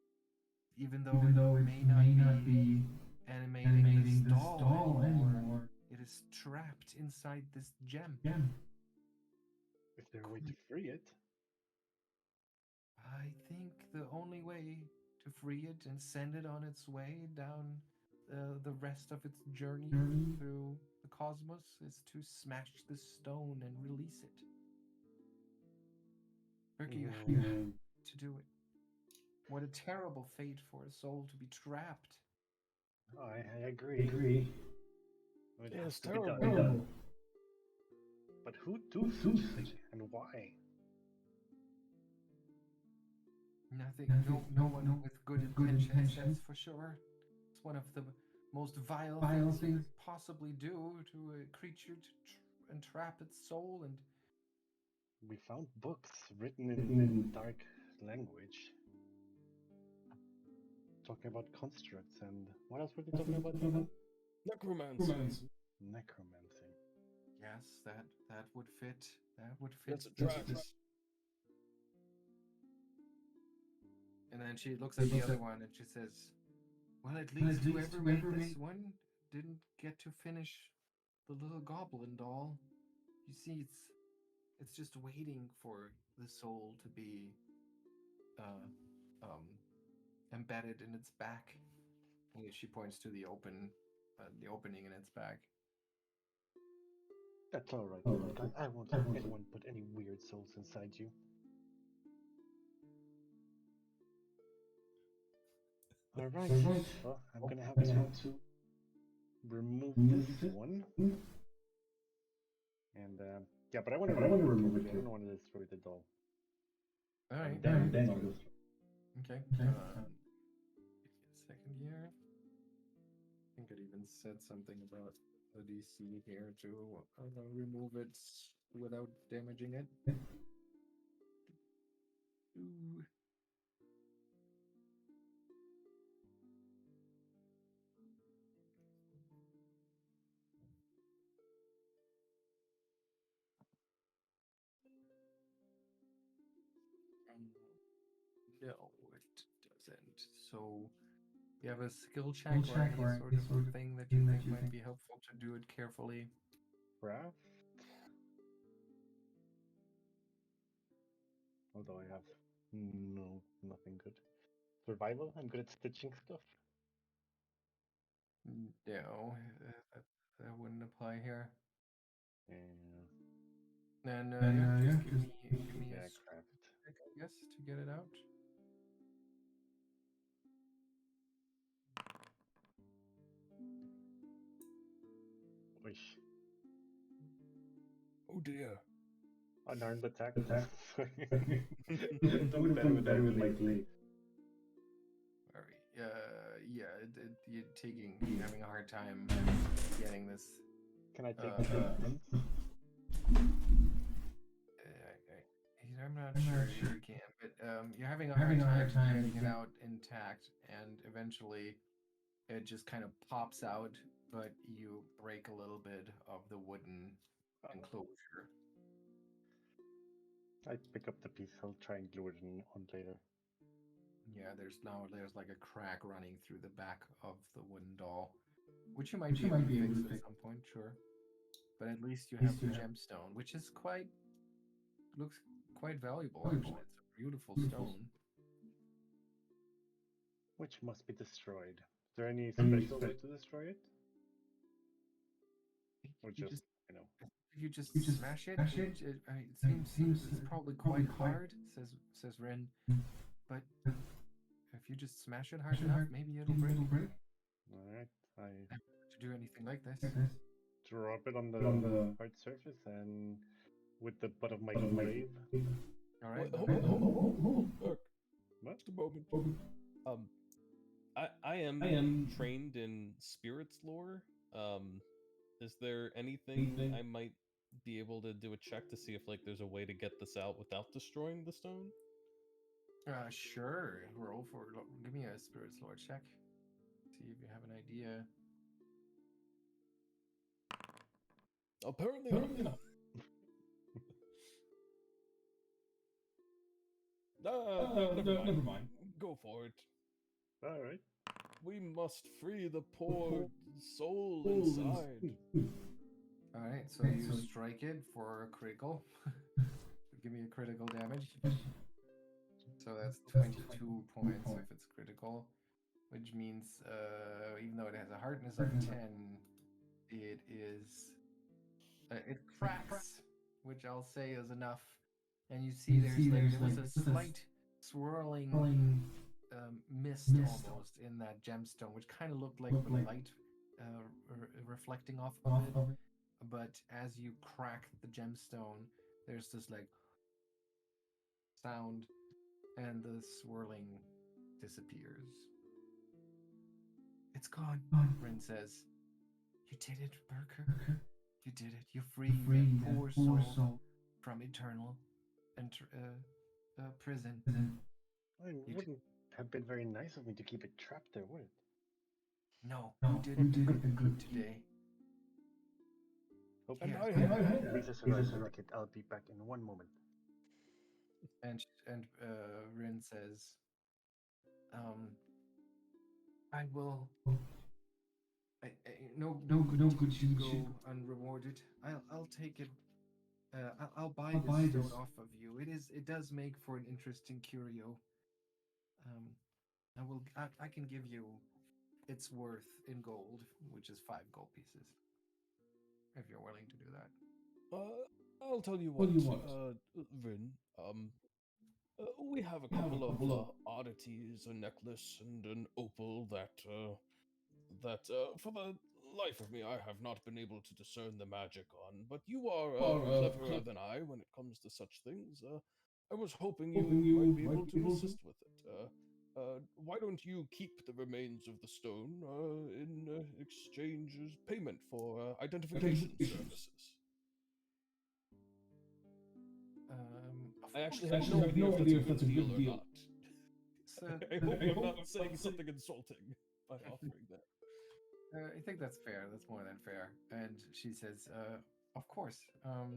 even though it may not be animating this doll anymore, it is trapped inside this gem. Is there a way to free it? I think the only way to free it and send it on its way down the rest of its journey through the cosmos is to smash the stone and release it. Birke, you have to do it. What a terrible fate for a soul to be trapped. I agree. It Yeah, has it's to be done. terrible. But who do such thing and why? Nothing. No one with good intentions, that's for sure. It's one of the most vile things you could possibly do to a creature to entrap its soul. And We found books written in dark language. Talking about constructs and what else were they talking about? Necromancy. Necromancy. yes, that would fit. That would fit. That's a trap. And then she looks at the other one and she says, "Well, at least whoever made this one didn't get to finish the little goblin doll. You see, it's just waiting for the soul to be embedded in its back." And she points to the opening in its back. That's alright. I won't let anyone put any weird souls inside you. Alright. Well, I'm gonna have to remove this one. And yeah, but I want to remove it. I don't want to destroy the doll. All right. Then Okay. Give me a second here. I think it even said something about the DC here to remove it without damaging it. Ooh. No, it doesn't. So you have a skill check or any sort of thing that you think might be helpful to do it carefully. craft. Although I have nothing good. Survival. I'm good at stitching stuff. No, that wouldn't apply here. And And yeah, just give me yeah, a craft. check, I guess, to get it out. Wish. Oh dear. Unarmed attack. Would have done better with my blade. Alright, yeah, you're having a hard time getting this. Can I take I'm not sure you can, but you're having a hard time getting it out intact, and eventually it just kind of pops out, but you break a little bit of the wooden enclosure. I pick up the piece. I'll try and glue it on later. Yeah, there's like a crack running through the back of the wooden doll, which you might be able to fix at some point, sure. But at least you have the gemstone, which is looks quite valuable, actually. It's a beautiful stone. Which must be destroyed. Is there any special way to destroy it? Or just, If you just smash it, it seems it's probably quite hard, says Ren. But if you just smash it hard enough, maybe it'll break. Alright, I to do anything like this. Drop it on the hard surface and with the butt of my glaive. Alright. Hold. What? Just a moment. I am trained in spirits lore. Is there anything I might be able to do a check to see if there's a way to get this out without destroying the stone? Sure. Give me a spirits lore check. See if you have an idea. Apparently not. Never mind. Go for it. All right. We must free the poor soul inside. Alright, so you strike it for a critical. Give me a critical damage. So that's 22 points if it's critical. Which means, even though it has a hardness of 10, it is... it cracks, which I'll say is enough. And you see there was a slight swirling mist almost in that gemstone, which kind of looked like the light reflecting off of it. But as you crack the gemstone, there's this like sound, and the swirling disappears. It's gone, Rin says. You did it, Birke. You did it. You freed a poor soul from eternal prison. It wouldn't have been very nice of me to keep it trapped there, would it? No, you did good today. Okay. Yeah. Lisa survives the rocket. I'll be back in one moment. And Rin says, I will. No good should go unrewarded. I'll take it. I'll buy this stone off of you. It does make for an interesting curio. I can give you its worth in gold, which is 5 gold pieces, if you're willing to do that. I'll tell you what, Vin. We have a couple of oddities, a necklace and an opal that for the life of me I have not been able to discern the magic on. But you are cleverer than I when it comes to such things. I was hoping you might be able to assist with it. Why don't you keep the remains of the stone in exchange as payment for identification services? I actually have no idea if that's a good deal or not. So, I hope I'm not saying something insulting by offering that. I think that's fair. That's more than fair. And she says, of course. Let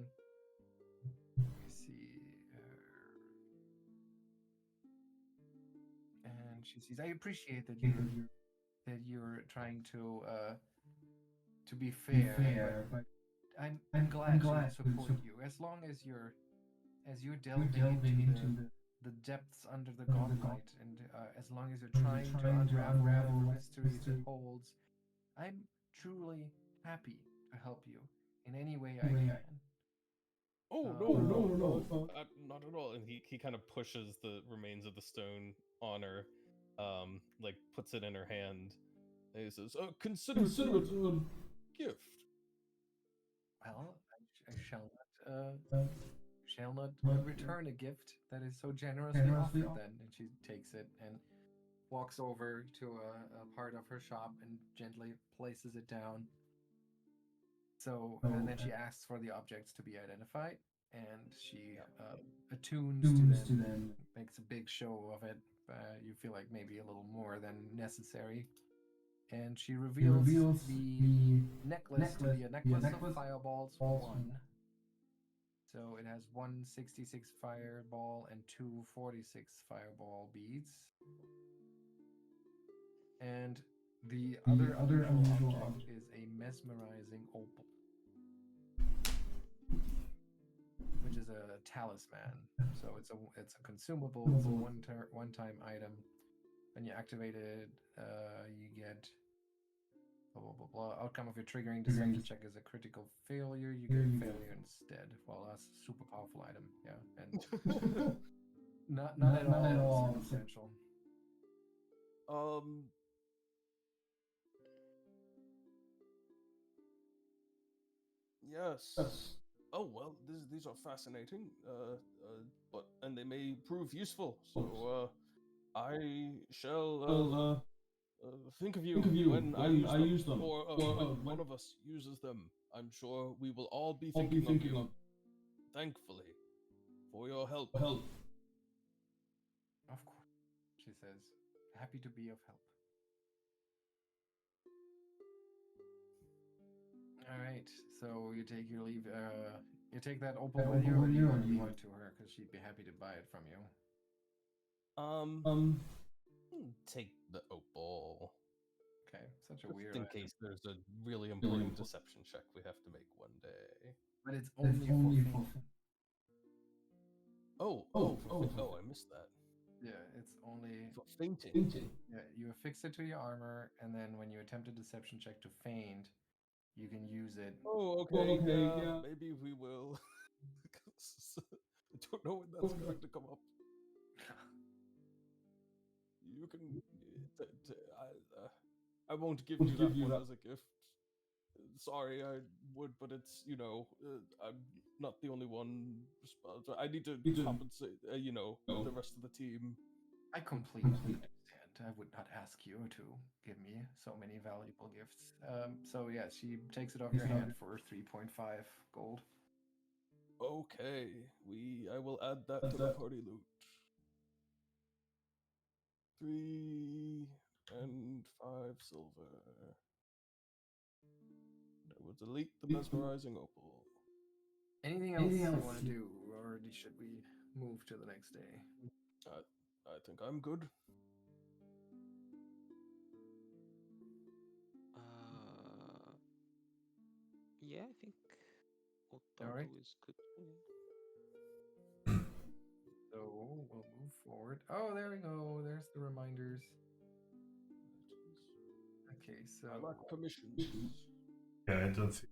me see. And she says, I appreciate that you're trying to be fair, but I'm glad to support you. As long as you're delving into the depths under the Gauntlight, and as long as you're trying to unravel the mysteries it holds, I'm truly happy to help you in any way I can. Oh, no, not at all. And he kind of pushes the remains of the stone on her, like puts it in her hand. And he says, consider it a gift. Well, I shall not return a gift that is so generously offered then. And she takes it and walks over to a part of her shop and gently places it down. So, and then she asks for the objects to be identified, and she attunes to them, makes a big show of it. You feel like maybe a little more than necessary. And she reveals the necklace to be a necklace of fireballs 1. So it has 166 fireball and 246 fireball beads. And the other unusual object is a mesmerizing opal, which is a talisman. So it's a consumable. It's a one-time item. When you activate it, you get blah blah blah blah. Outcome of your triggering deception check is a critical failure. You get failure instead. Well, that's a super powerful item. Yeah, and not at all essential. Yes. Oh well, these are fascinating. And they may prove useful. So I shall think of you when I use them, or when one of us uses them. I'm sure we will all be thinking of you. Thankfully, for your help. Of course, she says. Happy to be of help. All right, so you take your leave. You take that opal with you, or do you want to leave it to her because she'd be happy to buy it from you? Take the opal. Okay, such a Just weird in item. case there's a really important deception check we have to make one day. But it's only for Oh, I missed that. yeah, it's only For fainting. yeah, you affix it to your armor, and then when you attempt a deception check to feint, you can use it. Oh, okay, yeah, maybe we will. 'Cause I don't know when that's going to come up. You can. I won't give you that one as a gift. Sorry, I would, but it's I'm not the only one. I need to compensate. The rest of the team. I completely understand. I would not ask you to give me so many valuable gifts. So yeah, she takes it off your hand for 3.5 gold. Okay, I will add that to the party loot. 3 and 5 silver. I will delete the mesmerizing opal. Anything else you want to do, or should we move to the next day? I think I'm good. Yeah, I think All right. Ottardo is good. So we'll move forward. Oh, there we go. There's the reminders. Okay, so I lack permission. Yeah, I don't see.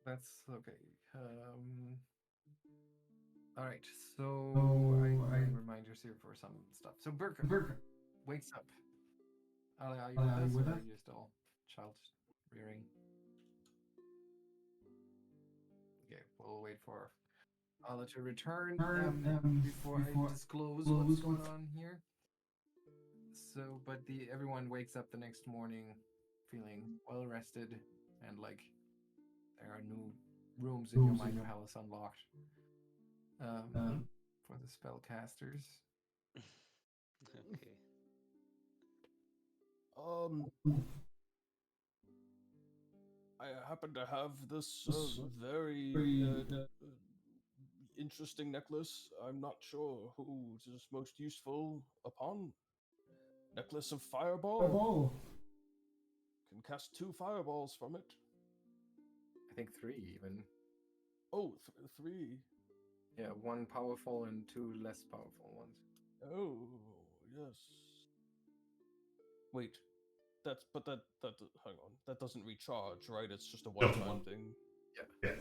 that's okay. All right, so I reminders here for some stuff. So Birke wakes up. Are you with us, or are you still child rearing? Okay, we'll wait for Allah to return before I disclose what's going on here. So, but everyone wakes up the next morning feeling well rested, and like there are new rooms in your mind palace unlocked for the spellcasters. Okay. I happen to have this very interesting necklace. I'm not sure who is most useful upon. Necklace of fireball. Can cast 2 fireballs from it. I think 3 even. Oh, 3. Yeah, 1 powerful and 2 less powerful ones. Oh, yes. Wait, that hang on. That doesn't recharge, right? It's just a one-time thing. Yeah.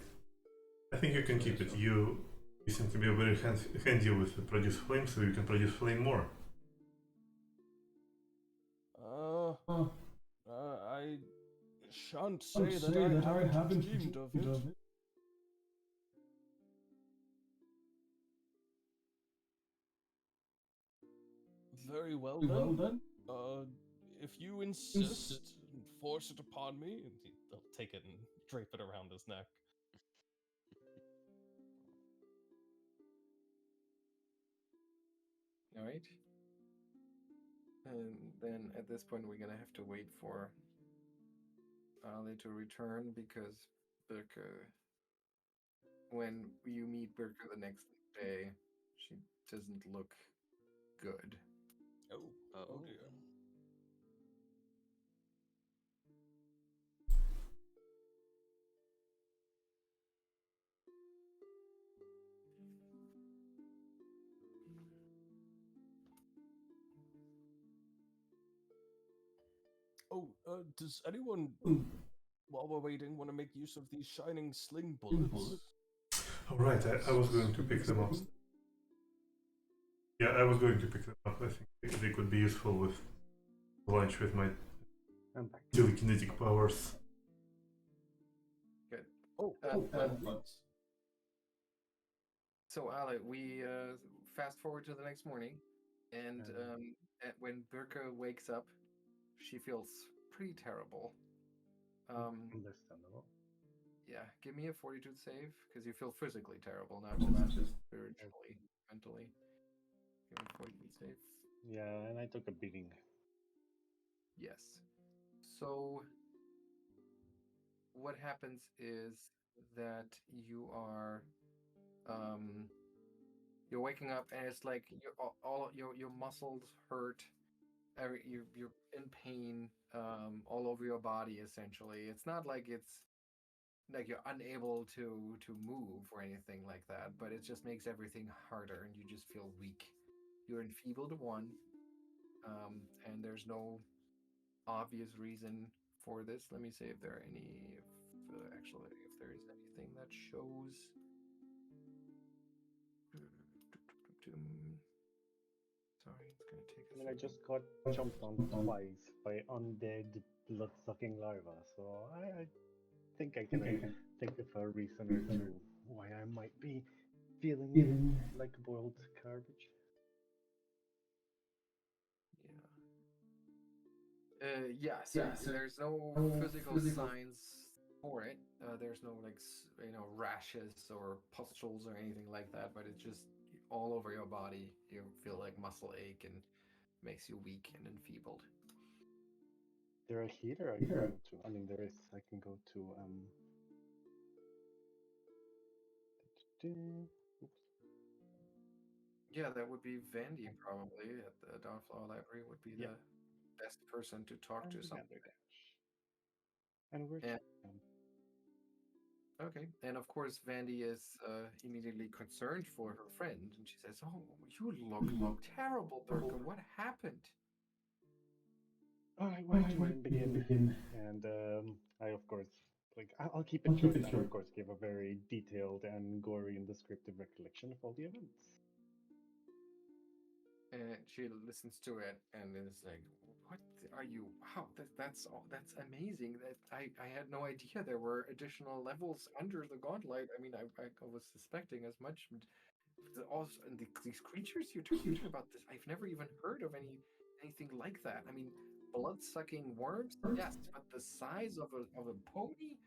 I think you can keep it. You seem to be very handy with the produce flame, so you can produce flame more. I shan't say that I haven't dreamed of it. Very well then. If you insist and force it upon me, and he'll take it and drape it around his neck. All right. And then at this point, we're gonna have to wait for Ali to return, because Birke, when you meet Birke the next day, she doesn't look good. Oh dear. Oh, does anyone, while we're waiting, want to make use of these shining sling bullets? All right, I was going to pick them up. Yeah, I was going to pick them up. I think they could be useful with lunch with my telekinetic powers. Good. Well. So Ali, we fast forward to the next morning, and when Birke wakes up, she feels pretty terrible. Understandable. Yeah, give me a fortitude save, because you feel physically terrible, not just spiritually, mentally. Give me a fortitude save. Yeah, and I took a beating. Yes. So what happens is that you are you're waking up, and it's like your muscles hurt, you're in pain all over your body essentially. It's not like it's like you're unable to move or anything like that, but it just makes everything harder and you just feel weak. You're enfeebled one, and there's no obvious reason for this. Let me see if there are any, if, actually, if there is anything that shows. Sorry, it's gonna take I a mean, I second. just got jumped on twice by undead, blood-sucking larvae, so I think I can think of a reason or two why I might be feeling like boiled garbage. Yeah. So there's no physical signs for it. There's no like rashes or pustules or anything like that. But it's just all over your body. You feel like muscle ache and makes you weak and enfeebled. There a healer I can go to? I mean, there is. I can go to oops. Yeah, that would be Vandy probably at the Dawnflower Library would be Yeah, the best person to talk and to something. Vanderdash. And we're And champion. okay, and of course Vandy is immediately concerned for her friend, and she says, "Oh, you look terrible, Birke. What happened?" All right, where to even begin? And I, of course, like I'll keep it short and, of course, give a very detailed and gory and descriptive recollection of all the events. And she listens to it and is like, "What are you? How? That's all. That's amazing. That I had no idea there were additional levels under the Gauntlight. I mean, I was suspecting as much. Also, and these creatures you're talking about, this I've never even heard of anything like that. I mean, blood-sucking worms, yes, but the size of a pony.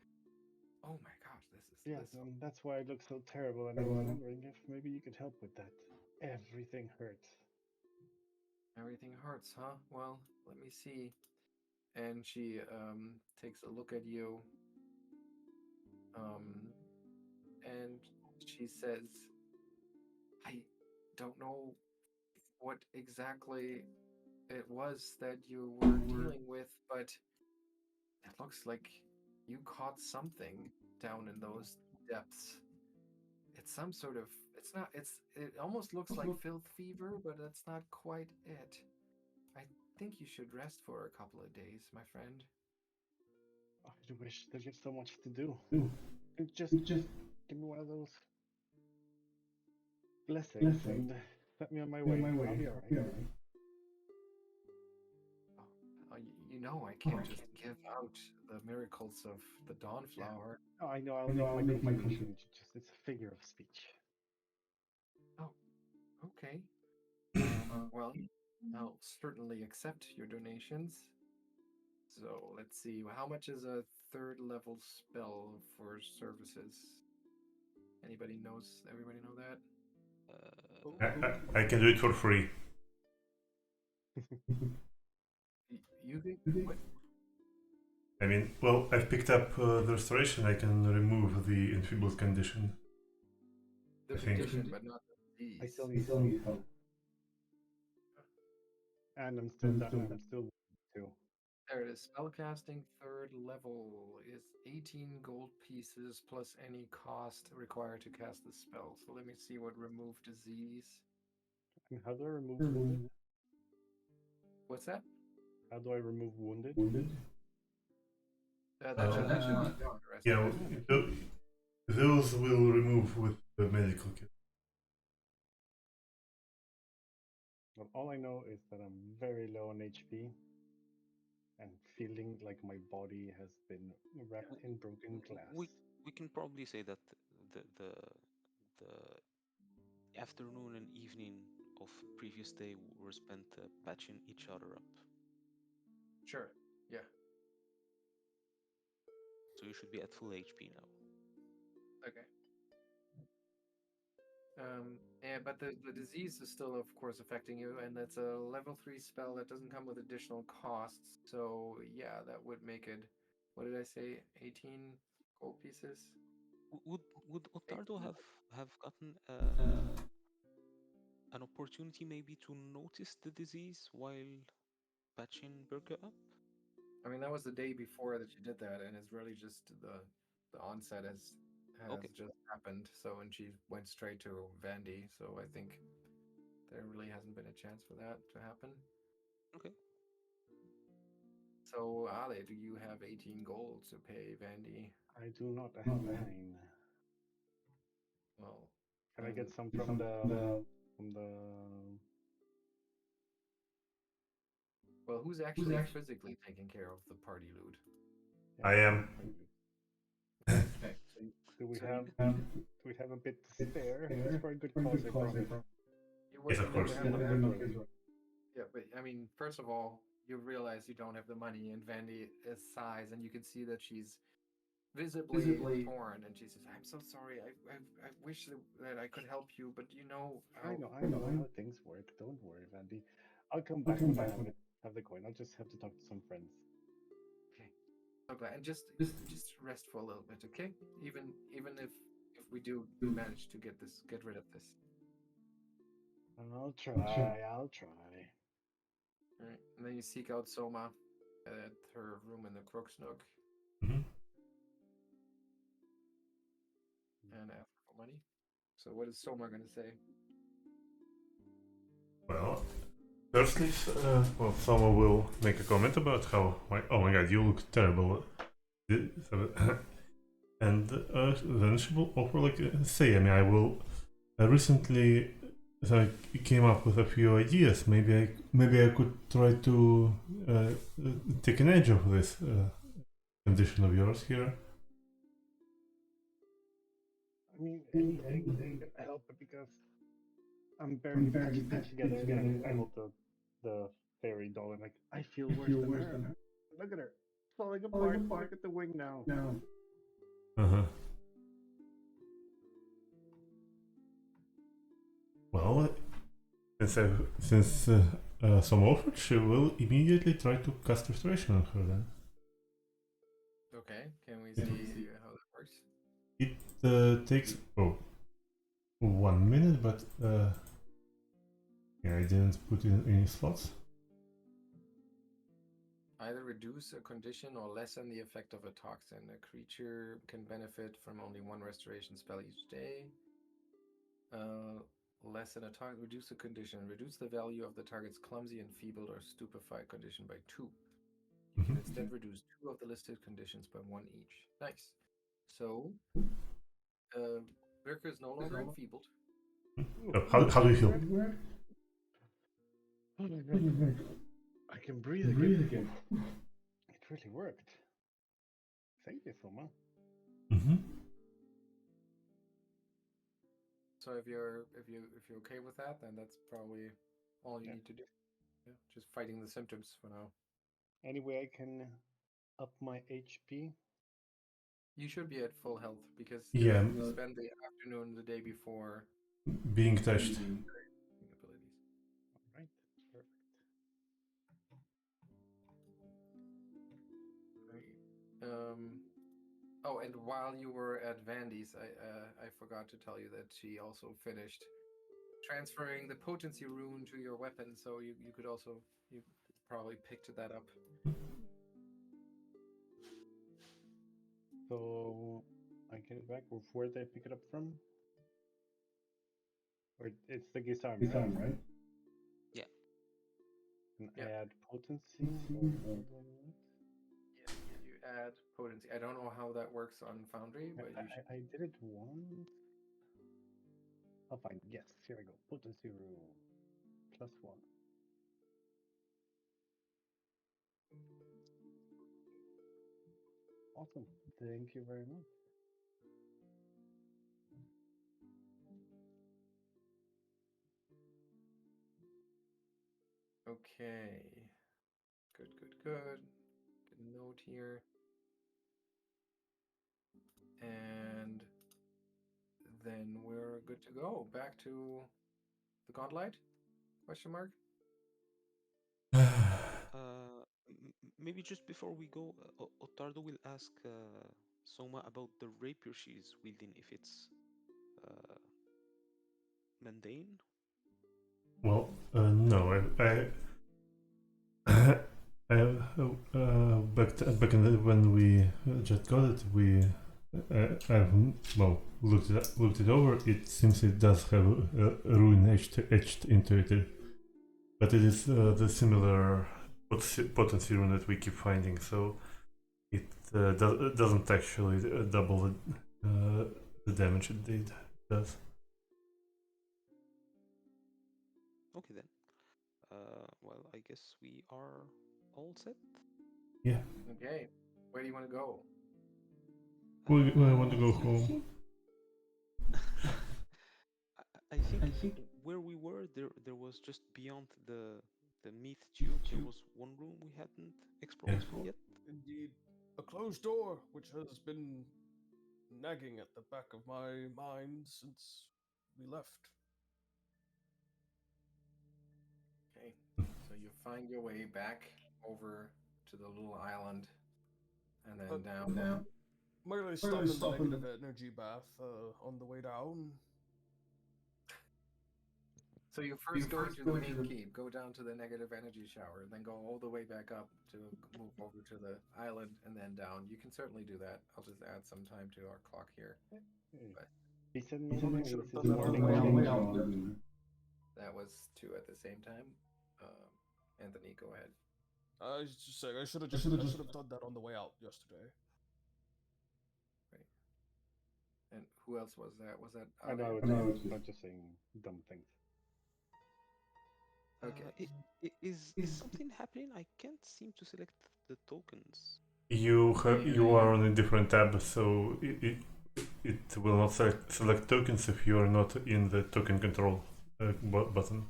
Oh my gosh, this is Yes, this. and that's why I look so terrible. And I was wondering if maybe you could help with that. Everything hurts. Everything hurts, huh? Well, let me see. And she takes a look at you, um, and she says, "I don't know what exactly it was that you were dealing with, but it looks like you caught something down in those depths. It's some sort of, it's not, it almost looks like filth fever, but that's not quite it. I think you should rest for a couple of days, my friend." I do wish there's just so much to do. Just give me one of those blessings and set me on my way. I'll be alright. You know, I can't just give out the miracles of the Dawnflower. Oh, I know I'll make my contribution. It's a figure of speech. Oh, okay. Well, I'll certainly accept your donations. So let's see. How much is a third level spell for services? Anybody knows? Everybody know that? I can do it for free. You think? What? I mean, well, I've picked up the restoration. I can remove the enfeebled condition. The I think. condition, but not the disease. I still need help. And I'm still too. There it is. Spellcasting third level is 18 gold pieces plus any cost required to cast the spell. So let me see what remove disease. And how do I remove wounded? What's that? How do I remove wounded? That should be on the rest Yeah, of it. those will remove with the medical kit. Well, all I know is that I'm very low on HP and feeling like my body has been wrapped in broken glass. We can probably say that the afternoon and evening of previous day were spent patching each other up. Sure. Yeah. So you should be at full HP now. Okay. Yeah, but the disease is still, of course, affecting you, and that's a level 3 spell that doesn't come with additional costs. So yeah, that would make it. What did I say? 18 gold pieces. Would Ottardo 18. have gotten an opportunity maybe to notice the disease while patching Birke up? I mean, that was the day before that you did that, and it's really just the onset has Okay. just happened. So, and she went straight to Vandy. So I think there really hasn't been a chance for that to happen. Okay. So, Ale, do you have 18 gold to pay Vandy? I do not. I have 9. Well, Can I get some from the well, who's actually physically taking care of the party loot? I am. Okay, so Do we so have a bit to spare? It's for a good cause, I promise. Yes, of course. Yeah, but I mean, first of all, you realize you don't have the money, and Vandy is sighs, and you can see that she's visibly torn, and she says, "I'm so sorry. I wish that I could help you, but you know, I know how things work. Don't worry, Vandy. I'll come back when I have the coin. I'll just have to talk to some friends. Okay, so glad, and just rest for a little bit, okay? Even if we do manage to get rid of this. I'll try. All All right, and then you seek out Soma at her room in the Crook's Nook Mhm. and ask for money. So what is Soma going to say? Well, firstly, well, someone will make a comment about how, oh my god, you look terrible. And then she will offer, like, say, I mean, I will recently came up with a few ideas. Maybe I could try to take an edge of this condition of yours here. I mean, anything can help because I'm barely patching things together. And I hold the fairy doll and like, I feel worse than her. Look at her. Falling apart. Look at the wing now. Uh-huh. Well, since some offered, she will immediately try to cast restoration on her then. Okay, can we see how that works? It takes 1 minute, but yeah, I didn't put in any slots. Either reduce a condition or lessen the effect of a toxin. A creature can benefit from only 1 restoration spell each day. Lessen a target, reduce a condition. Reduce the value of the target's clumsy, enfeebled, or stupefied condition by 2. You can instead reduce 2 of the listed conditions by 1 each. Nice. So, Birke is no longer enfeebled. How do you feel? Oh my god. I can breathe again. It really worked. Thank you, Soma. Mm-hmm. So if you're okay with that, then that's probably all you need to do. Yeah, just fighting the symptoms for now. Any way I can up my HP? You should be at full health because Yeah. you spend the afternoon the day before Being touched. abilities. All right, perfect. Oh, and while you were at Vandy's, I forgot to tell you that she also finished transferring the potency rune to your weapon, so you probably picked that up. So I get it back. Where did I pick it up from? Or it's the Gisarm, right? Yeah. And Yeah. add potency. Or how do I do it? Yeah, you add potency. I don't know how that works on Foundry, but I did it once. I'll find. Yes, here I go. Potency rule +1. Awesome. Thank you very much. Okay. Good. Get a note here. And then we're good to go. Back to the Gauntlight? Question mark? Maybe just before we go, Ottardo will ask Soma about the rapier she's wielding, if it's mundane. Well, no, Back in when we just got it, we looked it over. It seems it does have a rune etched into it, but it is the similar potency rune that we keep finding, so it doesn't actually double the damage it does. Okay then. Well, I guess we are all set. Yeah, Okay, where do you want to go? we want to go home. I think where we were, there was just beyond the meat tube. There was one room we hadn't explored yet. Indeed, a closed door which has been nagging at the back of my mind since we left. Okay, so you find your way back over to the little island, and then down. Merely stop in the negative energy bath on the way down. So you first go into the main keep, go down to the negative energy shower, and then go all the way back up to move over to the island, and then down. You can certainly do that. I'll just add some time to our clock here. But He said Probably maybe should have it's done the that on the morning way now. that was two at the same time. Anthony, go ahead. I was just saying I should have done that on the way out yesterday. And who else was that? Was that? I know, Ottardo? it's not just saying dumb things. Okay. Is something happening? I can't seem to select the tokens. You are on a different tab, so it will not select tokens if you are not in the token control button.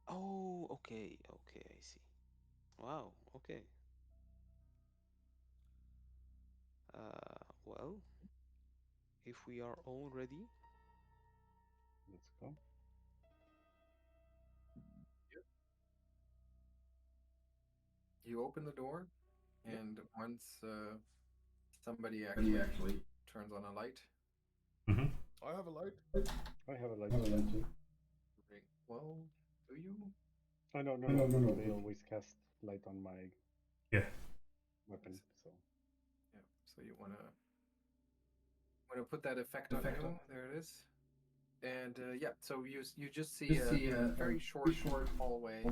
Oh, okay, I see. Wow, okay. Well, if we are all ready, Let's go. You open the door, and once somebody actually turns on a light. Mm-hmm. I have a light. I have a light too. Right. Well, do you? Oh no. They always cast light on my weapon, so Yeah. So you wanna put that effect on you. There it is. And yeah, so you just see a very short hallway,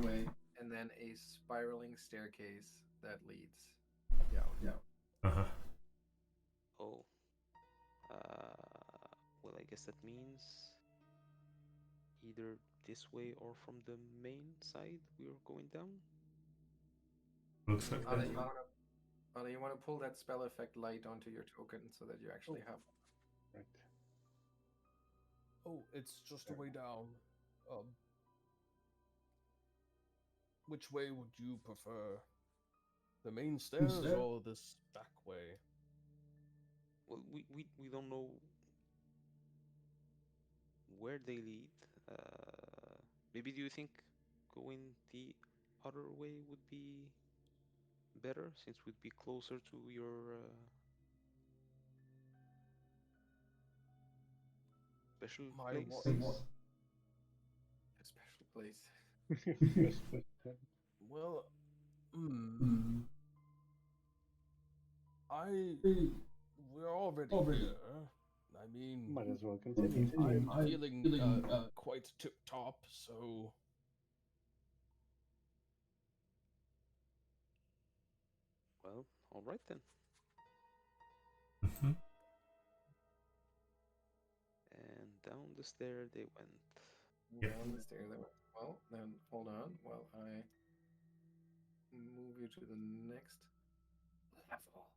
and then a spiraling staircase that leads down. Uh-huh. oh, well, I guess that means either this way or from the main side we're going down. Looks like that. You want to pull that spell effect light onto your token so that you actually have. right. Oh, it's just a way down. Which way would you prefer? The main stairs or this back way? Well, we don't know where they lead. Maybe do you think going the other way would be better since we'd be closer to your special My place? A special place. Well, we're already here. I mean, Might as well continue. I'm feeling quite tip top, so Well, all right then. Mm-hmm. And down the stair they went. Yeah. Down the stairs. Well, then hold on while I move you to the next level.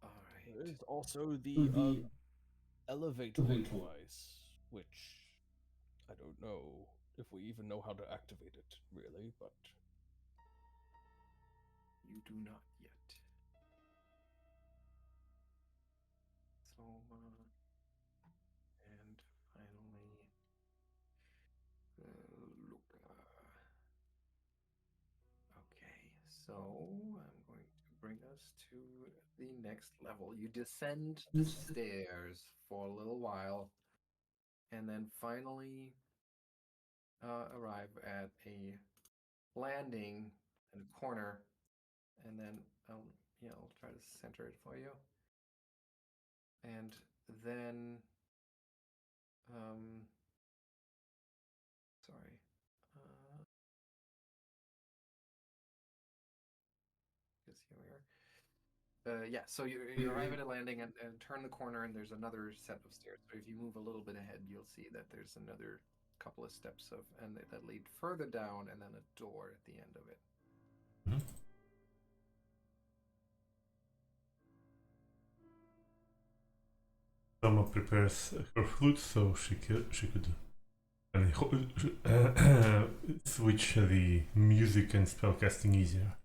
All right. there is also the elevator device, which I don't know if we even know how to activate it, really, but You do not yet. So, and finally, Lucca. Okay, so I'm going to bring us to the next level. You descend the stairs for a little while, and then finally arrive at a landing in a corner and then I'll try to center it for you. And then, sorry. Yes, here we are. Yeah, so you arrive at a landing and turn the corner, and there's another set of stairs. So if you move a little bit ahead, you'll see that there's another couple of steps that lead further down, and then a door at the end of it. Mhm. Souma prepares her flute so she could switch the music and spellcasting easier.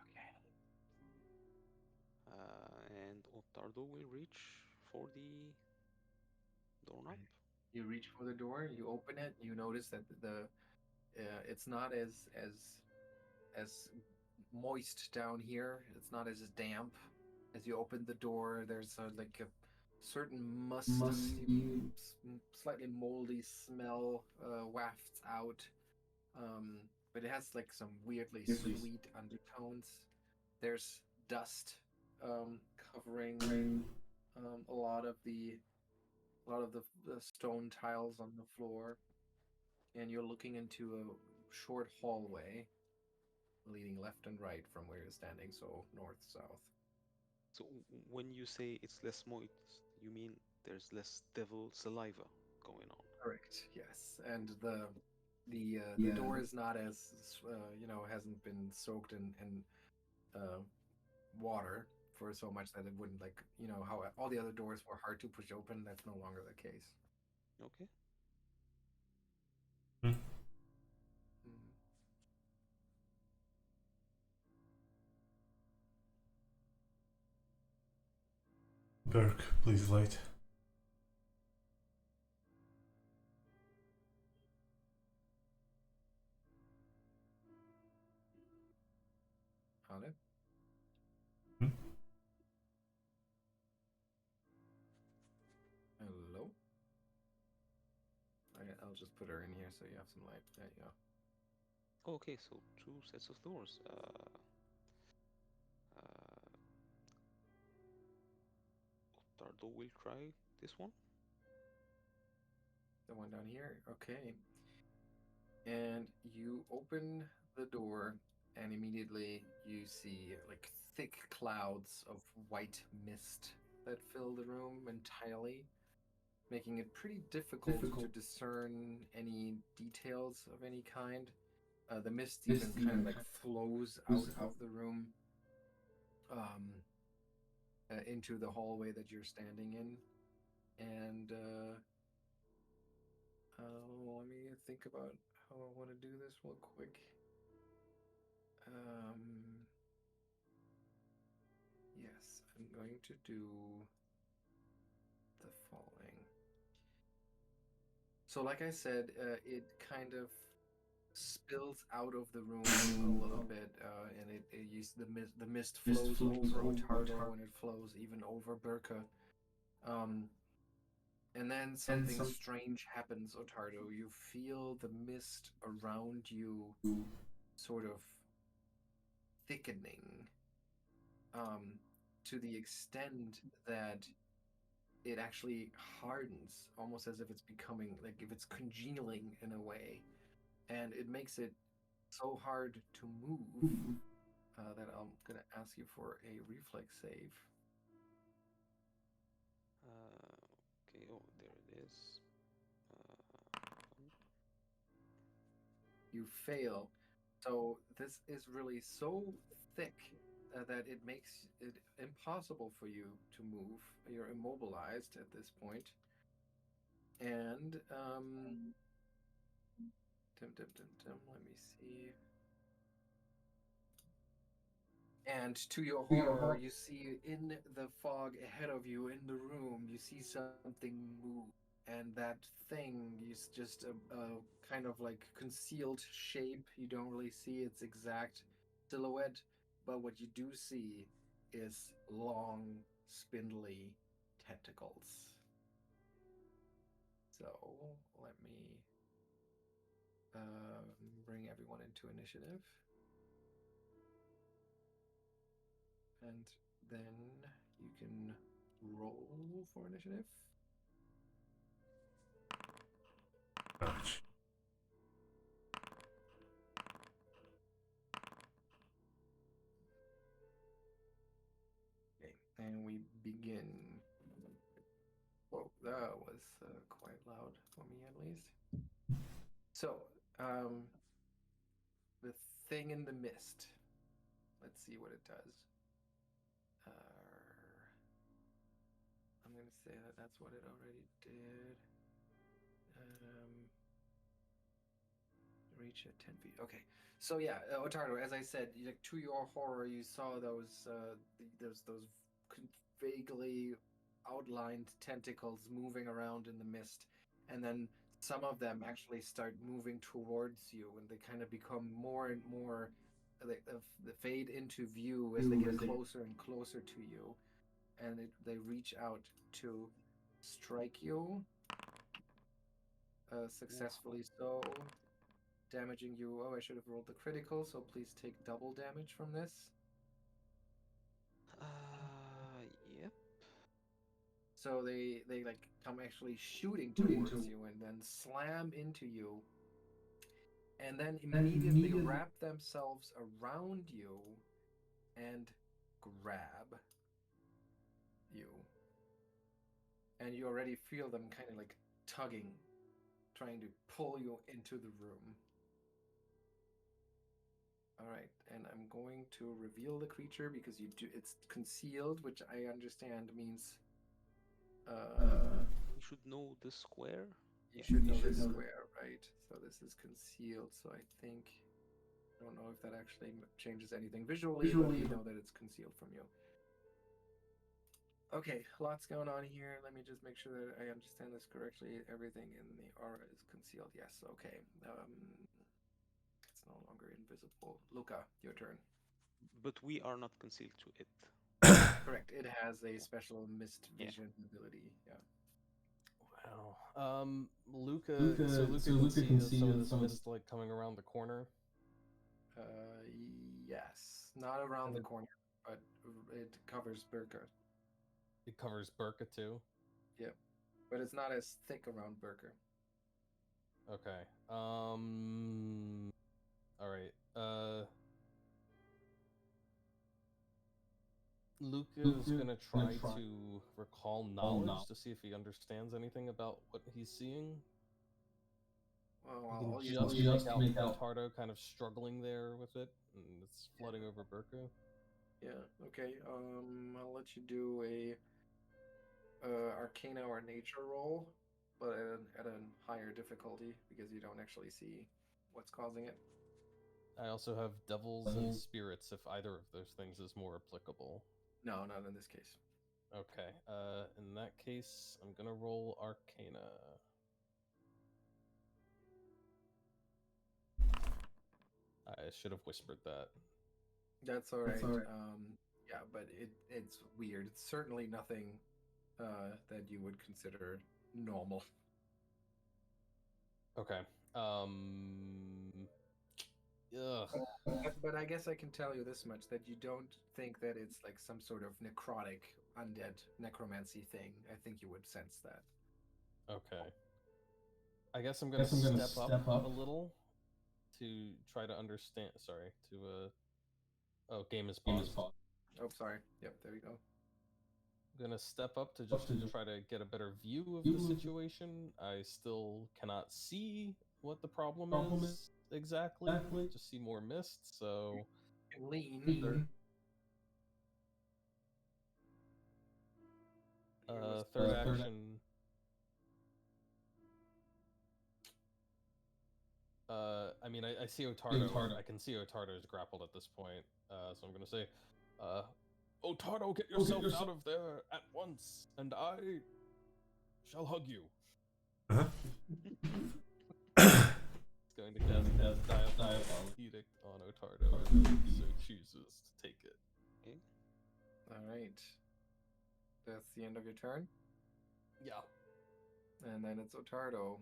Okay. And Ottardo will reach for the doorknob. You reach for the door, you open it, you notice that it's not as moist down here. It's not as damp. As you open the door, there's like a certain musty, slightly moldy smell wafts out. But it has like some weirdly sweet undertones. There's dust covering a lot of the stone tiles on the floor, and you're looking into a short hallway leading left and right from where you're standing, so north, south. So when you say it's less moist, you mean there's less devil saliva going on. Correct. Yes, and the door is not as hasn't been soaked in water for so much that it wouldn't how all the other doors were hard to push open. That's no longer the case. Okay. Hmm. Mm. Birke, please light. On it. Hmm? Hello. I'll just put her in here so you have some light. There you go. Okay, so two sets of doors. Ottardo will try this one. The one down here. Okay. And you open the door, and immediately you see like thick clouds of white mist that fill the room entirely, making it pretty difficult to discern any details of any kind. The mist even kind of like flows out of the room um, into the hallway that you're standing in. And let me think about how I want to do this real quick. Yes, I'm going to do the following. So, like I said, it kind of spills out of the room a little bit, and the mist flows over Ottardo, and it flows even over Birke. And then something strange happens, Ottardo. You feel the mist around you sort of thickening, to the extent that it actually hardens, almost as if it's becoming like if it's congealing in a way, and it makes it so hard to move that I'm gonna ask you for a reflex save. Okay, oh, there it is. You fail, so this is really so thick that it makes it impossible for you to move. You're immobilized at this point, and let me see. And to your horror, you see in the fog ahead of you in the room, you see something move. And that thing is just a kind of like concealed shape. You don't really see its exact silhouette, but what you do see is long, spindly tentacles. So let me bring everyone into initiative. And then you can roll for initiative. Ouch. Okay, and we begin. Whoa, that was quite loud for me at least. So, the thing in the mist. Let's see what it does. I'm going to say that that's what it already did. Reach at 10 feet. Okay. So yeah, Ottardo, as I said, like, to your horror, you saw those vaguely outlined tentacles moving around in the mist, and then some of them actually start moving towards you, and they kind of become more and more. They fade into view as they get closer and closer to you, and they reach out to strike you. Successfully so. Damaging you. Oh, I should have rolled the critical, so please take double damage from this. Yep. So they like come actually shooting towards you and then slam into you, and then immediately wrap themselves around you and grab you. And you already feel them kind of like tugging, trying to pull you into the room. All right, and I'm going to reveal the creature because it's concealed, which I understand means You should know the square. you should know this square, right? So this is concealed, so I don't know if that actually changes anything visually, but you know that it's concealed from you. Okay, lots going on here. Let me just make sure that I understand this correctly. Everything in the aura is concealed. Yes, okay. It's no longer invisible. Lucca, your turn. But we are not concealed to it. Correct. It has a special mist vision ability. Yeah. Wow. Lucca can see some of this mist like coming around the corner. Yes, not around the corner, but it covers Birke. It covers Birke too. Yep, but it's not as thick around Birke. Okay. All right. Lucca's gonna try to recall knowledge to see if he understands anything about what he's seeing. Well, You can just make out Ottardo kind of struggling there with it, and it's flooding over Birke. Yeah. Okay. I'll let you do a Arcana or Nature roll, but at a higher difficulty because you don't actually see what's causing it. I also have Devils and Spirits if either of those things is more applicable. No, not in this case. Okay. In that case, I'm gonna roll Arcana. I should have whispered that. That's all right. Yeah, but it's weird. It's certainly nothing that you would consider normal. Okay. Ugh. But I guess I can tell you this much, that you don't think that it's like some sort of necrotic, undead necromancy thing. I think you would sense that. Okay. I guess I'm gonna step up a little to try to understand. Sorry, to Oh, game is paused. Oh, sorry. Yep, there you go. I'm gonna step up to just try to get a better view of the situation. I still cannot see what the problem is exactly. Just see more mist, so Lean. third action. I mean, I see Ottardo. I can see Ottardo is grappled at this point. So I'm gonna say, Ottardo, get yourself out of there at once, and I shall hug you. Uh-huh. It's going to cast Diabolic Edict on Ottardo, so chooses to take it. Okay. All right. That's the end of your turn? Yeah. And then it's Ottardo.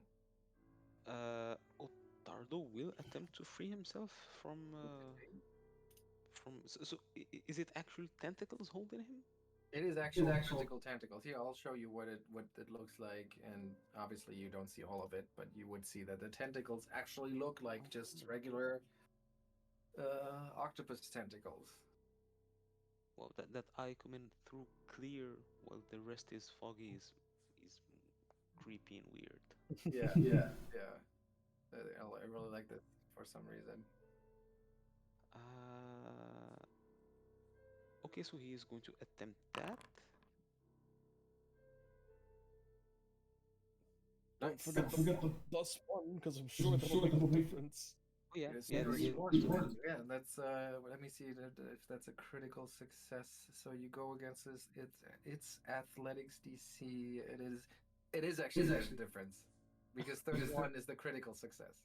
Ottardo will attempt to free himself from is it actually tentacles holding him? It is actual physical tentacles. Here, I'll show you what it looks like, and obviously you don't see all of it, but you would see that the tentacles actually look like just regular octopus tentacles. Well, that eye coming through clear while the rest is foggy is creepy and weird. Yeah, Yeah. yeah. I really like this for some reason. Uh, okay, so he is going to attempt that. Don't Nice. forget the +1, because I'm sure that'll make a difference. Oh yeah, It is yeah, very yeah. important. Yeah, that's let me see if that's a critical success. So you go against this. It's athletics DC. It is actually there's a difference because 31 is the critical success.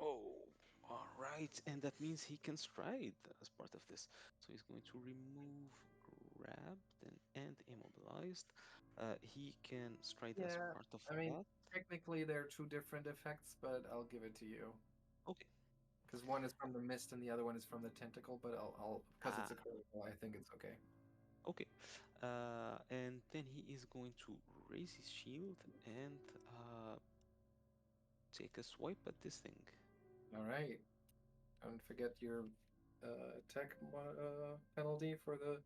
Oh, all right, and that means he can stride as part of this. So he's going to remove grabbed and immobilized. He can stride as Yeah, part of I mean that. technically they're two different effects, but I'll give it to you Okay. because one is from the mist and the other one is from the tentacle. But I'll because it's a Ah, critical, I think it's okay. okay. And then he is going to raise his shield and take a swipe at this thing. All right. Don't forget your attack penalty for the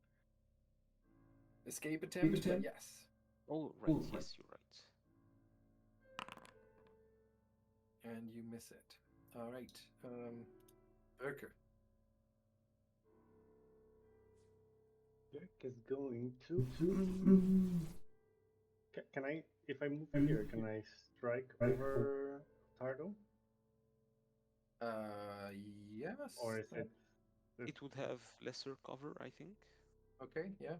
escape attempt. But yes, Oh, right. Yes, you're right. and you miss it. All right, Birke. Dirk is going to. Can I, if I move here, can I strike over Ottardo? Yes. Or is it? It would have lesser cover, I think. Okay? Yeah,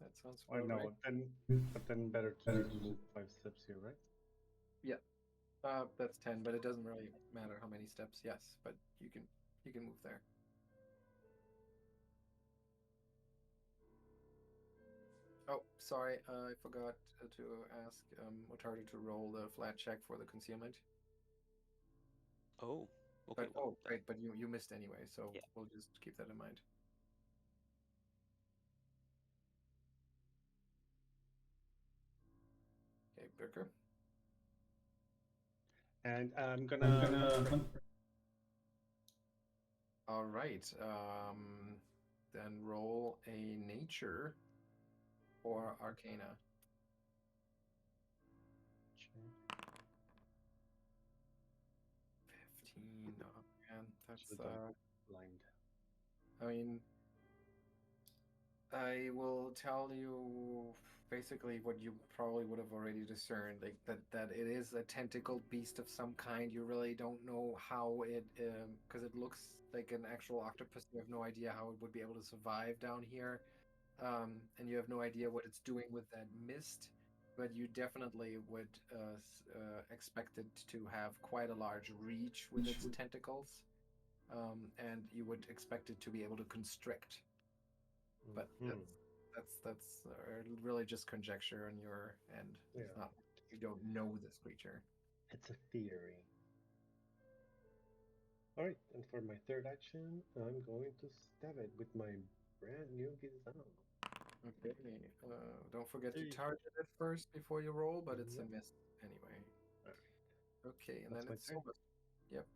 that sounds Or about right. no, but then better to just move 5 steps here, right? Yeah. That's 10, but it doesn't really matter how many steps. Yes, but you can move there. Oh, sorry, I forgot to ask Ottardo to roll the flat check for the concealment. Oh, okay. But oh, right, but you missed anyway, so Yeah. we'll just keep that in mind. Okay, Birker. And I'm gonna. All right. Then roll a nature or arcana. Check. 15. Oh man, that's Should've done blind. I mean, I will tell you basically what you probably would have already discerned, like that it is a tentacled beast of some kind. You really don't know how it, because it looks like an actual octopus. You have no idea how it would be able to survive down here, and you have no idea what it's doing with that mist. But you definitely would expect it to have quite a large reach with its tentacles, and you would expect it to be able to constrict. But that's really just conjecture on your end. It's Yeah. not, you don't know this creature. It's a theory. Alright, and for my third action, I'm going to stab it with my brand new Gizam. Okay. Don't forget to Hey. target it first before you roll, but it's a Yep. miss anyway. Alright. Okay, and That's then my it's turn. Souma. Yep.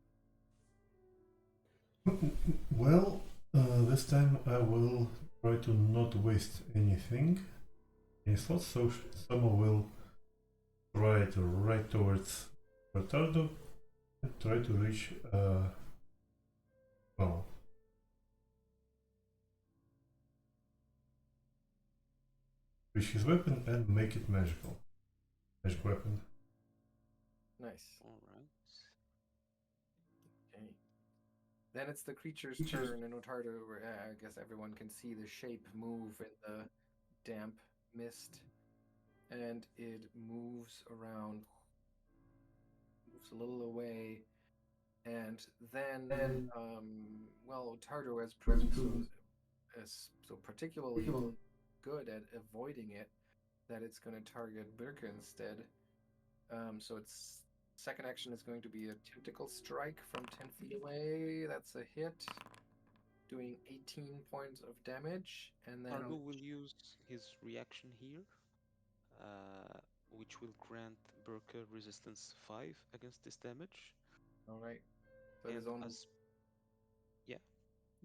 Well, this time I will try to not waste anything, any slots, so Souma will try to right towards Ottardo and try to reach, well, reach his weapon and make it magical. Magic weapon. Nice. All right. Okay. Then it's the creature's turn, and Ottardo, I guess everyone can see the shape move in the damp mist, and it moves around, moves a little away, and then, well, Ottardo has proven so particularly good at avoiding it that it's going to target Birke instead. So its second action is going to be a tentacle strike from 10 feet away. That's a hit, doing 18 points of damage. And then Ottardo will use his reaction here, which will grant Birke resistance 5 against this damage. all right. So And his own. as yeah,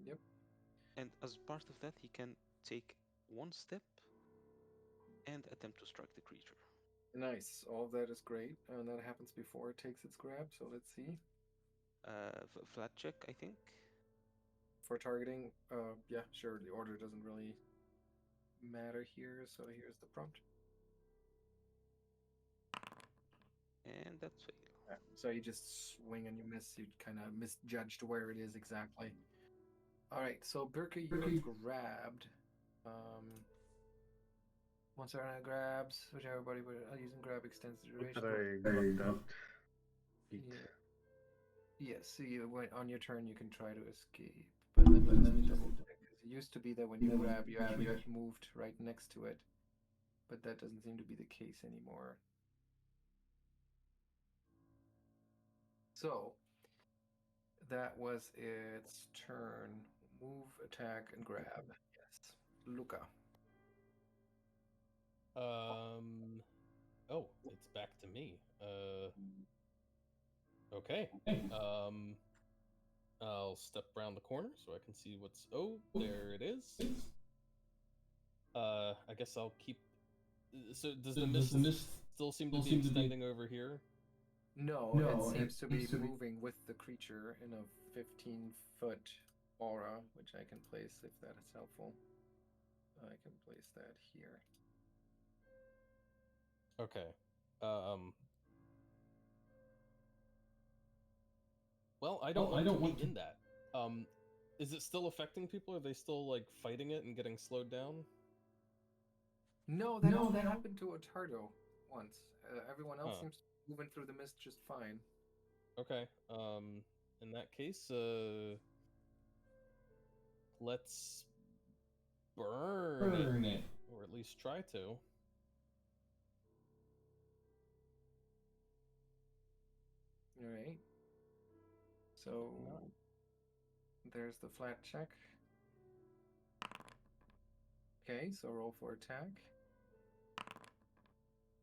Yep. and as part of that, he can take one step and attempt to strike the creature. Nice. All of that is great. And that happens before it takes its grab. So let's see. Flat check, I think. For targeting, yeah, sure. The order doesn't really matter here. So here's the prompt. And that's fail. Yeah, so you just swing and you miss. You kind of misjudged where it is exactly. All right. So Birke, you grabbed. Once Arana grabs, which everybody would using grab extends the duration. But I got that beat. Yeah. Yes, so you went on your turn. You can try to escape, but let me double check. 'Cause it used to be that when you grab, you actually moved right next to it, but that doesn't seem to be the case anymore. So that was its turn. Move, attack, and grab. Yes, Lucca. Oh, it's back to me. Okay. I'll step around the corner so I can see what's. Oh, there it is. I guess I'll keep. So does the mist still seem to be extending over here? No, it seems to be moving with the creature in a 15-foot aura, which I can place if that is helpful. I can place that here. Okay. Well, I don't want to be in that. Is it still affecting people? Are they still like fighting it and getting slowed down? No, that only happened to Ottardo once. Everyone else seems to be moving through the mist just fine. Okay. In that case, let's burn it, or at least try to. All right. So there's the flat check. Okay, so roll for attack.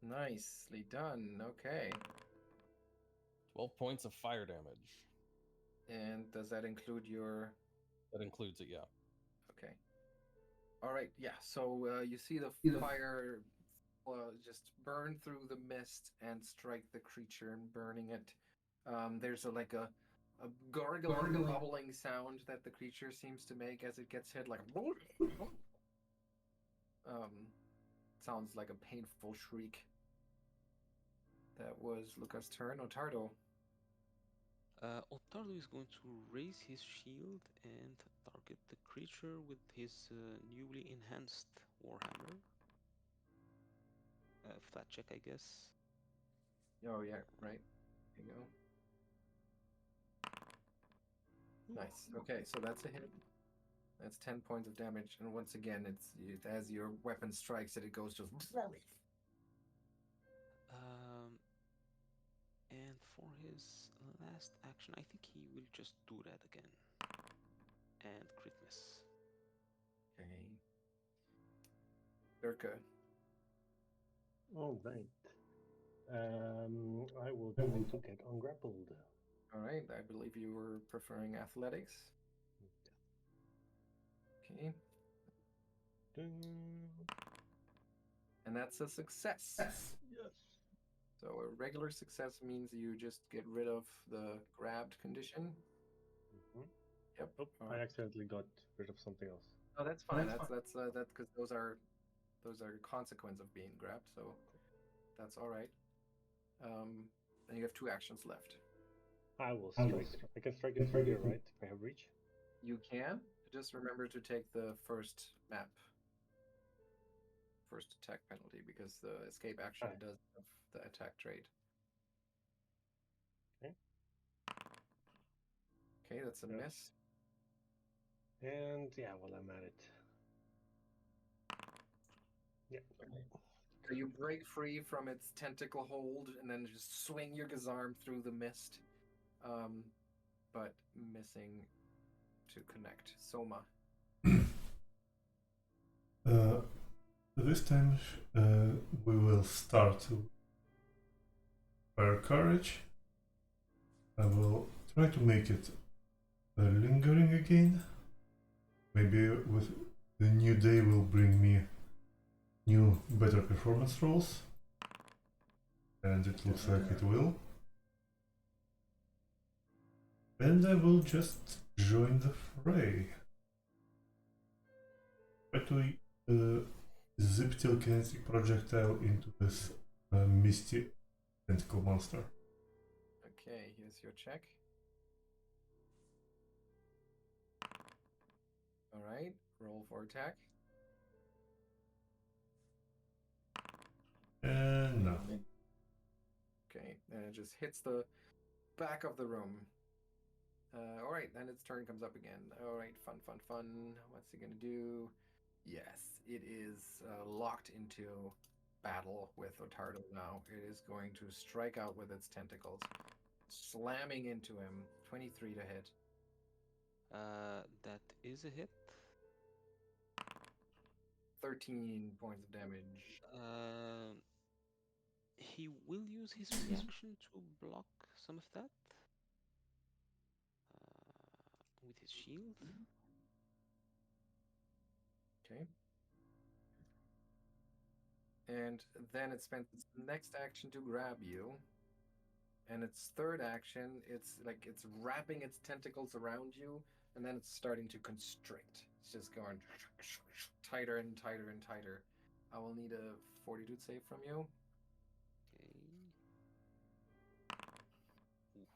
Nicely done. Okay. 12 points of fire damage. And does that include your... That includes it, yeah. Okay. All right, yeah. So you see the fire just burn through the mist and strike the creature, and burning it. There's a gargling, bubbling sound that the creature seems to make as it gets hit, like sounds like a painful shriek. That was Lucca's turn. Ottardo. Ottardo is going to raise his shield and target the creature with his newly enhanced Warhammer. Flat check, I guess. Oh yeah, right. There you go. Nice. Okay, so that's a hit. That's 10 points of damage, and once again, as your weapon strikes it, it goes just. And for his last action, I think he will just do that again. And crit miss. Okay. Birke. All right. I will try to get ungrappled. All right, I believe you were preferring athletics. Okay. And that's a success. Yes. So a regular success means you just get rid of the grabbed condition. Yep. Oh, I accidentally got rid of something else. Oh, that's fine. That's because those are a consequence of being grabbed. So that's all right. Then you have 2 actions left. I will strike. I can strike it from here, right? If I have reach. You can just remember to take the first attack penalty, because the escape action does have the attack trait. Okay. Okay, that's a miss. And yeah, while I'm at it. Yeah. So you break free from its tentacle hold and then just swing your gazarm through the mist, but missing to connect. Soma. This time we will start with courage. I will try to make it lingering again. Maybe with the new day will bring me new, better performance rolls. And it looks like it will. And I will just join the fray. Try to zip telekinetic projectile into this misty tentacle monster. Okay, here's your check. Alright, roll for attack. And no. Okay, and it just hits the back of the room. Alright, then its turn comes up again. Alright, fun. What's it gonna do? Yes, it is locked into battle with Ottardo now. It is going to strike out with its tentacles, slamming into him. 23 to hit. That is a hit. 13 points of damage. He will use his reaction to block some of that with his shield. Okay. And then it spends its next action to grab you. And its third action, it's wrapping its tentacles around you, and then it's starting to constrict. It's just going tighter and tighter and tighter. I will need a fortitude save from you. Okay.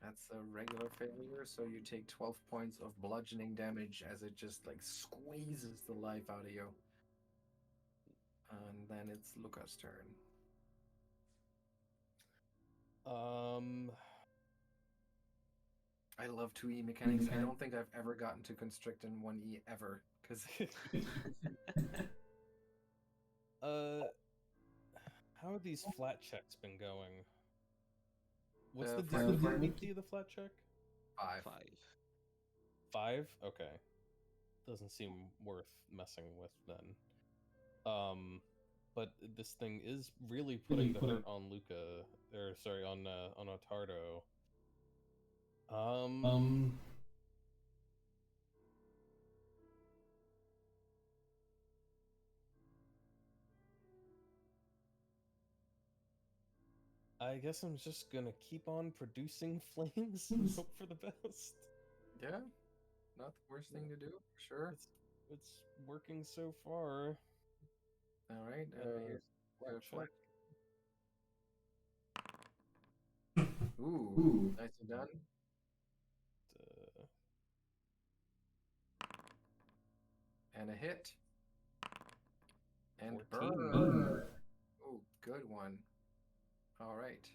That's a regular failure, so you take 12 points of bludgeoning damage as it just like squeezes the life out of you. And then it's Lucca's turn. I love 2E mechanics. I don't think I've ever gotten to constrict in 1E ever, because how have these flat checks been going? What's The the flat- difficulty of the flat check? 5. 5? Okay. Doesn't seem worth messing with then. But this thing is really putting the hurt on Lucca, or sorry, on Ottardo. I guess I'm just gonna keep on producing flames and hope for the best. Yeah, not the worst thing to do, for sure. It's working so far. All right, here's flat the flat. check. Ooh, nicely done. And a hit. And 14. burn. Oh, good one. All right.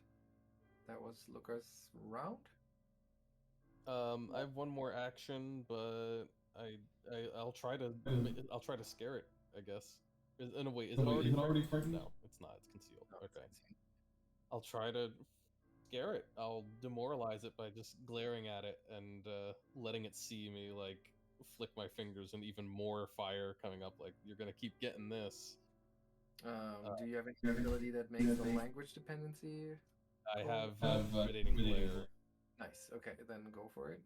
That was Lucca's round. I have one more action, but I'll try to scare it, I guess. In a way, is it already frightened? No, it's not. It's concealed. No, Okay. I'll try to scare it. I'll demoralize it by just glaring at it and letting it see me, like flick my fingers and even more fire coming up. Like, you're gonna keep getting this. Do you have any ability that makes the language dependency? I have intimidating glare. Nice. Okay, then go for it.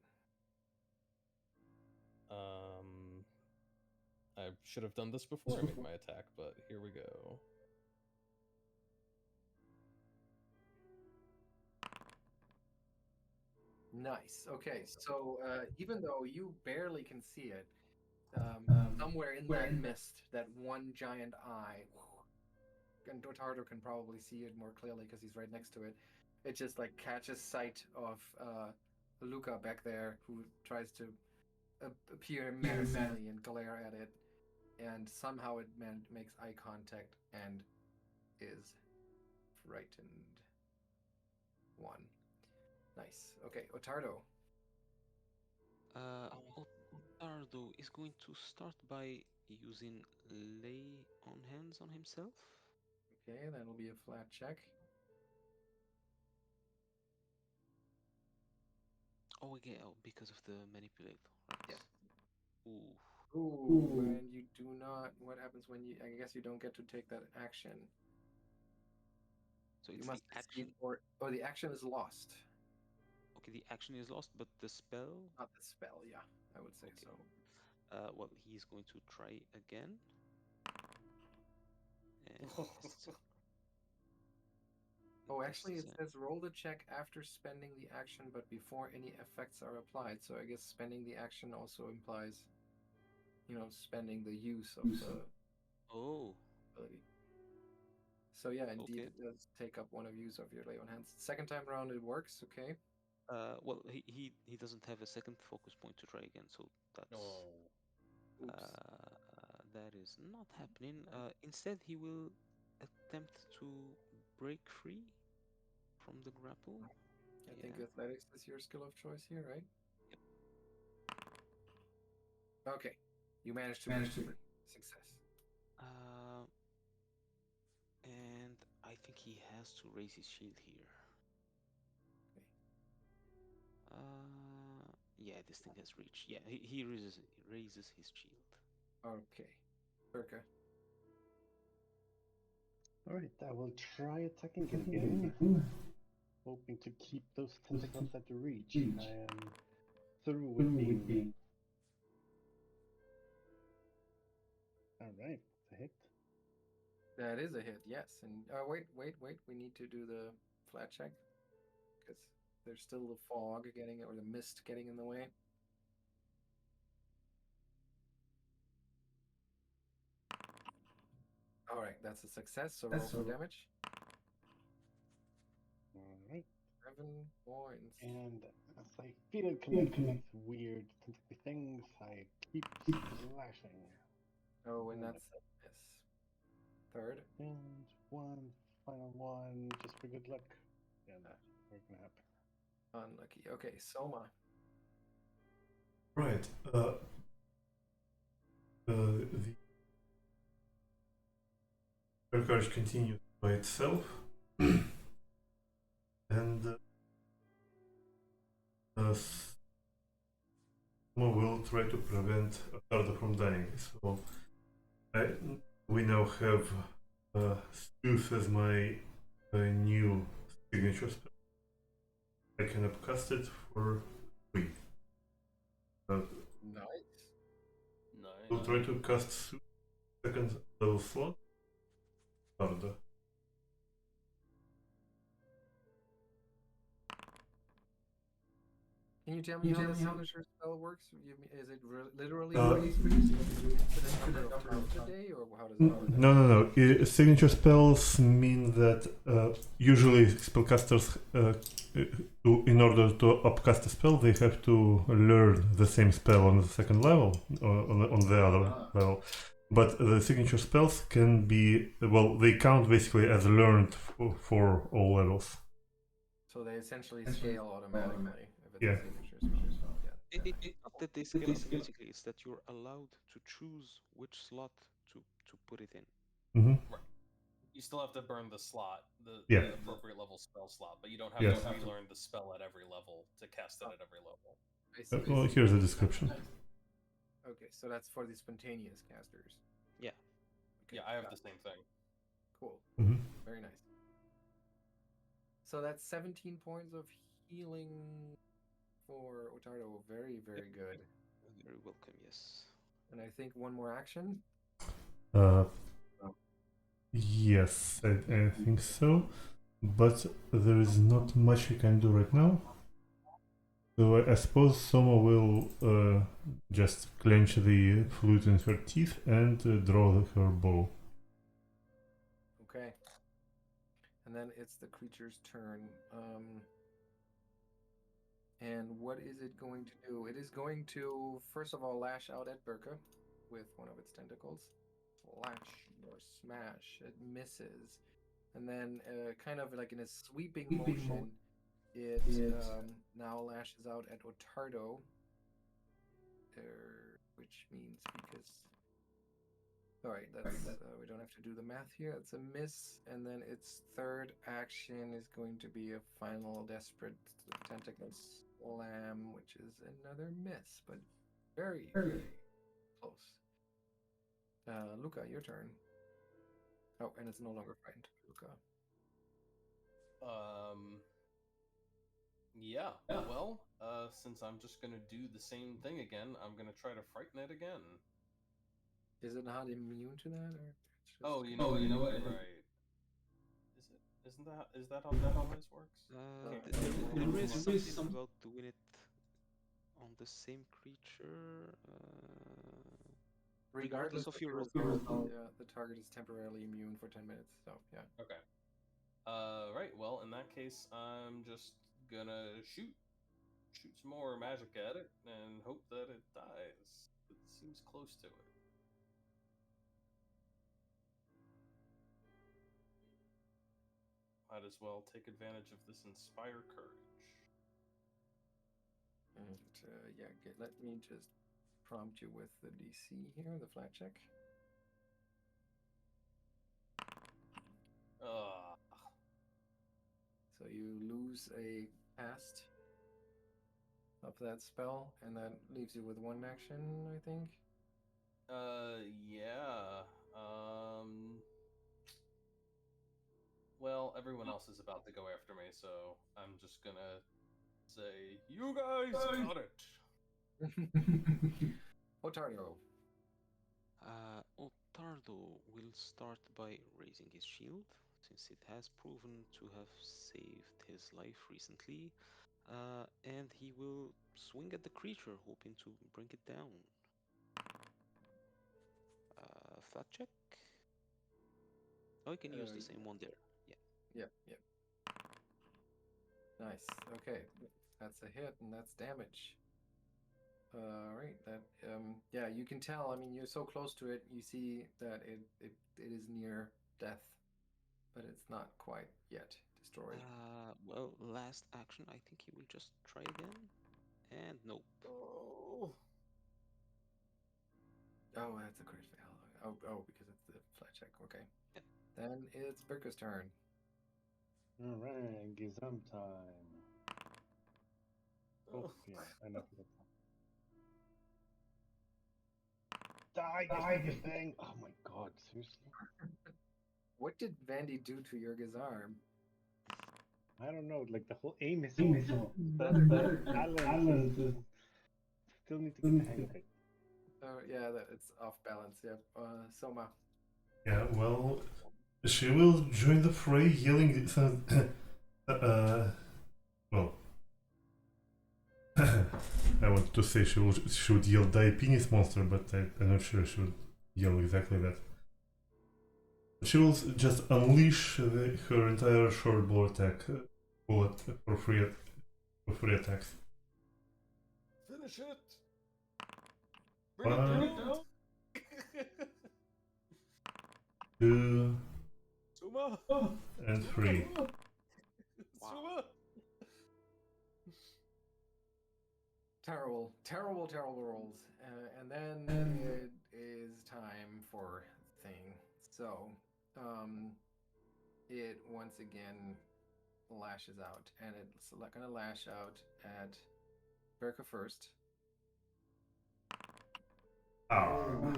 I should have done this before I make my attack, but here we go. Nice. Okay, so even though you barely can see it, somewhere in that mist, that one giant eye, and Ottardo can probably see it more clearly because he's right next to it. It just like catches sight of Lucca back there, who tries to appear menacingly and glare at it, and somehow it makes eye contact and is frightened. 1. Nice. Okay, Ottardo. Ottardo is going to start by using lay on hands on himself. Okay, that'll be a flat check. Oh, again, oh, because of the manipulate. Right. Yeah. Ooh. Ooh, and you do not. What happens when you? I guess you don't get to take that action. So You it's must the action. succeed, or the action is lost. Okay, the action is lost, but the spell. Not the spell. Yeah, I would say Okay. so. Well, he's going to try again. And missed. Oh, Missed actually, it again. says roll the check after spending the action, but before any effects are applied. So I guess spending the action also implies, spending the use of the Oh, ability. So yeah, indeed, okay. it does take up one of use of your lay on hands. Second time around, it works. Okay. Well, he doesn't have a second focus point to try again, so that's Oh. Oops. that is not happening. Instead, he will attempt to break free from the grapple. I think athletics is your skill of choice here, right? Yep. Okay. You managed to break free. Success. And I think he has to raise his shield here. Yeah, this thing has reach. Yeah, he raises his shield. Okay. Birke. Alright, I will try attacking again. Hoping to keep those tentacles at reach. I am through with being. Alright, it's a hit. That is a hit, yes. And wait. We need to do the flat check because there's still the fog getting or the mist getting in the way. All right, that's a success. So roll for damage. Alright. 7 points. And as I feel it connect with weird tentacle things, I keep slashing. Oh, and that's a miss. Third. And one final one, just for good luck. Yeah, that's not gonna happen. Unlucky. Okay, Soma. Right. The Berkage continues by itself, and Soma will try to prevent Ottardo from dying. So we now have Sooth as my new signature spell. I can upcast it for free. Nice. Nice. We'll try to cast Sooth second level slot. Ottardo. Can you tell me how the signature spell works? Is it literally raise freeze? Infinite number of times a day, or how does it work? No. Signature spells mean that usually spellcasters, in order to upcast a spell, they have to learn the same spell on the second level, or on the other level. But the signature spells can be, well, they count basically as learned for all levels. So they essentially scale automatically if it's Yeah. a signature spell. Yeah. It's not that they scale automatically, it's that you're allowed to choose which slot to put it in. Mm-hmm. Right. You still have to burn the slot, the appropriate level spell slot, but you don't have to relearn the spell at every level to cast it at every level. Well, here's the description. Okay, so that's for the spontaneous casters. Yeah. Okay, Yeah, I have got the it. same thing. Cool. Mm-hmm. Very nice. So that's 17 points of healing for Ottardo. Very, very good. Very welcome, yes. And I think one more action. Yes, I think so. But there is not much you can do right now. So I suppose Soma will just clench the flute in her teeth and draw her bow. Okay. And then it's the creature's turn. And what is it going to do? It is going to, first of all, lash out at Birke with one of its tentacles. Slash or smash. It misses. And then, kind of like in a sweeping motion, it now lashes out at Ottardo. Which means because All right, that's we don't have to do the math here. It's a miss, and then its third action is going to be a final desperate tentacle slam, which is another miss, but very, very close. Lucca, your turn. Oh, and it's no longer frightened. Lucca. Yeah. Well, since I'm just gonna do the same thing again, I'm gonna try to frighten it again. Is it not immune to that, or? It's just Oh, you know what? You're right. Is it? Is that how Gauntlight works? There is something about doing it on the same creature. Regardless of your result. Yeah, the target is temporarily immune for 10 minutes. So yeah. Okay. Right. Well, in that case, I'm just gonna shoot some more magic at it and hope that it dies. It seems close to it. Might as well take advantage of this Inspire Courage. And yeah, let me just prompt you with the DC here, the flat check. So you lose a cast of that spell, and that leaves you with one action, I think. Yeah. Well, everyone else is about to go after me, so I'm just gonna say, "You guys got it." Ottardo. Ottardo will start by raising his shield, since it has proven to have saved his life recently, and he will swing at the creature, hoping to bring it down. Flat check. Oh, you can use the same one there. Yeah. Yep. Nice. Okay, that's a hit, and that's damage. Right. That yeah, you can tell. I mean, you're so close to it. You see that it is near death, but it's not quite yet destroyed. Well, last action, I think he will just try again. And nope. Oh. Oh, that's a crit fail. Oh, because it's the flat check. Okay. Yeah. Then it's Birke's turn. Alright, Gizam time. Oh, yeah, enough of that. Die, you thing! Oh my god, seriously? What did Vandy do to Jurgis' arm? I don't know, like the whole aim is off. The balance is... Still need to get the hang of it. Oh, yeah, it's off balance. Yep. Souma. Yeah, well, she will join the fray yelling well, I want to say she would yell die penis monster, but I'm not sure she would yell exactly that. She will just unleash her entire short bow attack bullet for free attacks. Finish it! Bring it down! 2 Souma! and 3. Souma! Terrible rolls. And then it is time for thing. So, it once again lashes out, and it's gonna lash out at Birke first. Oh.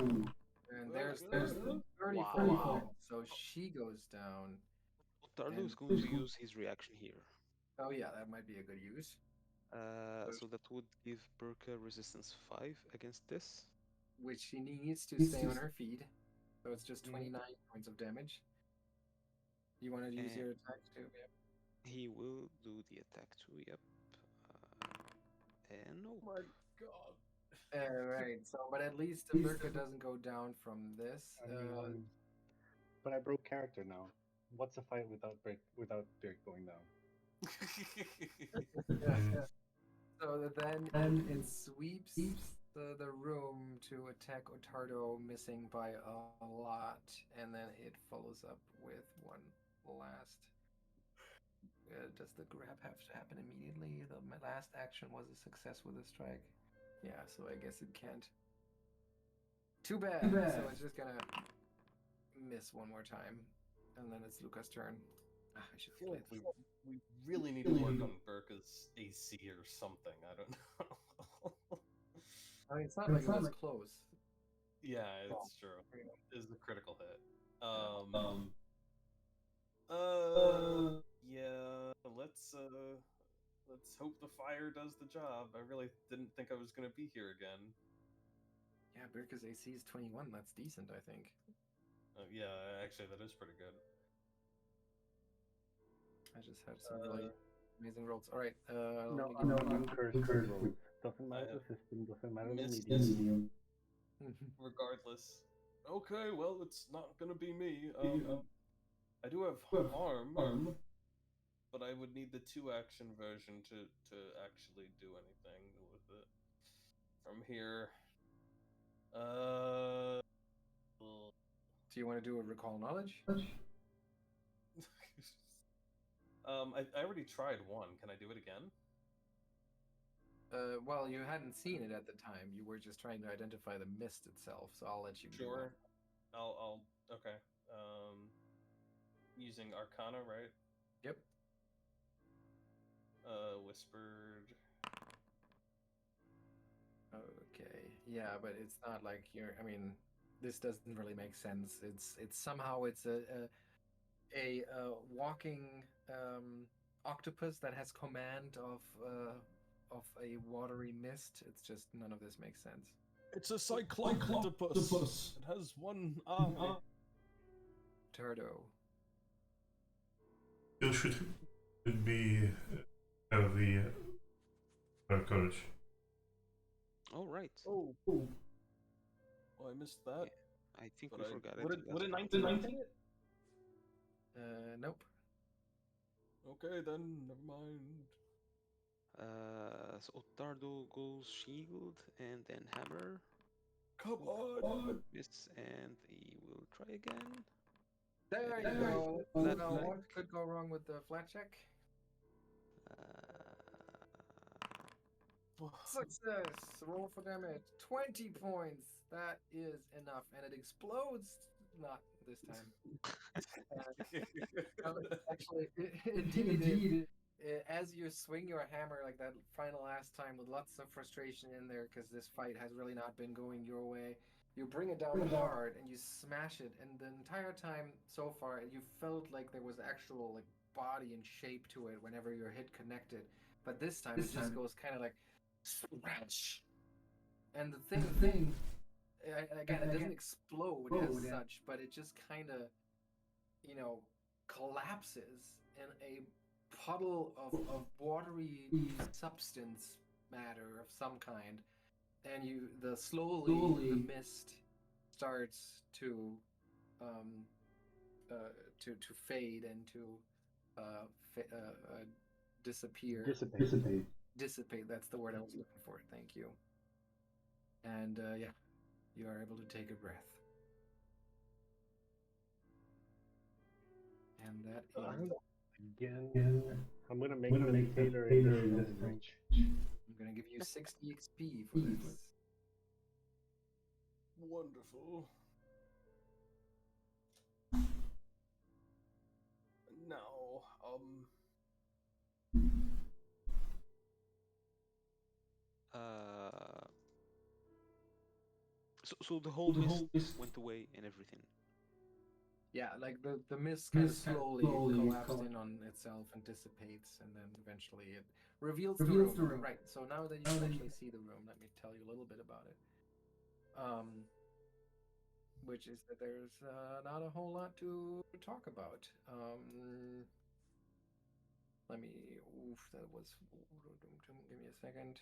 And there's the 34. So she goes down. Ottardo is going to use his reaction here. Oh yeah, that might be a good use. So that would give Birke resistance 5 against this. Which she needs to stay on her feet. So it's just 29 points of damage. You want to use your attack too? Yep. He will do the attack too, yep. And no. Oh my god. Alright, so, but at least the Birke doesn't go down from this. But I broke character now. What's a fight without Birke going down? Yeah. So then it sweeps the room to attack Ottardo, missing by a lot, and then it follows up with one last. Does the grab have to happen immediately? The last action was a success with a strike. Yeah, so I guess it can't. Too bad. So it's just gonna miss one more time, and then it's Lucca's turn. I should I feel like play we really need to work on Birke's AC or something. I don't know. I mean, it's not like it was close. Yeah, it's true. It's a critical hit. Yeah. Let's hope the fire does the job. I really didn't think I was gonna be here again. Yeah, Birke's AC is 21. That's decent, I think. Yeah, actually, that is pretty good. I just had some really amazing rolls. All right. No, let me I'm cursed with rolls. Doesn't matter the system, doesn't matter the missed medium. Regardless. Okay, well, it's not gonna be me. I do have harm, but I would need the 2-action version to actually do anything with it. From here. Do you want to do a recall knowledge? I already tried one. Can I do it again? Well, you hadn't seen it at the time. You were just trying to identify the mist itself, so I'll let you do Sure. that. I'll okay. Using Arcana, right? Yep. Whispered. Okay. Yeah, but it's not like you're. I mean, this doesn't really make sense. It's somehow it's a walking octopus that has command of a watery mist. It's just none of this makes sense. It's a cycloctopus. It has one eye. Ottardo. You should be have the courage. All right. Oh, I missed that. I think But we forgot it. Would a That's 19 hit? Nope. Okay, then never mind. So Ottardo goes shield and then hammer. Come on. Miss, and he will try again. There you There go. you go. Now, what could go wrong with the flat check? Success! Roll for damage. 20 points. That is enough. And it explodes. Not this time. Actually, indeed, as you swing your hammer like that final last time with lots of frustration in there because this fight has really not been going your way, you bring it down hard and you smash it. And the entire time so far, you felt like there was actual like body and shape to it whenever your hit connected. But this time it just goes kind of like scratch. And the thing again, it doesn't explode as such, but it just kind of, collapses in a puddle of watery substance matter of some kind, and slowly the mist starts to fade and to disappear. Dissipate. That's the word I was looking for. Thank you. And yeah, you are able to take a breath. And that is Again, I'm gonna make Taylor a this range. I'm gonna give you 60 XP for this. Wonderful. Now, So the whole mist went away and everything. Yeah, like the mist kind of slowly collapsed in on itself and dissipates, and then eventually it reveals the room. Right, so now that you can actually see the room, let me tell you a little bit about it. Which is that there's not a whole lot to talk about. Let me. That was. Give me a second.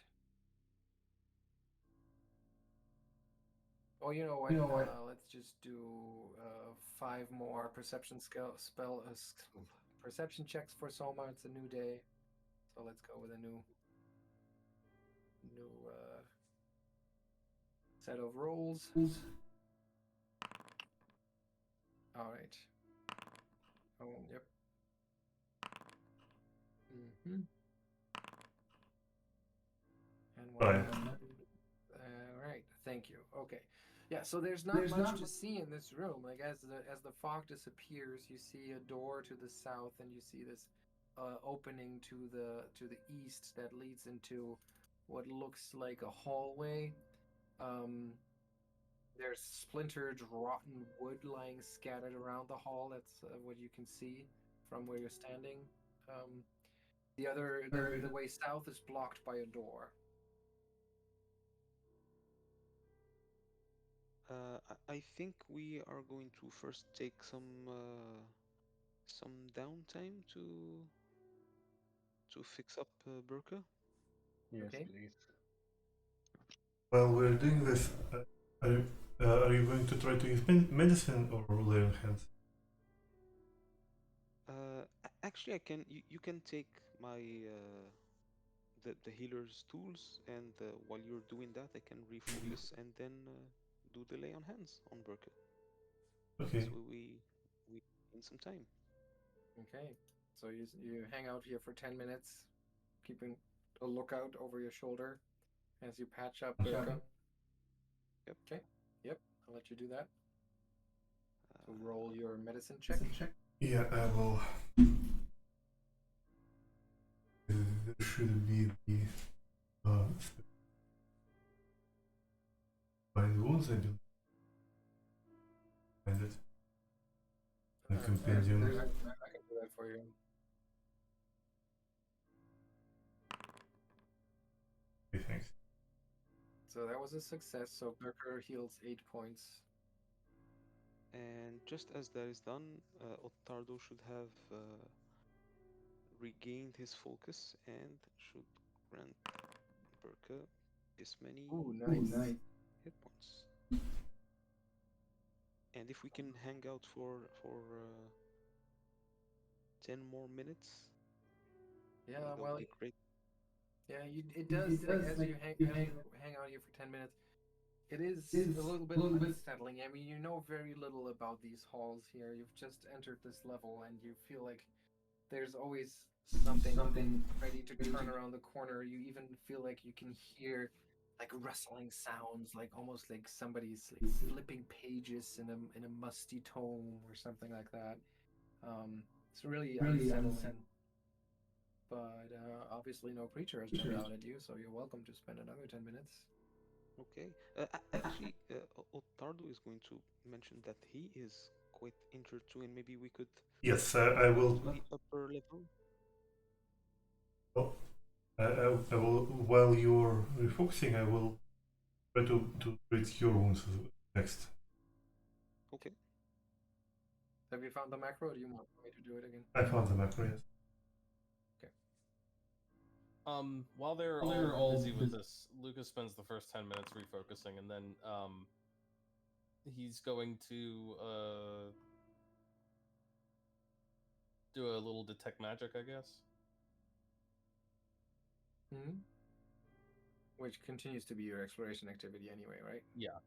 Oh, you know what? Let's just do 5 more perception perception checks for Souma. It's a new day, so let's go with a new set of rolls. All right. Oh, yep. Mm-hmm. And one. All right. Thank you. Okay. Yeah, so there's not much to see in this room. Like as the fog disappears, you see a door to the south, and you see this opening to the east that leads into what looks like a hallway. Um, there's splintered, rotten wood lying scattered around the hall. That's what you can see from where you're standing. The way south is blocked by a door. I think we are going to first take some downtime to fix up Birke. Yes, Okay. please. While we're doing this, are you going to try to use medicine or lay on hands? Actually, I can. You can take my the healer's tools, and while you're doing that, I can refocus and then do the lay on hands on Birke. Okay. This way we gain some time. Okay. So you hang out here for 10 minutes, keeping a lookout over your shoulder as you patch up Birke. Yep. Okay. Yep. I'll let you do that. So Uh, roll your medicine check. Yeah, I will. There should be the find wounds, I believe. Find it. The compendium. I can do that for you. Okay, thanks. So that was a success. So Birke heals 8 points. and just as that is done, Ottardo should have regained his focus and should grant Birke this many Ooh, nice. hit points. And if we can hang out for 10 more minutes, Yeah, that well, would be great. yeah, it does. Like as you hang out here for 10 minutes, it is a little bit unsettling. I mean, you know very little about these halls here. You've just entered this level, and you feel like there's always something ready to turn around the corner. You even feel like you can hear like rustling sounds, like almost like somebody's like flipping pages in a musty tome or something like that. It's really unsettling. But obviously, no creature has jumped out at you, so you're welcome to spend another 10 minutes. Okay. Actually, Ottardo is going to mention that he is quite injured too, and maybe we could Yes, I will. to the upper level. Oh, I will. While you're refocusing, I will try to treat your wounds next. Okay. Have you found the macro, or do you want me to do it again? I found the macro. Yes. While they're all busy with this, Lucas spends the first 10 minutes refocusing, and then he's going to do a little detect magic, I guess. Hmm. Which continues to be your exploration activity anyway, right? Yeah.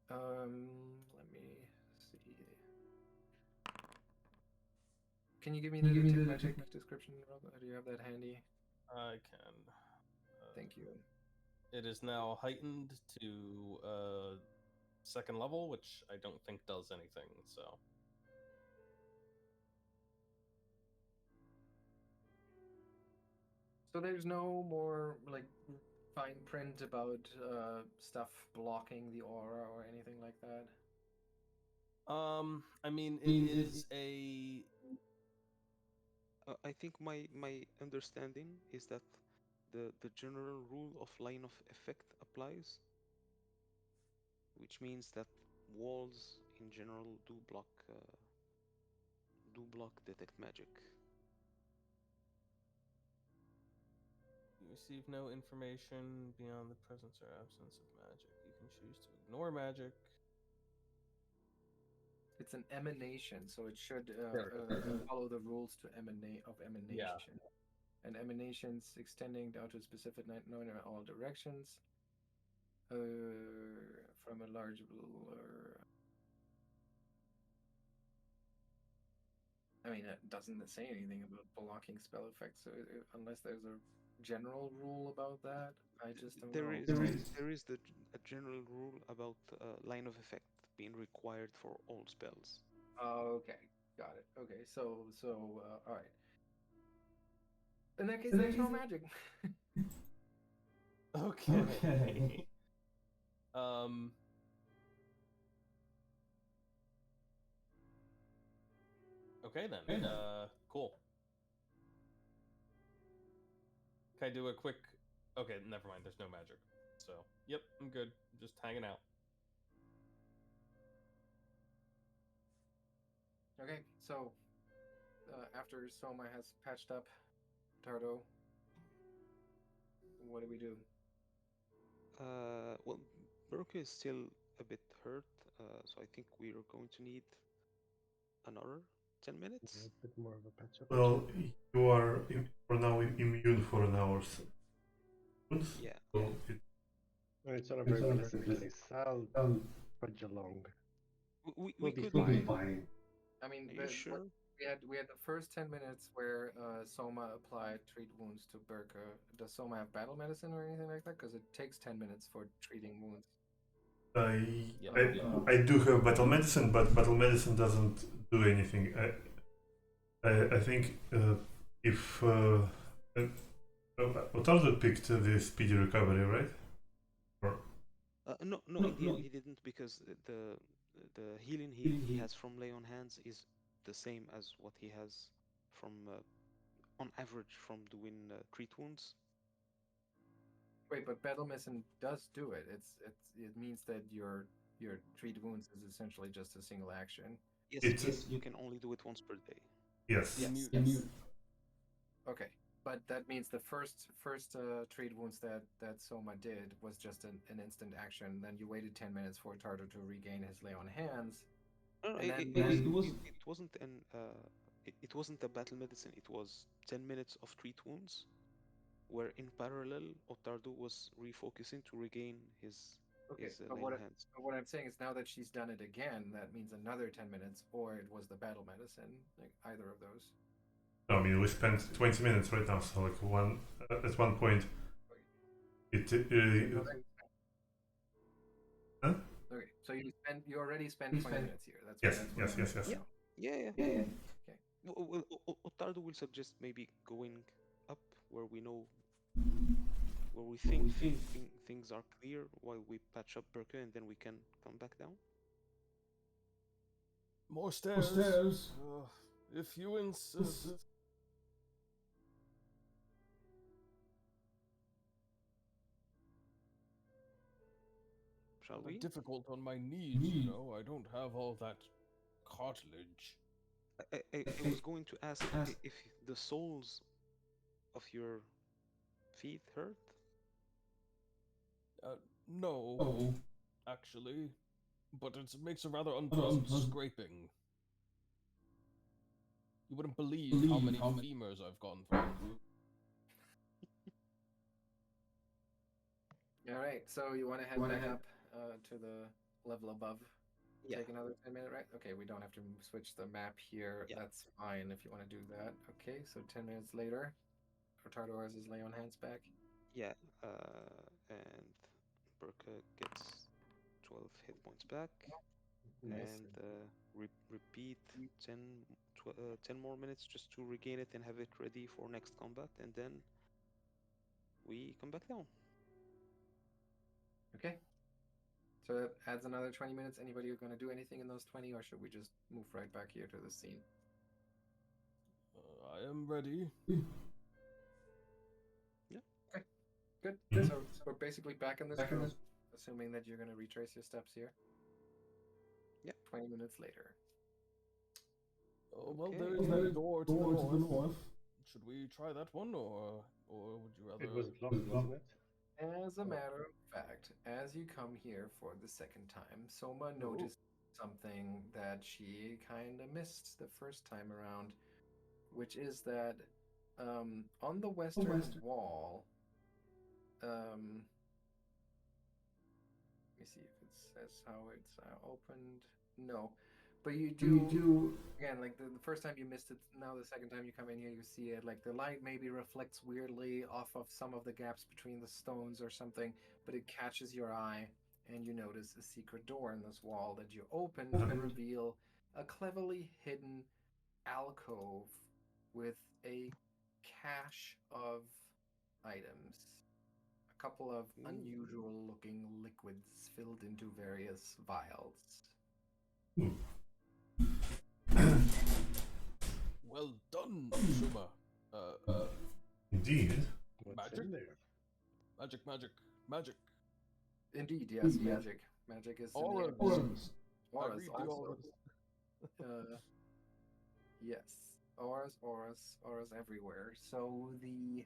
Let me see. Can you give me the detect magic description, Rob? Do you have that handy? I can. Thank you. It is now heightened to second level, which I don't think does anything. So. So there's no more like fine print about stuff blocking the aura or anything like that. I mean, it is a. I think my understanding is that the general rule of line of effect applies, which means that walls in general do block detect magic. You receive no information beyond the presence or absence of magic. You can choose to ignore magic. It's an emanation, so it should follow the rules to emanation. And emanations extending down to a specific known in all directions from a large I mean, it doesn't say anything about blocking spell effects, so unless there's a general rule about that? I just don't There know. is a general rule about line of effect being required for all spells. Okay, got it. Okay, so all right. In that case, there's no magic. Okay. um. Okay then. Cool. Can I do a quick? Okay, never mind. There's no magic. So, yep, I'm good. I'm just hanging out. Okay, so after Soma has patched up Ottardo, what do we do? Well, Birke is still a bit hurt, so I think we are going to need another 10 Yeah, minutes. a bit more of a patch up. Well, you are for now immune for an hour's wounds. Yeah. So it, It's not a very pleasant place. I'll fudge along. We We'll be could. fine. I mean, Are you sure? we had the first 10 minutes where Soma applied treat wounds to Birke. Does Soma have battle medicine or anything like that? Because it takes 10 minutes for treating wounds. I do have battle medicine, but battle medicine doesn't do anything. I think if Ottardo picked the speedy recovery, right? No, in the end he didn't, because the healing he has from lay on hands is the same as what he has from on average from doing treat wounds. Wait, but battle medicine does do it. It means that your treat wounds is essentially just a single action. Yes, but you can only do it once per day. Yes. Okay, but that means the first treat wounds that Soma did was just an instant action. Then you waited 10 minutes for Ottardo to regain his lay on hands. No, And it wasn't it wasn't a battle medicine. It was 10 minutes of treat wounds, where in parallel Ottardo was refocusing to regain his Okay, but lay on hands. what I'm saying is now that she's done it again, that means another 10 minutes, or it was the battle medicine, like either of those. No, I mean we spent 20 minutes right now, so like at one point it huh? Okay, so you already spent 20 minutes here. That's Yes, what yes, I'm yes, saying. yes. Yeah. Okay. Well, Ottardo will suggest maybe going up where we know, where we think things are clear, while we patch up Birke, and then we can come back down. More stairs. If you insist. Shall I'm we? difficult on my knees, you know. I don't have all that cartilage. I was going to ask if the soles of your feet hurt. No, actually, but it makes a rather unpleasant scraping. You wouldn't believe how many femurs I've gone through. All right, so you want to head back up to the level above? Yeah. Take another 10-minute, right? Okay, we don't have to switch the map here. Yeah. That's fine if you want to do that. Okay, so 10 minutes later, Ottardo has his lay on hands back. Yeah, and Birke gets 12 hit points back, Nice. and repeat 10 more minutes just to regain it and have it ready for next combat, and then we come back down. Okay. So that adds another 20 minutes. Anybody going to do anything in those 20, or should we just move right back here to the scene? I am ready. Yeah. Okay. Good. So we're basically back in this room, assuming that you're going to retrace your steps here. Yeah. 20 minutes later. Oh, well, Okay. there is a door to the north. Should we try that one, or would you rather? It was blocked, wasn't it? As a matter of fact, as you come here for the second time, Soma noticed something that she kind of missed the first time around, which is that on the western wall, let me see if it says how it's opened. No, But you do again, like the first time you missed it, now the second time you come in here, you see it. Like the light maybe reflects weirdly off of some of the gaps between the stones or something, but it catches your eye, and you notice a secret door in this wall that you open to reveal a cleverly hidden alcove with a cache of items. A couple of unusual looking liquids filled into various vials. Well done, Souma. Indeed. What's Magic? in there? Magic. Indeed, yes, magic. Magic is Auras. in the I auras read the also. auras. Yes, auras everywhere. So the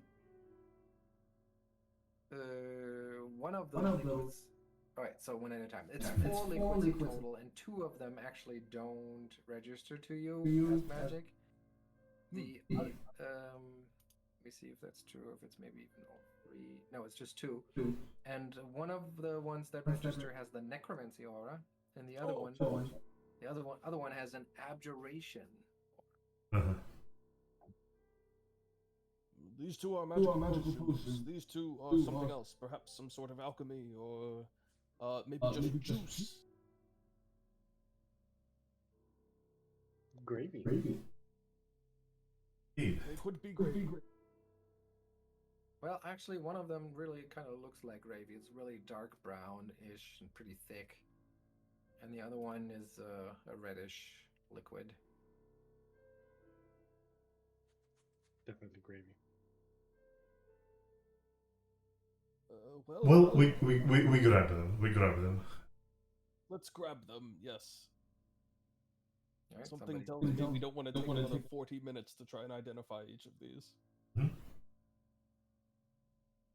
one of the liquids. All right, so one at a time. It's four liquids in total, and two of them actually don't register to you as magic. The let me see if that's true. If it's maybe even all three. No, it's just two. And one of the ones that register has the necromancy aura, and the other other one has an abjuration. Uh-huh. These two are magical potions. These two are something else. Perhaps some sort of alchemy, or maybe just juice. Gravy. Indeed. It could be great. Well, actually, one of them really kind of looks like gravy. It's really dark brown-ish and pretty thick. And the other one is a reddish liquid. Definitely gravy. Well, we grab them. We grab them. Let's grab them. Yes. All right, Something somebody- tells me we don't want to take another 40 minutes to try and identify each of these.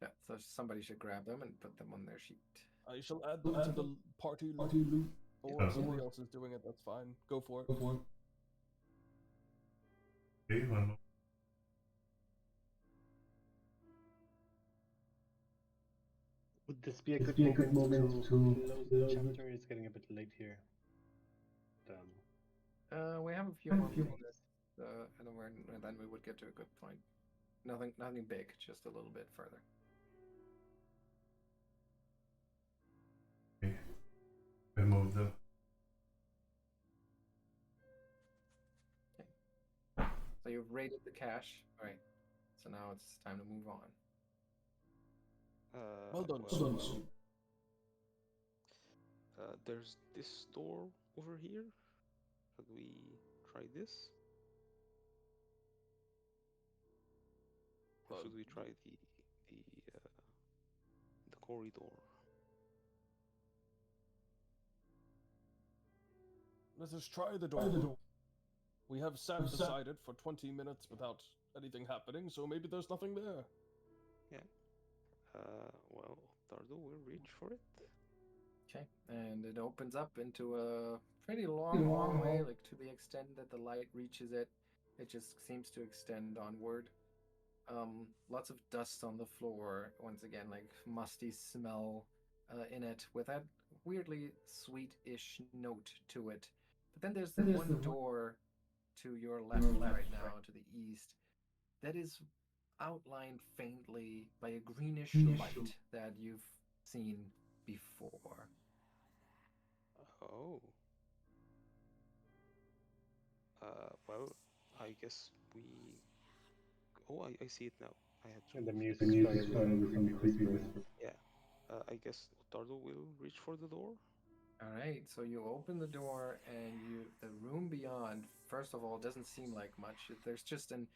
Yeah, so somebody should grab them and put them on their sheet. I shall add them to the party loot. Or if somebody else is doing it, that's fine. Go for it. Okay, one more. Would this be a good moment to close the chapter? It's getting a bit late here. We have a few more minutes, and then we would get to a good point. Nothing big, just a little bit further. Okay. Remove them. So you've raided the cache. All right. So now it's time to move on. Well done. There's this door over here. Should we try this? Or should we try the corridor? Let us try the door. We have sat beside it for 20 minutes without anything happening, so maybe there's nothing there. Well, Ottardo will reach for it. Okay, and it opens up into a pretty long hallway, like to the extent that the light reaches it. It just seems to extend onward. Lots of dust on the floor. Once again, like musty smell in it, with that weirdly sweet-ish note to it. But then there's the one door to your left right now, to the east, that is outlined faintly by a greenish light that you've seen before. Oh. Well, I guess we. Oh, I see it now. I had to. And the music started with some creepy whisper. Yeah. I guess Ottardo will reach for the door. All right, so you open the door, and the room beyond, first of all, doesn't seem like much. There's just an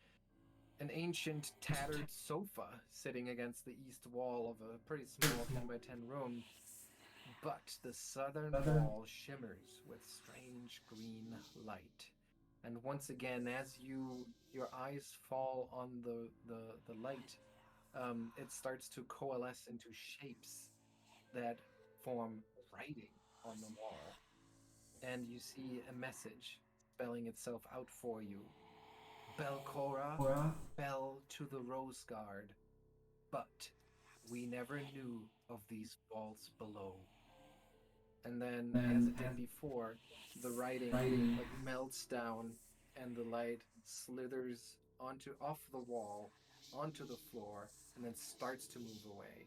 ancient, tattered sofa sitting against the east wall of a pretty small 10 by 10 room. But the southern wall shimmers with strange green light. And once again, as your eyes fall on the light, it starts to coalesce into shapes that form writing on the wall. And you see a message spelling itself out for you. Belcora fell to the Rose Guard, but we never knew of these vaults below. and then as it did before, the writing like melts down, and the light slithers off the wall, onto the floor, and then starts to move away.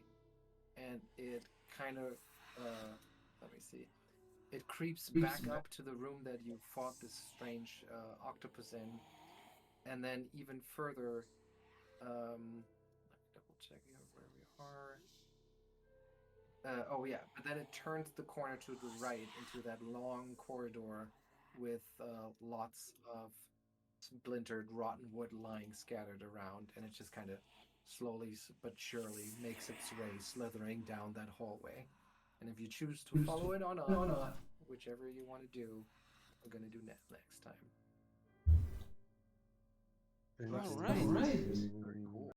And it kind of, let me see, it creeps back up to the room that you fought this strange octopus in, and then even further. Let me double check here where we are. Oh yeah, but then it turns the corner to the right into that long corridor with lots of splintered rotten wood lying scattered around, and it just kind of slowly but surely makes its way slithering down that hallway. And if you choose to follow it or not, whichever you want to do, we're gonna do next time. All right. Very cool.